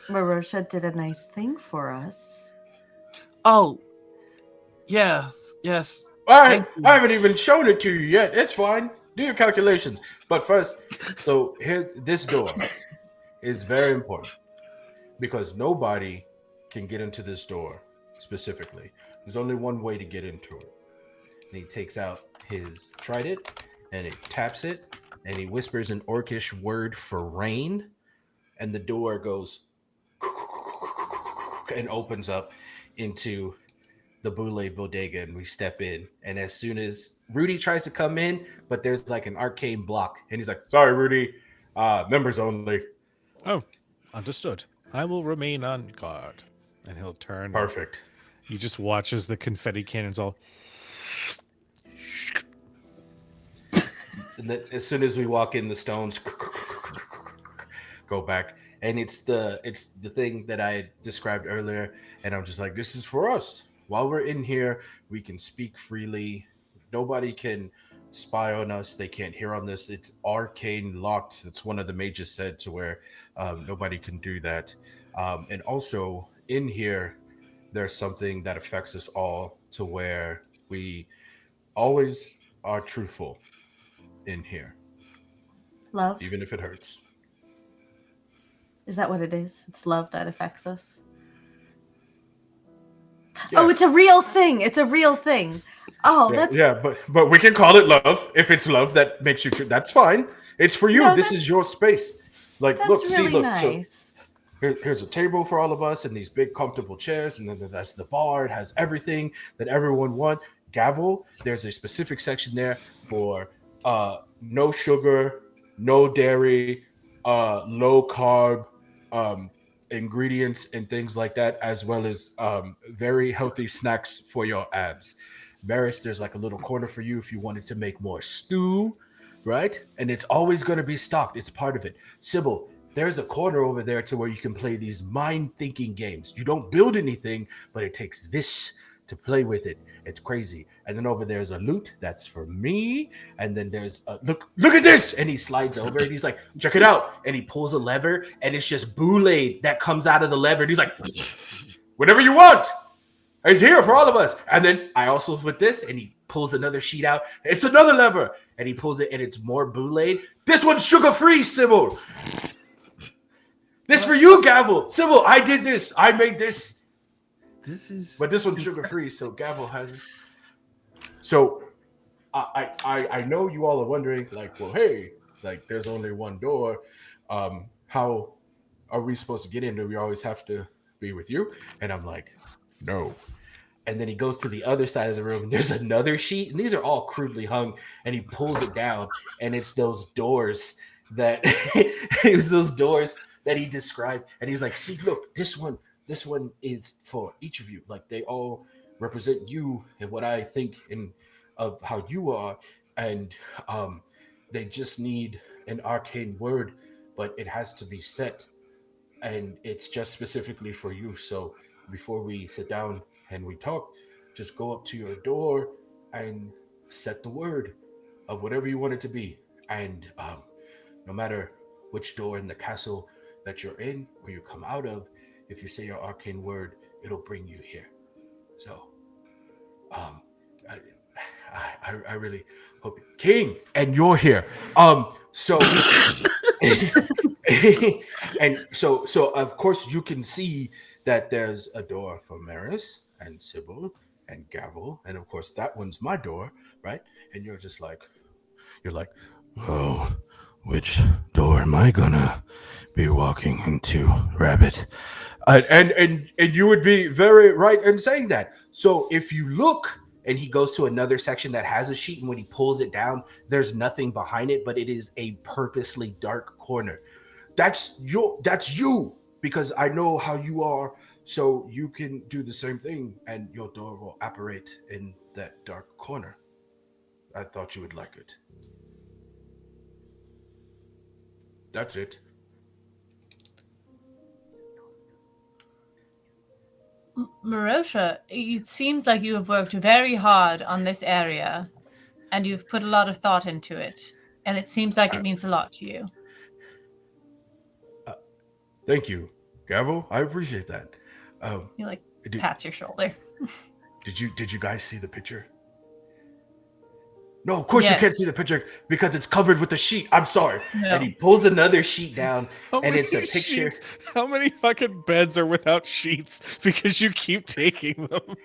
Marosha did a nice thing for us. Oh, yes. All right, I haven't even shown it to you yet. It's fine. Do your calculations. But first, so this door is very important because nobody can get into this door specifically. There's only one way to get into it. And he takes out his trident and he taps it and he whispers an orcish word for rain, and the door goes and opens up into the Boule Bodega, and we step in. And as soon as Rudy tries to come in, but there's like an arcane block, and he's like, "Sorry, Rudy, members only." Oh, understood. I will remain on guard. And he'll turn. Perfect. You just watch as the confetti cannons all. And then as soon as we walk in, the stones go back, and it's the thing that I described earlier. And I'm just like, this is for us. While we're in here, we can speak freely. Nobody can spy on us. They can't hear on this. It's arcane locked. It's one of the mages said to where nobody can do that. And also in here, there's something that affects us all to where we always are truthful in here, Love? even if it hurts. Is that what it is? It's love that affects us. Yeah. Oh, it's a real thing. It's a real thing. Oh, that's but we can call it love if it's love that makes you true. That's fine. It's for you. No, This is your space. Like, that's look, really see, look. nice. So here's a table for all of us and these big comfortable chairs, and then that's the bar. It has everything that everyone wants. Gavel, there's a specific section there for no sugar, no dairy, low carb ingredients and things like that, as well as very healthy snacks for your abs. Maris, there's like a little corner for you if you wanted to make more stew, right? And it's always going to be stocked. It's part of it. Sybil, there's a corner over there to where you can play these mind thinking games. You don't build anything, but it takes this to play with it. It's crazy. And then over there's a loot that's for me. And then there's a look at this. And he slides over and he's like, check it out. And he pulls a lever and it's just Boulade that comes out of the lever. And he's like, whatever you want. It's here for all of us. And then I also put this and he pulls another sheet out. It's another lever. And he pulls it and it's more Boulade. This one's sugar-free, Sybil. This for you, Gavel. Sybil, I did this. I made this. But this one's sugar-free, so Gavel has it. So I know you all are wondering, like, well, hey, like there's only one door. How are we supposed to get in? Do we always have to be with you? And I'm like, no. And then he goes to the other side of the room. And there's another sheet, and these are all crudely hung. And he pulls it down, and it's those doors that that he described. And he's like, see, look, this one is for each of you. Like they all represent you and what I think of how you are. And they just need an arcane word, but it has to be set, and it's just specifically for you. So before we sit down and we talk, just go up to your door and set the word of whatever you want it to be. And no matter which door in the castle that you're in or you come out of, if you say your arcane word, it'll bring you here. So I really hope King, and you're here. So and so of course you can see that there's a door for Maris and Sybil and Gavel, and of course that one's my door, right? And you're like, oh, which door am I gonna be walking into, Rabbit? And you would be very right in saying that. So if you look, and he goes to another section that has a sheet, and when he pulls it down, there's nothing behind it, but it is a purposely dark corner. That's you, because I know how you are, so you can do the same thing, and your door will operate in that dark corner. I thought you would like it. That's it. Marosha, it seems like you have worked very hard on this area, and you've put a lot of thought into it, and it seems like it means a lot to you. Thank you, Gavel. I appreciate that. He pats your shoulder. Did you guys see the picture? No, of course you can't see the picture because it's covered with a sheet. I'm sorry. No. And he pulls another sheet down, and it's a picture. Sheets? How many fucking beds are without sheets because you keep taking them?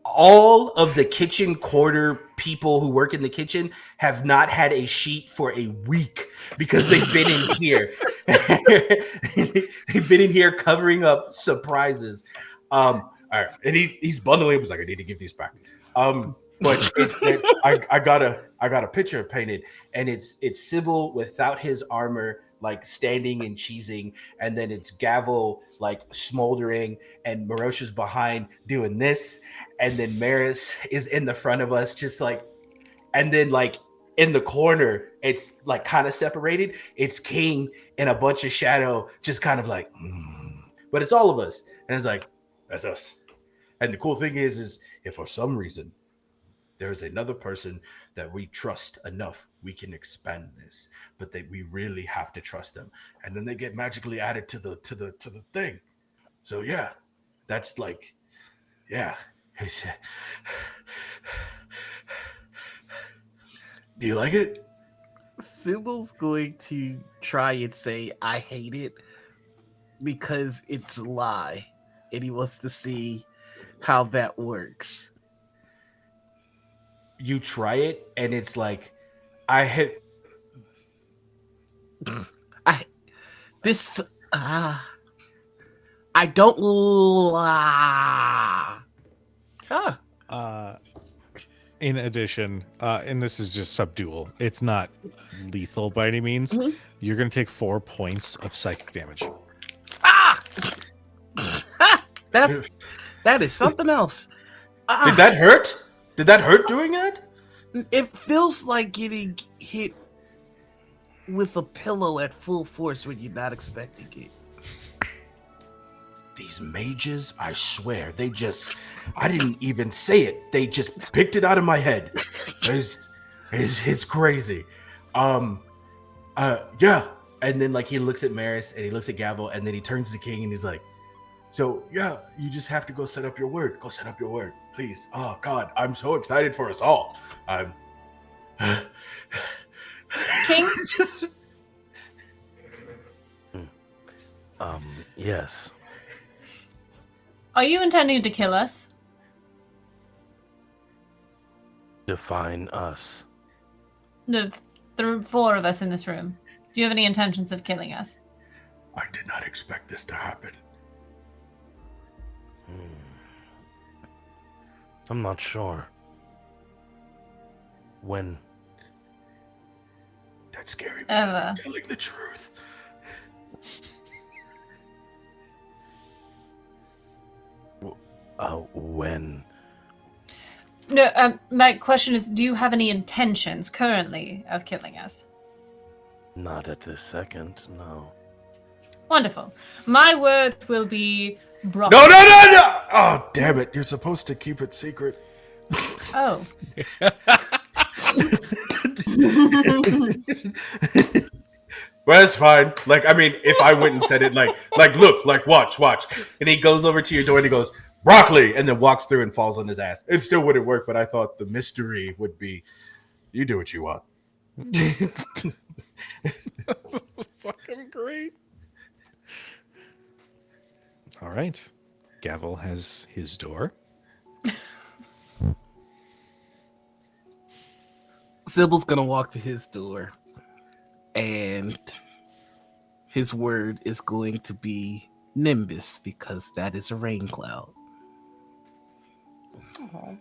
All of the kitchen quarter people who work in the kitchen have not had a sheet for a week because they've been in here. They've been in here covering up surprises. All right, and he's bundling. He was like, I need to give these back. But I got a picture painted, and it's Sybil without his armor, like standing and cheesing, and then it's Gavel like smoldering, and Marosha's behind doing this, and then Maris is in the front of us, just like, and then like in the corner, it's like kind of separated. It's King in a bunch of shadow, just kind of like, but it's all of us, and it's like, that's us. And the cool thing is if for some reason there's another person that we trust enough, we can expand this. But we really have to trust them, and then they get magically added to the thing. So yeah, that's like, yeah. Do you like it? Sibyl's going to try and say, I hate it because it's a lie. And he wants to see how that works. You try it, and it's like, I hit. This. I don't lie. Huh. In addition, and this is just subdual, it's not lethal by any means. Mhm. You're going to take 4 points of psychic damage. Ah! that is something else. Did that hurt? Did that hurt doing that? It feels like getting hit with a pillow at full force when you're not expecting it. These mages, I swear, I didn't even say it. They just picked it out of my head. It's crazy. Yeah. And then, like, he looks at Maris and he looks at Gavel, and then he turns to King and he's like, so, yeah, you just have to go set up your word. Go set up your word, please. Oh, God, I'm so excited for us all. King? Yes. Are you intending to kill us? Define us. The 4 of us in this room. Do you have any intentions of killing us? I did not expect this to happen. I'm not sure. When? That's scary. Ever. Telling the truth. When? No, my question is, do you have any intentions currently of killing us? Not at this second, no. Wonderful. My word will be brought. No! Oh, damn it. You're supposed to keep it secret. Oh. Well, that's fine. Like, I mean, if I went and said it, like, look, like, watch. And he goes over to your door and he goes, broccoli, and then walks through and falls on his ass. It still wouldn't work, but I thought the mystery would be, you do what you want. That's fucking great. All right. Gavel has his door. Sibyl's gonna walk to his door, and his word is going to be Nimbus, because that is a rain cloud. Oh,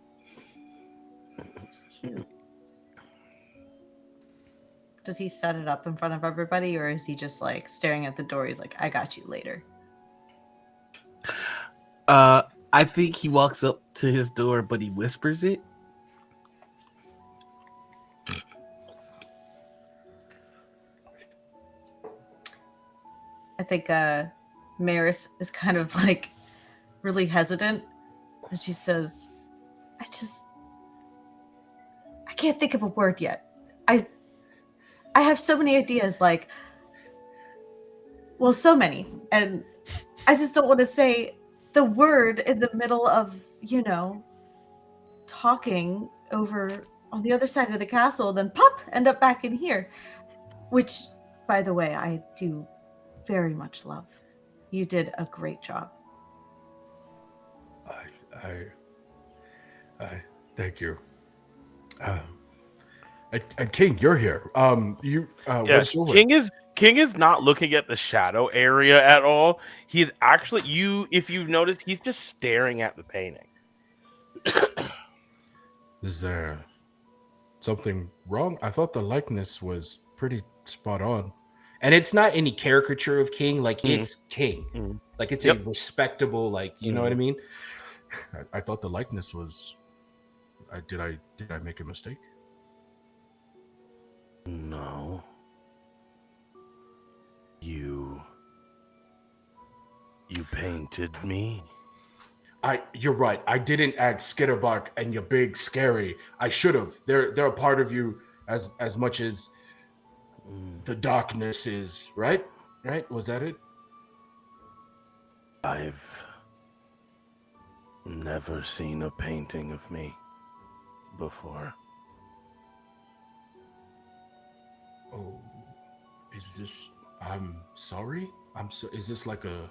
that's cute. Does he set it up in front of everybody, or is he just like staring at the door? He's like, I got you later. I think he walks up to his door, but he whispers it. I think Maris is kind of like really hesitant, and she says, I can't think of a word yet. I have so many ideas, like, well, so many, and I just don't want to say the word in the middle of, talking over on the other side of the castle, then pop, end up back in here, which, by the way, I do very much love. You did a great job. I thank you. And King, you're here. Yes, King is not looking at the shadow area at all. He's actually if you've noticed, he's just staring at the painting. Is there something wrong? I thought the likeness was pretty spot on. And it's not any caricature of King, like it's King. Like it's a respectable, like, you know what I mean? I thought the likeness was did I make a mistake? No. You painted me. You're right. I didn't add Skitterbark and your big scary. I should have. They're a part of you as much as the darkness is. Right? Right? Was that it? I've never seen a painting of me before. Oh, is this? I'm sorry. I'm so. Is this like a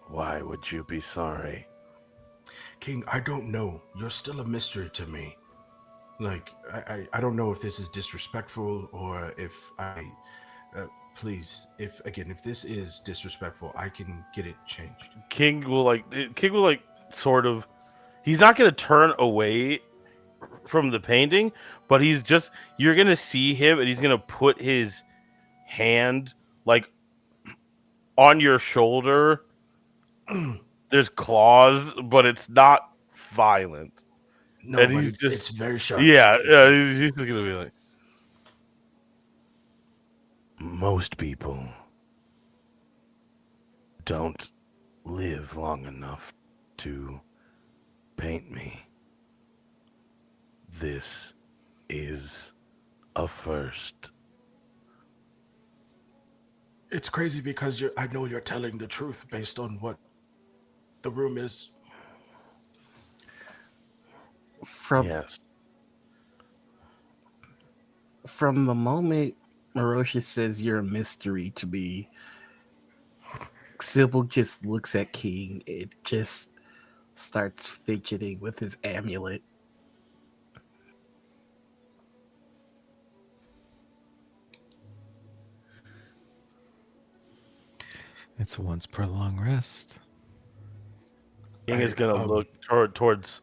Why would you be sorry? king? I don't know. You're still a mystery to me. Like I don't know if this is disrespectful or if I. Please, if this is disrespectful, I can get it changed. King will sort of. He's not gonna turn away from the painting, but you're gonna see him, and he's gonna put his hand like on your shoulder. There's claws, but it's not violent. No, And but he's just it's very sharp. yeah. He's just gonna be like, most people don't live long enough to paint me. This is a first. It's crazy because I know you're telling the truth based on what the room is. Yes. From the moment Marosha says you're a mystery to me, Sybil just looks at King and just starts fidgeting with his amulet. It's a once per long rest. King is gonna look towards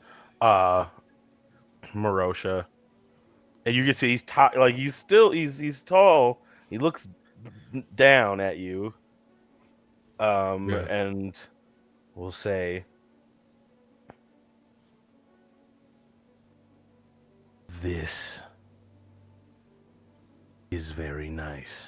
Marosha, and you can see he's he's tall. He looks down at you, Yeah. and we'll say, "This is very nice."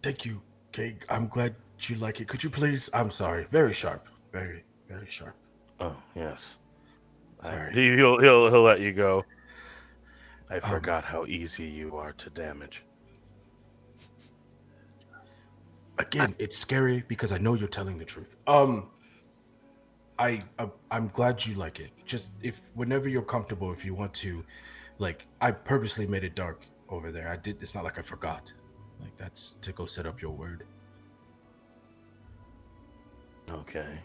Thank you, King. I'm glad you like it. Could you please? I'm sorry. Very sharp. Very, very sharp. Oh yes, Sorry. he'll let you go. I forgot how easy you are to damage. Again, it's scary because I know you're telling the truth. I'm glad you like it. Just if whenever you're comfortable, if you want to, like I purposely made it dark over there. I did. It's not like I forgot. Like that's to go set up your word. Okay.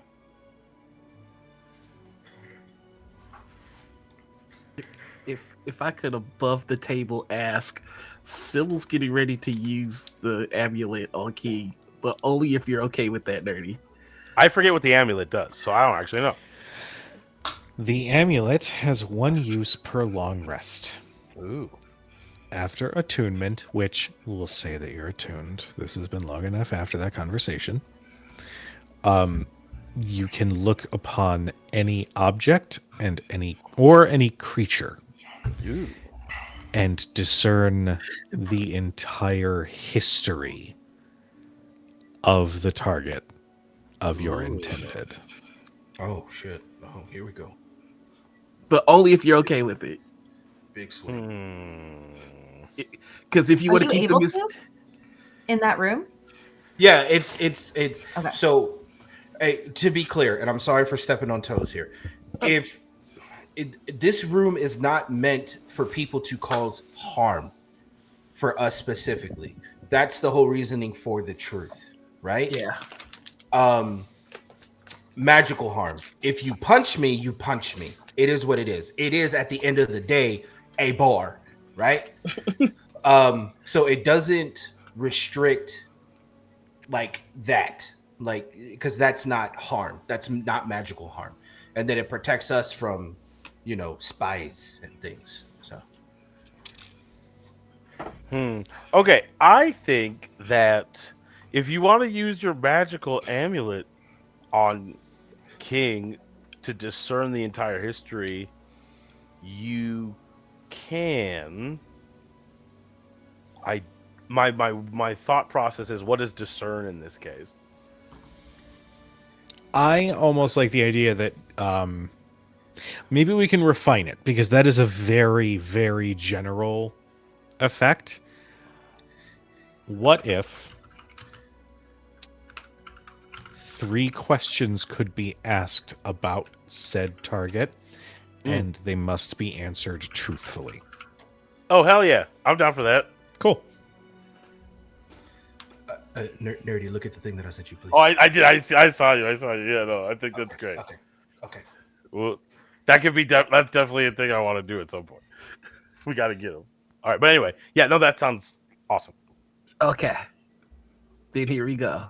If I could above the table ask, Sybil's getting ready to use the amulet on King, but only if you're okay with that, Nur-D. I forget what the amulet does, so I don't actually know. The amulet has one use per long rest. Ooh. After attunement, which we'll say that you're attuned. This has been long enough after that conversation. You can look upon any object and any creature Ooh. and discern the entire history of the target of your intended. Oh shit! Oh, here we go. But only if you're okay with it. Big swing. Because if you Are want you to keep able them to in that room? Yeah, it's Okay. so. To be clear, and I'm sorry for stepping on toes here. If this room is not meant for people to cause harm, for us specifically, that's the whole reasoning for the truth, right? Yeah. Magical harm. If you punch me, you punch me. It is what it is. It is at the end of the day a bar, right? So it doesn't restrict like that, like because that's not harm. That's not magical harm, and then it protects us from, spies and things. So. Okay, I think that if you want to use your magical amulet on King to discern the entire history, you can. my thought process is, what is discern in this case? I almost like the idea that maybe we can refine it, because that is a very, very general effect. What if 3 questions could be asked about said target, and they must be answered truthfully? Oh, hell yeah. I'm down for that. Cool. Nur-D, look at the thing that I sent you, please. Oh, I did. I saw you. Yeah, no, I think that's great. Okay. Well, that could be that's definitely a thing I want to do at some point. We got to get them. All right, but anyway, yeah, no, that sounds awesome. Okay. Then here we go.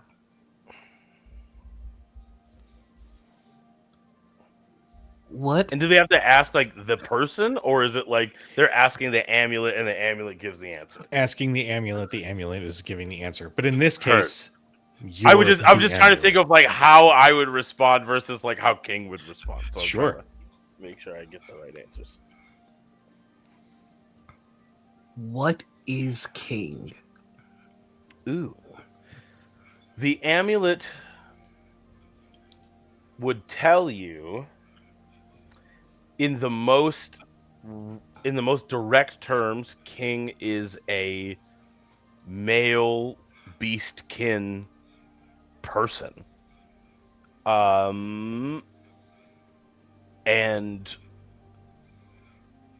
What? And do they have to ask like the person, or is it like they're asking the amulet and the amulet gives the answer? Asking the amulet is giving the answer. But in this case, I'm just trying to think of like how I would respond versus like how King would respond. So I'm Sure. trying to make sure I get the right answers. What is King? Ooh. The amulet would tell you in the most direct terms, King is a male beastkin person. And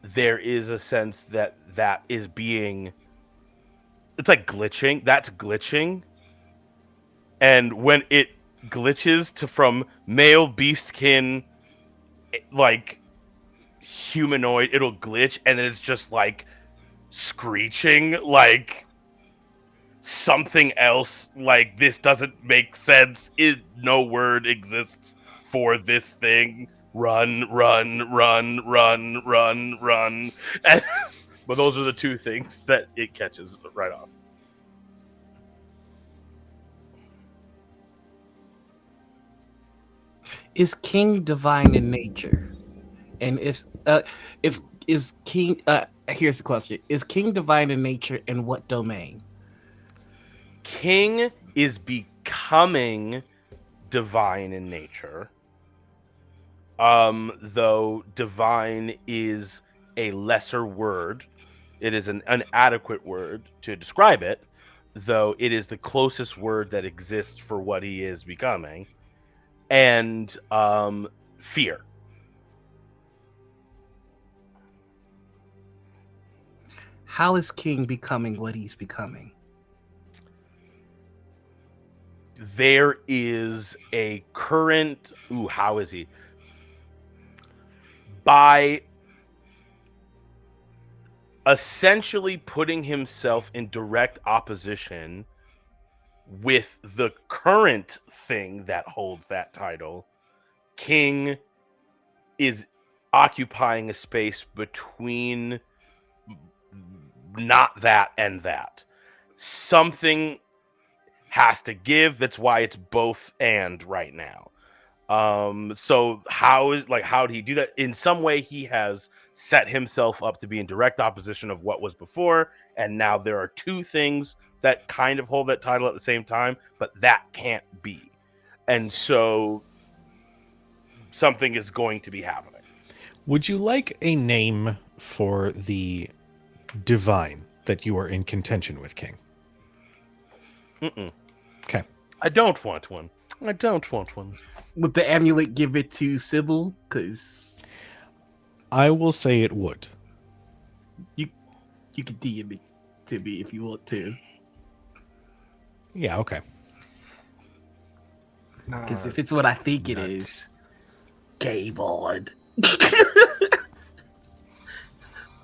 there is a sense that is being, it's like glitching. That's glitching. And when it glitches from male beastkin, like humanoid, it'll glitch, and then it's just like screeching like something else, like this doesn't make sense. No word exists for this thing. Run. And, but those are the 2 things that it catches right off. Is King divine in nature? And if King, here's the question: is King divine in nature, and what domain? King is becoming divine in nature. Though divine is a lesser word. It is an inadequate word to describe it, though it is the closest word that exists for what he is becoming. And fear. How is King becoming what he's becoming? There is a current... Ooh, how is he? By essentially putting himself in direct opposition with the current thing that holds that title, King is occupying a space between not that and that. Something has to give. That's why it's both and right now. So how did he do that? In some way, he has set himself up to be in direct opposition of what was before, and now there are 2 things that kind of hold that title at the same time, but that can't be. And so something is going to be happening. Would you like a name for the divine that you are in contention with, King? Okay. I don't want one. Would the amulet give it to Sybil? Because I will say it would. you could DM it to me if you want to. Yeah, okay. Because if it's what I think it is, game on.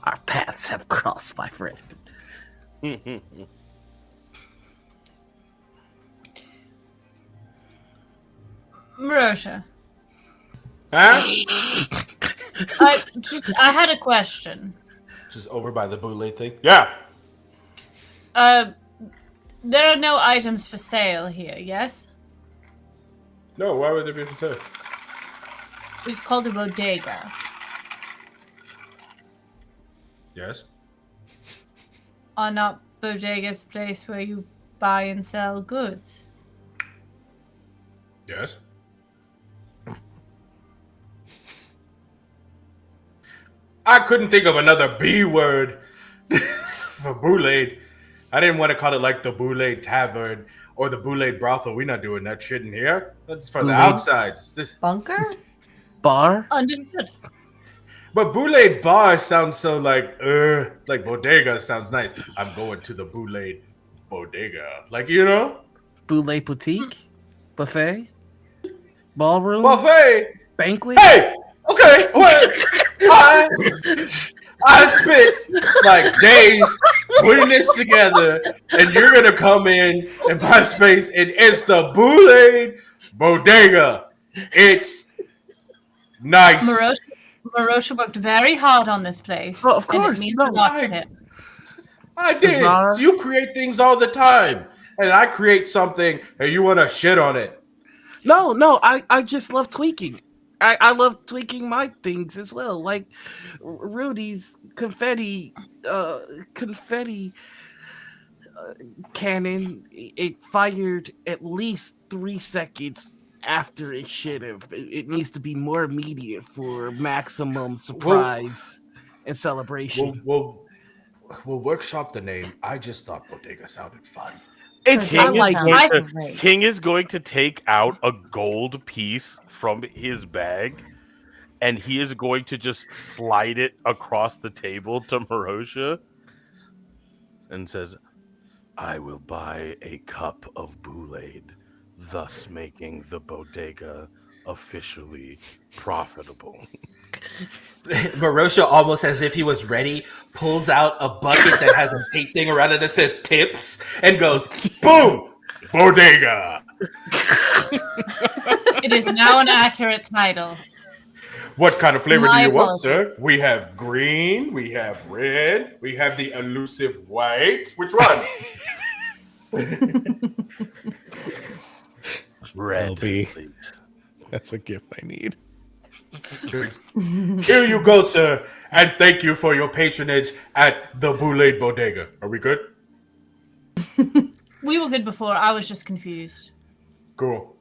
Our paths have crossed, my friend. Marosha, Huh? I had a question. Just over by the bootleg thing? Yeah. There are no items for sale here, yes? No, why would there be for sale? It's called a bodega. Yes. Are not bodega's place where you buy and sell goods? Yes. I couldn't think of another B word for Boulade. I didn't want to call it like the Boulade Tavern or the Boulade Brothel. We're not doing that shit in here. That's for the Boulade outsides. Bunker? Bar? Understood. But Boulade Bar sounds so like Bodega sounds nice. I'm going to the Boulade Bodega. Like, you know? Boulay Boutique? Buffet? Ballroom? Buffet! Banquet? Hey! Okay, well, I spent like days putting this together, and you're gonna come in my space, and it's the Boulade Bodega. It's nice. Marosha worked very hard on this place. Oh, of and course. it means No, a lot to him. I did. Bizarre. You create things all the time, and I create something, and you want to shit on it. No, I just love tweaking. I love tweaking my things as well. Like Rudy's confetti cannon. It fired at least 3 seconds after it should have. It needs to be more immediate for maximum surprise and celebration. We'll workshop the name. I just thought Bodega sounded fun. It's Bodega I like sounds it. great. King is going to take out a gold piece from his bag, and he is going to just slide it across the table to Marosha and says, I will buy a cup of Boulade, thus making the bodega officially profitable. Marosha, almost as if he was ready, pulls out a bucket that has a tape thing around it that says tips and goes, boom, bodega. It is now an accurate title. What kind of flavor do My you want, apologies. sir? We have green, we have red, we have the elusive white. Which one? Red, LB. please. That's a gift I need. Here you go, sir. And thank you for your patronage at the Boulade Bodega. Are we good? We were good before. I was just confused. Cool.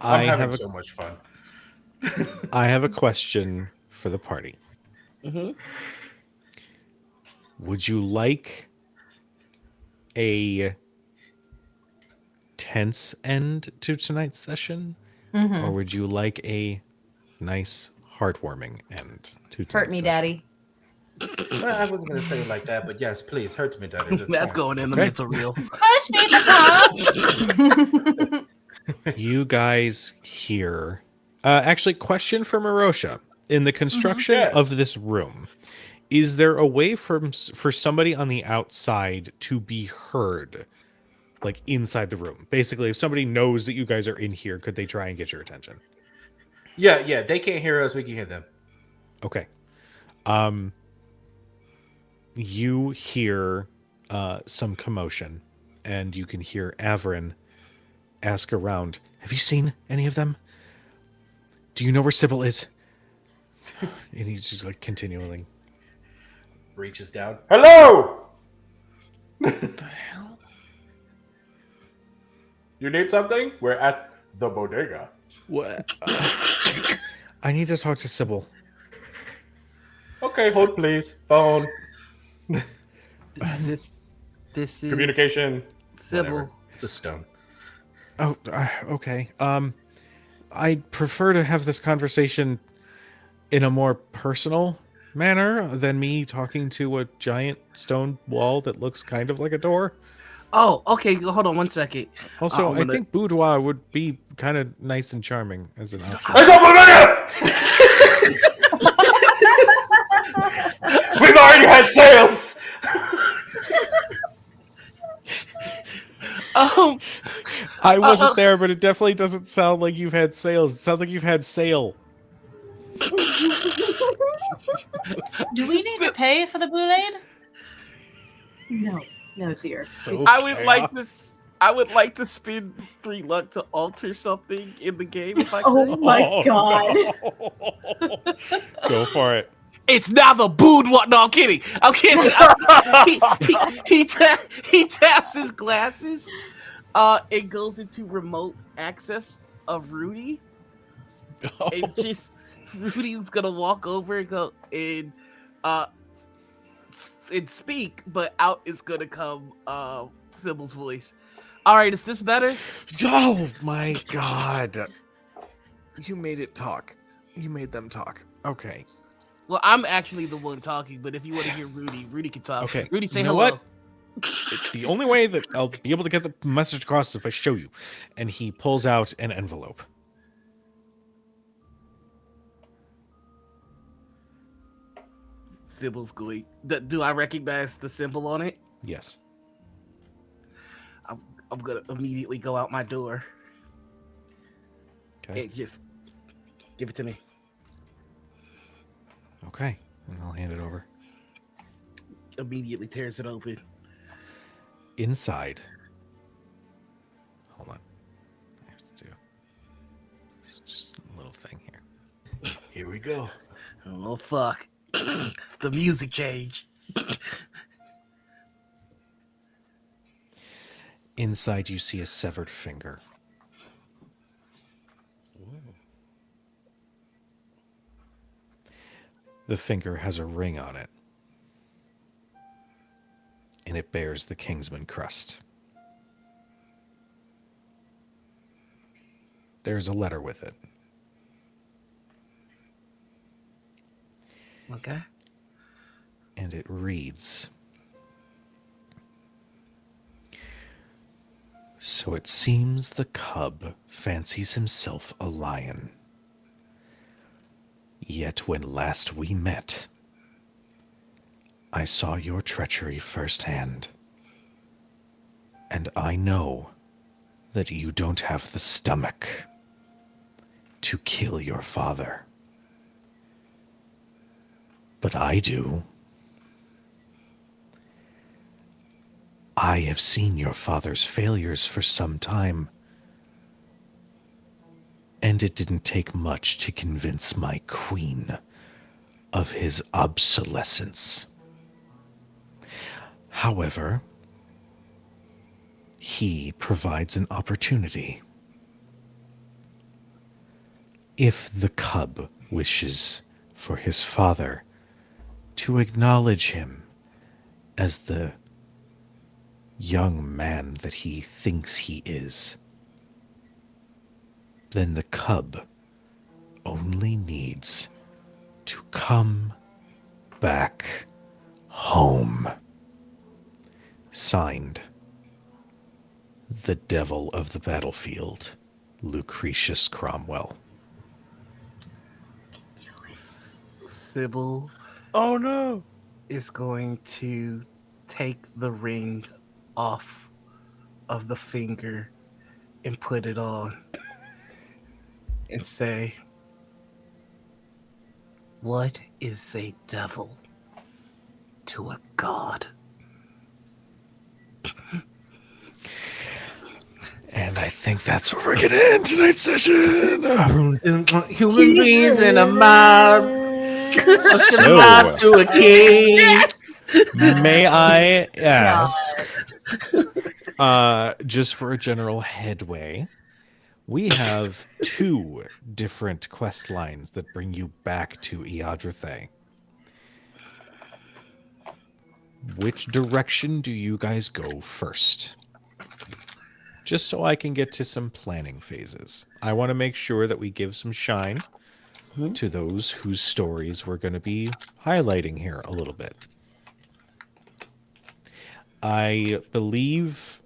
I I'm having have a so much fun. I have a question for the party. Mhm. Would you like a tense end to tonight's session? Or would you like a nice, heartwarming end to tonight's Hurt me, session? daddy. Well, I wasn't going to say it like that, but yes, please, hurt me, daddy. That's fine. going in the Okay. mental reel. Push me the top. You guys hear... actually, question for Marosha. In the construction Yeah. of this room, is there a way for somebody on the outside to be heard, like inside the room? Basically, if somebody knows that you guys are in here, could they try and get your attention? Yeah, they can't hear us. We can hear them. Okay. You hear some commotion, and you can hear Averin ask around, have you seen any of them? Do you know where Sybil is? And he's just like continuing. Reaches down. Hello! You need something? We're at the bodega. What? I need to talk to Sybil. Okay, hold please. Phone. This is Communication. Sybil. Whatever. It's a stone. Oh, okay. I'd prefer to have this conversation in a more personal manner than me talking to a giant stone wall that looks kind of like a door. Oh, okay. Hold on 1 second. Also, I'm I gonna- think boudoir would be kind of nice and charming as an option. It's a bodega! We've already had sales! I wasn't there, but it definitely doesn't sound like you've had sales. It sounds like you've had sale. Do we need to pay for the Boulade? No, dear. So I would like chaos. this. I would like to spend 3 luck to alter something in the game if I could. Oh my god. no. Go for it. It's now the booed one. No, I'm kidding. I'm kidding. He taps his glasses. It goes into remote access of Rudy. And just Rudy's gonna walk over and go uh and speak, but out is gonna come Sybil's voice. All right, is this better? Oh my god. You made it talk. You made them talk. Okay. Well, I'm actually the one talking, but if you want to hear Rudy can talk. Okay. Rudy, say You know hello. what? The only way that I'll be able to get the message across is if I show you. And he pulls out an envelope. Sybil's going. Do I recognize the symbol on it? Yes. I'm gonna immediately go out my door. Okay. And just give it to me. Okay. And I'll hand it over. Immediately tears it open. Inside. Hold on. I have to do. It's just a little thing here. Here we go. Oh fuck. The music change. Inside, you see a severed finger. The finger has a ring on it, and it bears the Kingsman crest. There's a letter with it. Okay. And it reads, "So it seems the cub fancies himself a lion. Yet when last we met, I saw your treachery firsthand. And I know that you don't have the stomach to kill your father. But I do. I have seen your father's failures for some time, and it didn't take much to convince my queen of his obsolescence. However, he provides an opportunity. If the cub wishes for his father to acknowledge him as the young man that he thinks he is, then the cub only needs to come back home." Signed, the Devil of the Battlefield, Lucretius Cromwell. Sybil Oh no. is going to take the ring off of the finger and put it on and say, "What is a devil to a god?" And I think that's where we're going to end tonight's session. Human beings in a mob. So, Mob to a king. may I ask, just for a general headway, we have 2 different quest lines that bring you back to Eadrethe. Which direction do you guys go first? Just so I can get to some planning phases. I want to make sure that we give some shine to those whose stories we're going to be highlighting here a little bit. I believe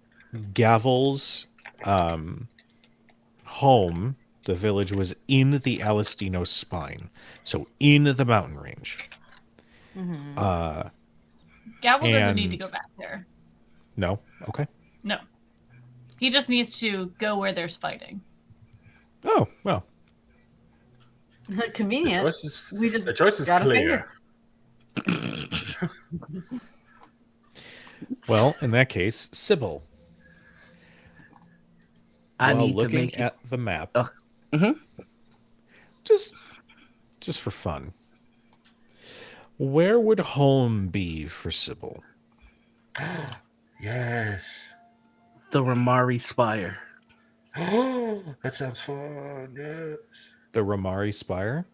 Gavel's home, the village, was in the Alestino spine. So in the mountain range. Gavel doesn't need to And- go back there. No? Okay. No. He just needs to go where there's fighting. Oh, well. Convenient. We just the choice is got a clear. finger. Well, in that case, Sybil. I While need to looking make it. at the map, Mhm. just for fun, Where would home be for Sybil? Yes. The Ramari Spire. That sounds fun. Yes. The Ramari Spire?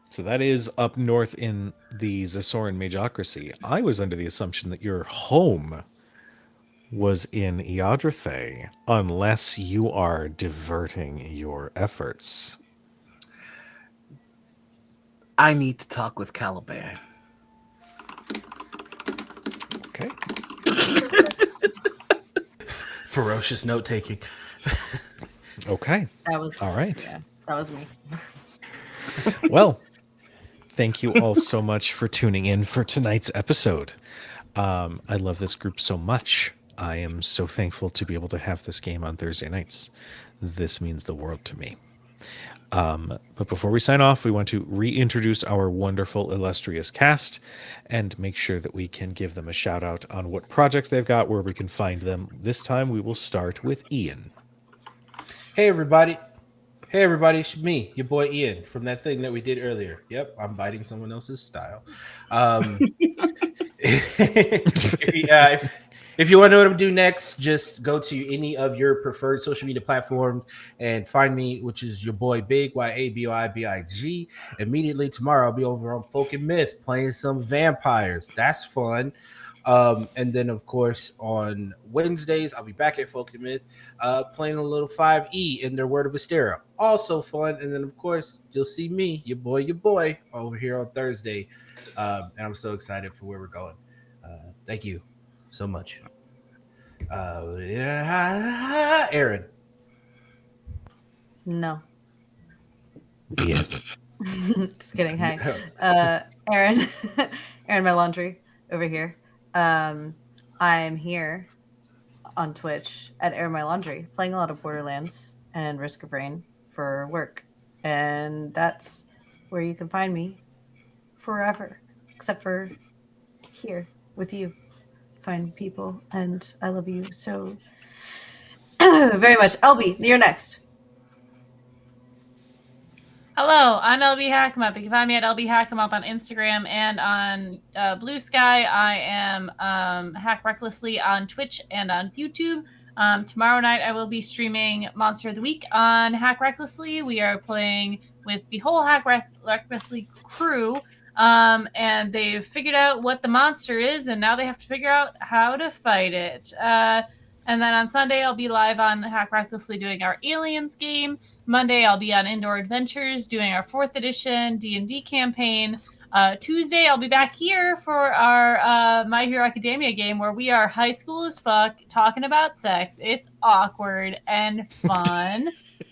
So that is up north in the Zasoran Majocracy. I was under the assumption that your home was in Iadrathe, unless you are diverting your efforts. I need to talk with Caliban. Okay. Ferocious note taking. Okay. That was All right. Yeah, that was me. Well, thank you all so much for tuning in for tonight's episode. I love this group so much. I am so thankful to be able to have this game on Thursday nights. This means the world to me. But before we sign off, we want to reintroduce our wonderful, illustrious cast and make sure that we can give them a shout out on what projects they've got, where we can find them. This time we will start with Ian. Hey everybody. Hey everybody, it's me, your boy Ian, from that thing that we did earlier. Yep, I'm biting someone else's style. If you want to know what I'm doing next, just go to any of your preferred social media platforms and find me, which is your boy Big YABOIBIG. Immediately tomorrow, I'll be over on Folk and Myth playing some vampires. That's fun. And then, of course, on Wednesdays, I'll be back at Folk and Myth playing a little 5E in their Word of Astera. Also fun. And then, of course, you'll see me, your boy, over here on Thursday. And I'm so excited for where we're going. Thank you so much. Erin. No. Yes. Just kidding. Hi. Erin. Erin, my laundry over here. I'm here on Twitch at Erin My Laundry, playing a lot of Borderlands and Risk of Rain for work. And that's where you can find me forever, except for here with you. Find people, and I love you so very much. LB, you're next. Hello, I'm LB Hackemup. You can find me at LB Hackemup on Instagram and on Blue Sky. I am Hack Recklessly on Twitch and on YouTube. Tomorrow night I will be streaming Monster of the Week on Hack Recklessly. We are playing with the whole Hack Recklessly crew. And they've figured out what the monster is, and now they have to figure out how to fight it. And then on Sunday, I'll be live on Hack Recklessly doing our Aliens game. Monday, I'll be on Indoor Adventures doing our 4th edition D&D campaign. Tuesday, I'll be back here for our My Hero Academia game, where we are high school as fuck, talking about sex. It's awkward and fun.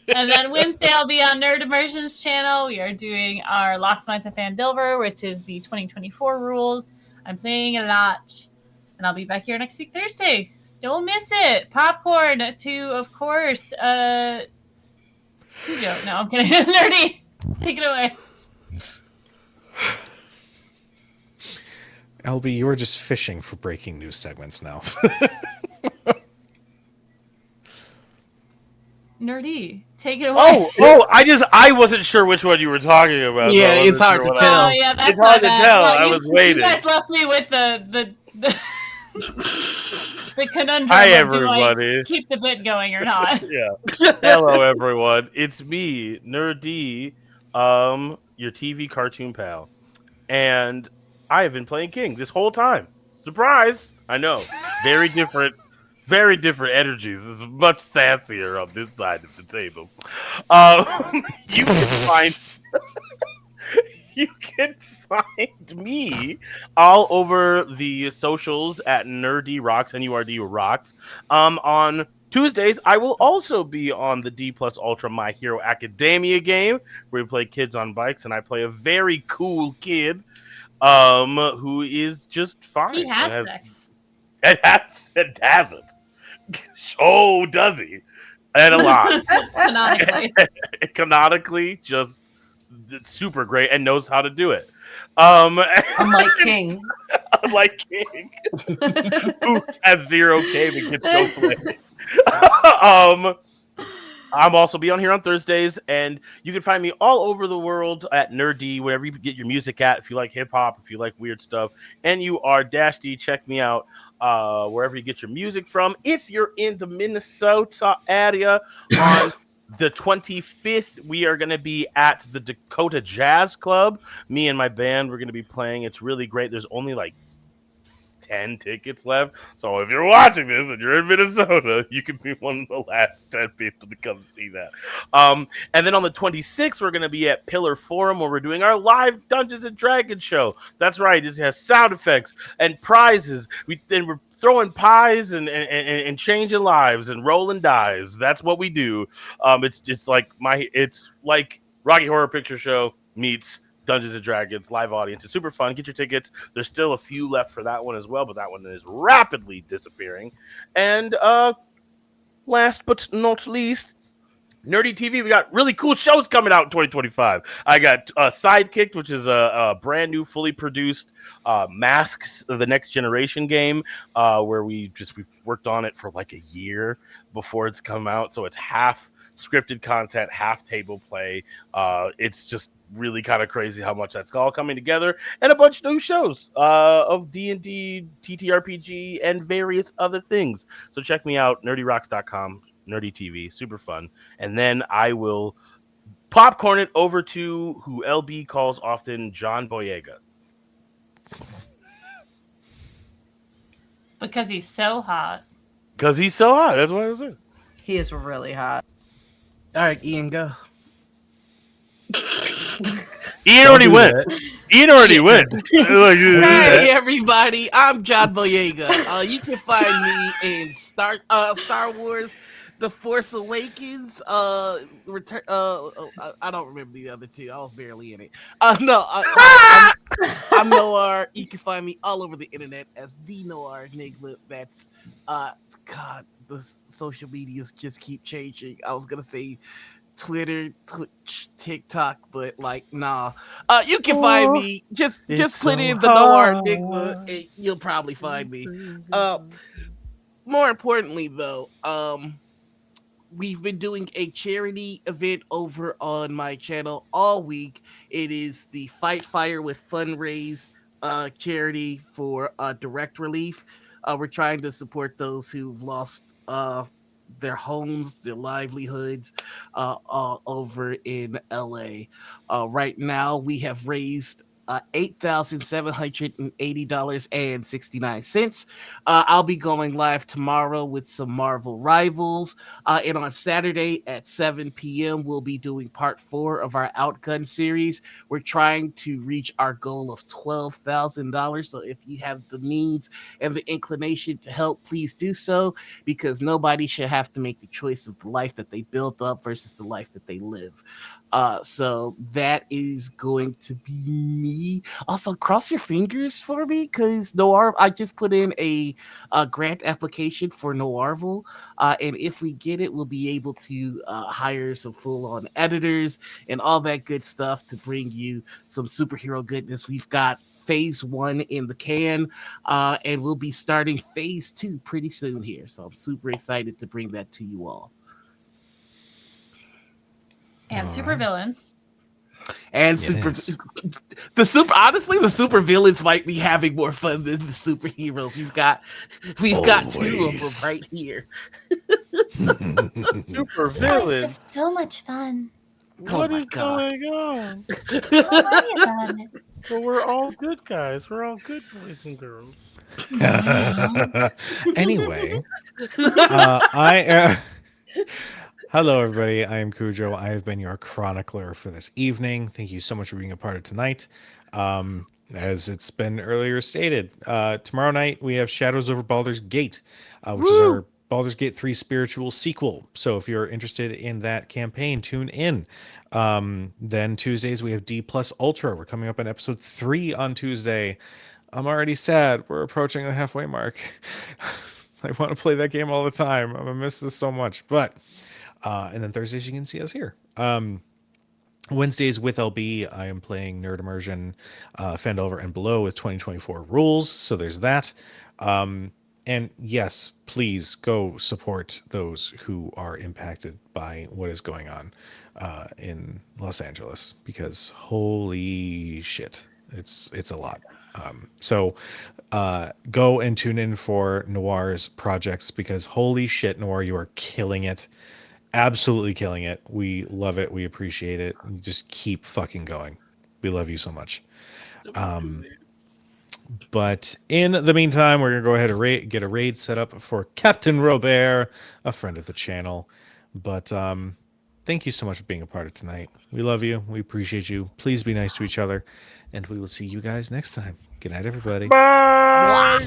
And then Wednesday, I'll be on Nerd Immersion's channel. We are doing our Lost Minds of Fandilver, which is the 2024 rules. I'm playing a lot. And I'll be back here next week, Thursday. Don't miss it. Popcorn to, of course, Kujo. No, I'm kidding. Nur-D, take it away. LB, you're just fishing for breaking news segments now. Nur-D, take it away. I wasn't sure which one you were talking about. Yeah, so it's hard to tell. Oh, yeah, that's It's hard to my bad. tell. Well, I was waiting. You guys left me with the the conundrum. Hi, of, everybody. do I keep the bit going or not? Yeah. Hello, everyone. It's me, Nur-D, your TV cartoon pal. And I have been playing King this whole time. Surprise! I know. Very different energies. It's much sassier on this side of the table. You can find me all over the socials at Nur-D Rocks, Nur-D Rocks. On Tuesdays, I will also be on the D Plus Ultra My Hero Academia game, where we play kids on bikes, and I play a very cool kid, who is just fine. He has sex. It has it. Oh, does he? And a lot. Canonically, just super great and knows how to do it. Unlike King. Unlike King. Who has 0K but gets no play. I'm also be on here on Thursdays, and you can find me all over the world at Nur-D, wherever you get your music at. If you like hip hop, if you like weird stuff, and you are Dash D, check me out wherever you get your music from. If you're in the Minnesota area, on the 25th, we are going to be at the Dakota Jazz Club. Me and my band, we're going to be playing. It's really great. There's only like 10 tickets left. So if you're watching this and you're in Minnesota, you can be one of the last 10 people to come see that. And then on the 26th, we're going to be at Pillar Forum, where we're doing our live Dungeons and Dragons show. That's right. It has sound effects and prizes. We're throwing pies and changing lives and rolling dice. That's what we do. It's like Rocky Horror Picture Show meets Dungeons and Dragons live audience. It's super fun. Get your tickets. There's still a few left for that one as well, but that one is rapidly disappearing. And last but not least, Nur-D TV. We got really cool shows coming out in 2025. I got Sidekicked, which is a brand new, fully produced Masks of the Next Generation game, where we've worked on it for like a year before it's come out. So it's half scripted content, half table play. It's just really kind of crazy how much that's all coming together, and a bunch of new shows of D&D, TTRPG, and various other things. So check me out, nerdyrocks.com, Nur-D TV, super fun. And then I will popcorn it over to who LB calls often John Boyega. Because he's so hot. Because he's so hot, that's what I said. He is really hot. All right, Ian, go. Ian already went. Ian already went. Hey everybody, I'm John Boyega. You can find me in Star Wars, The Force Awakens. Return. I don't remember the other two. I was barely in it. I'm Noir. You can find me all over the internet as the Noir Enigma. That's God. The social medias just keep changing. I was gonna say Twitter, Twitch, TikTok, but like, nah. You can find me. Just put in the Noir Enigma, and you'll probably find me. More importantly, though, we've been doing a charity event over on my channel all week. It is the Fight Fire with Fundraise charity for direct relief. We're trying to support those who've lost their homes, their livelihoods over in LA. Right now, we have raised $8,780.69. I'll be going live tomorrow with some Marvel Rivals. And on Saturday at 7 p.m., we'll be doing part 4 of our Outgun series. We're trying to reach our goal of $12,000. So if you have the means and the inclination to help, please do so, because nobody should have to make the choice of the life that they built up versus the life that they live. So that is going to be me. Also, cross your fingers for me, because Noir, I just put in a grant application for Noirville, and if we get it, we'll be able to hire some full-on editors and all that good stuff to bring you some superhero goodness. We've got phase 1 in the can, and we'll be starting phase 2 pretty soon here. So I'm super excited to bring that to you all. And super villains. And honestly, the super villains might be having more fun than the superheroes. We've got 2 of them right here. Super villains. So much fun. What is going on? Well, we're all good guys. We're all good boys and girls. Anyway, hello, everybody. I am Kujo. I have been your chronicler for this evening. Thank you so much for being a part of tonight. As it's been earlier stated, tomorrow night we have Shadows over Baldur's Gate, which is our Baldur's Gate 3 spiritual sequel. So if you're interested in that campaign, tune in. Then Tuesdays we have D plus Ultra. We're coming up on episode 3 on Tuesday. I'm already sad. We're approaching the halfway mark. I want to play that game all the time. I'm gonna miss this so much. But and then Thursdays you can see us here. Wednesdays with LB, I am playing Nerd Immersion, Fendover and Below with 2024 rules. So there's that. And yes, please go support those who are impacted by what is going on in Los Angeles, because holy shit, it's a lot. So go and tune in for Noir's projects, because holy shit, Noir, you are killing it. Absolutely killing it. We love it. We appreciate it. Just keep fucking going. We love you so much. But in the meantime, we're going to go ahead and get a raid set up for Captain Robert, a friend of the channel. But thank you so much for being a part of tonight. We love you. We appreciate you. Please be nice to each other. And we will see you guys next time. Good night, everybody. Bye.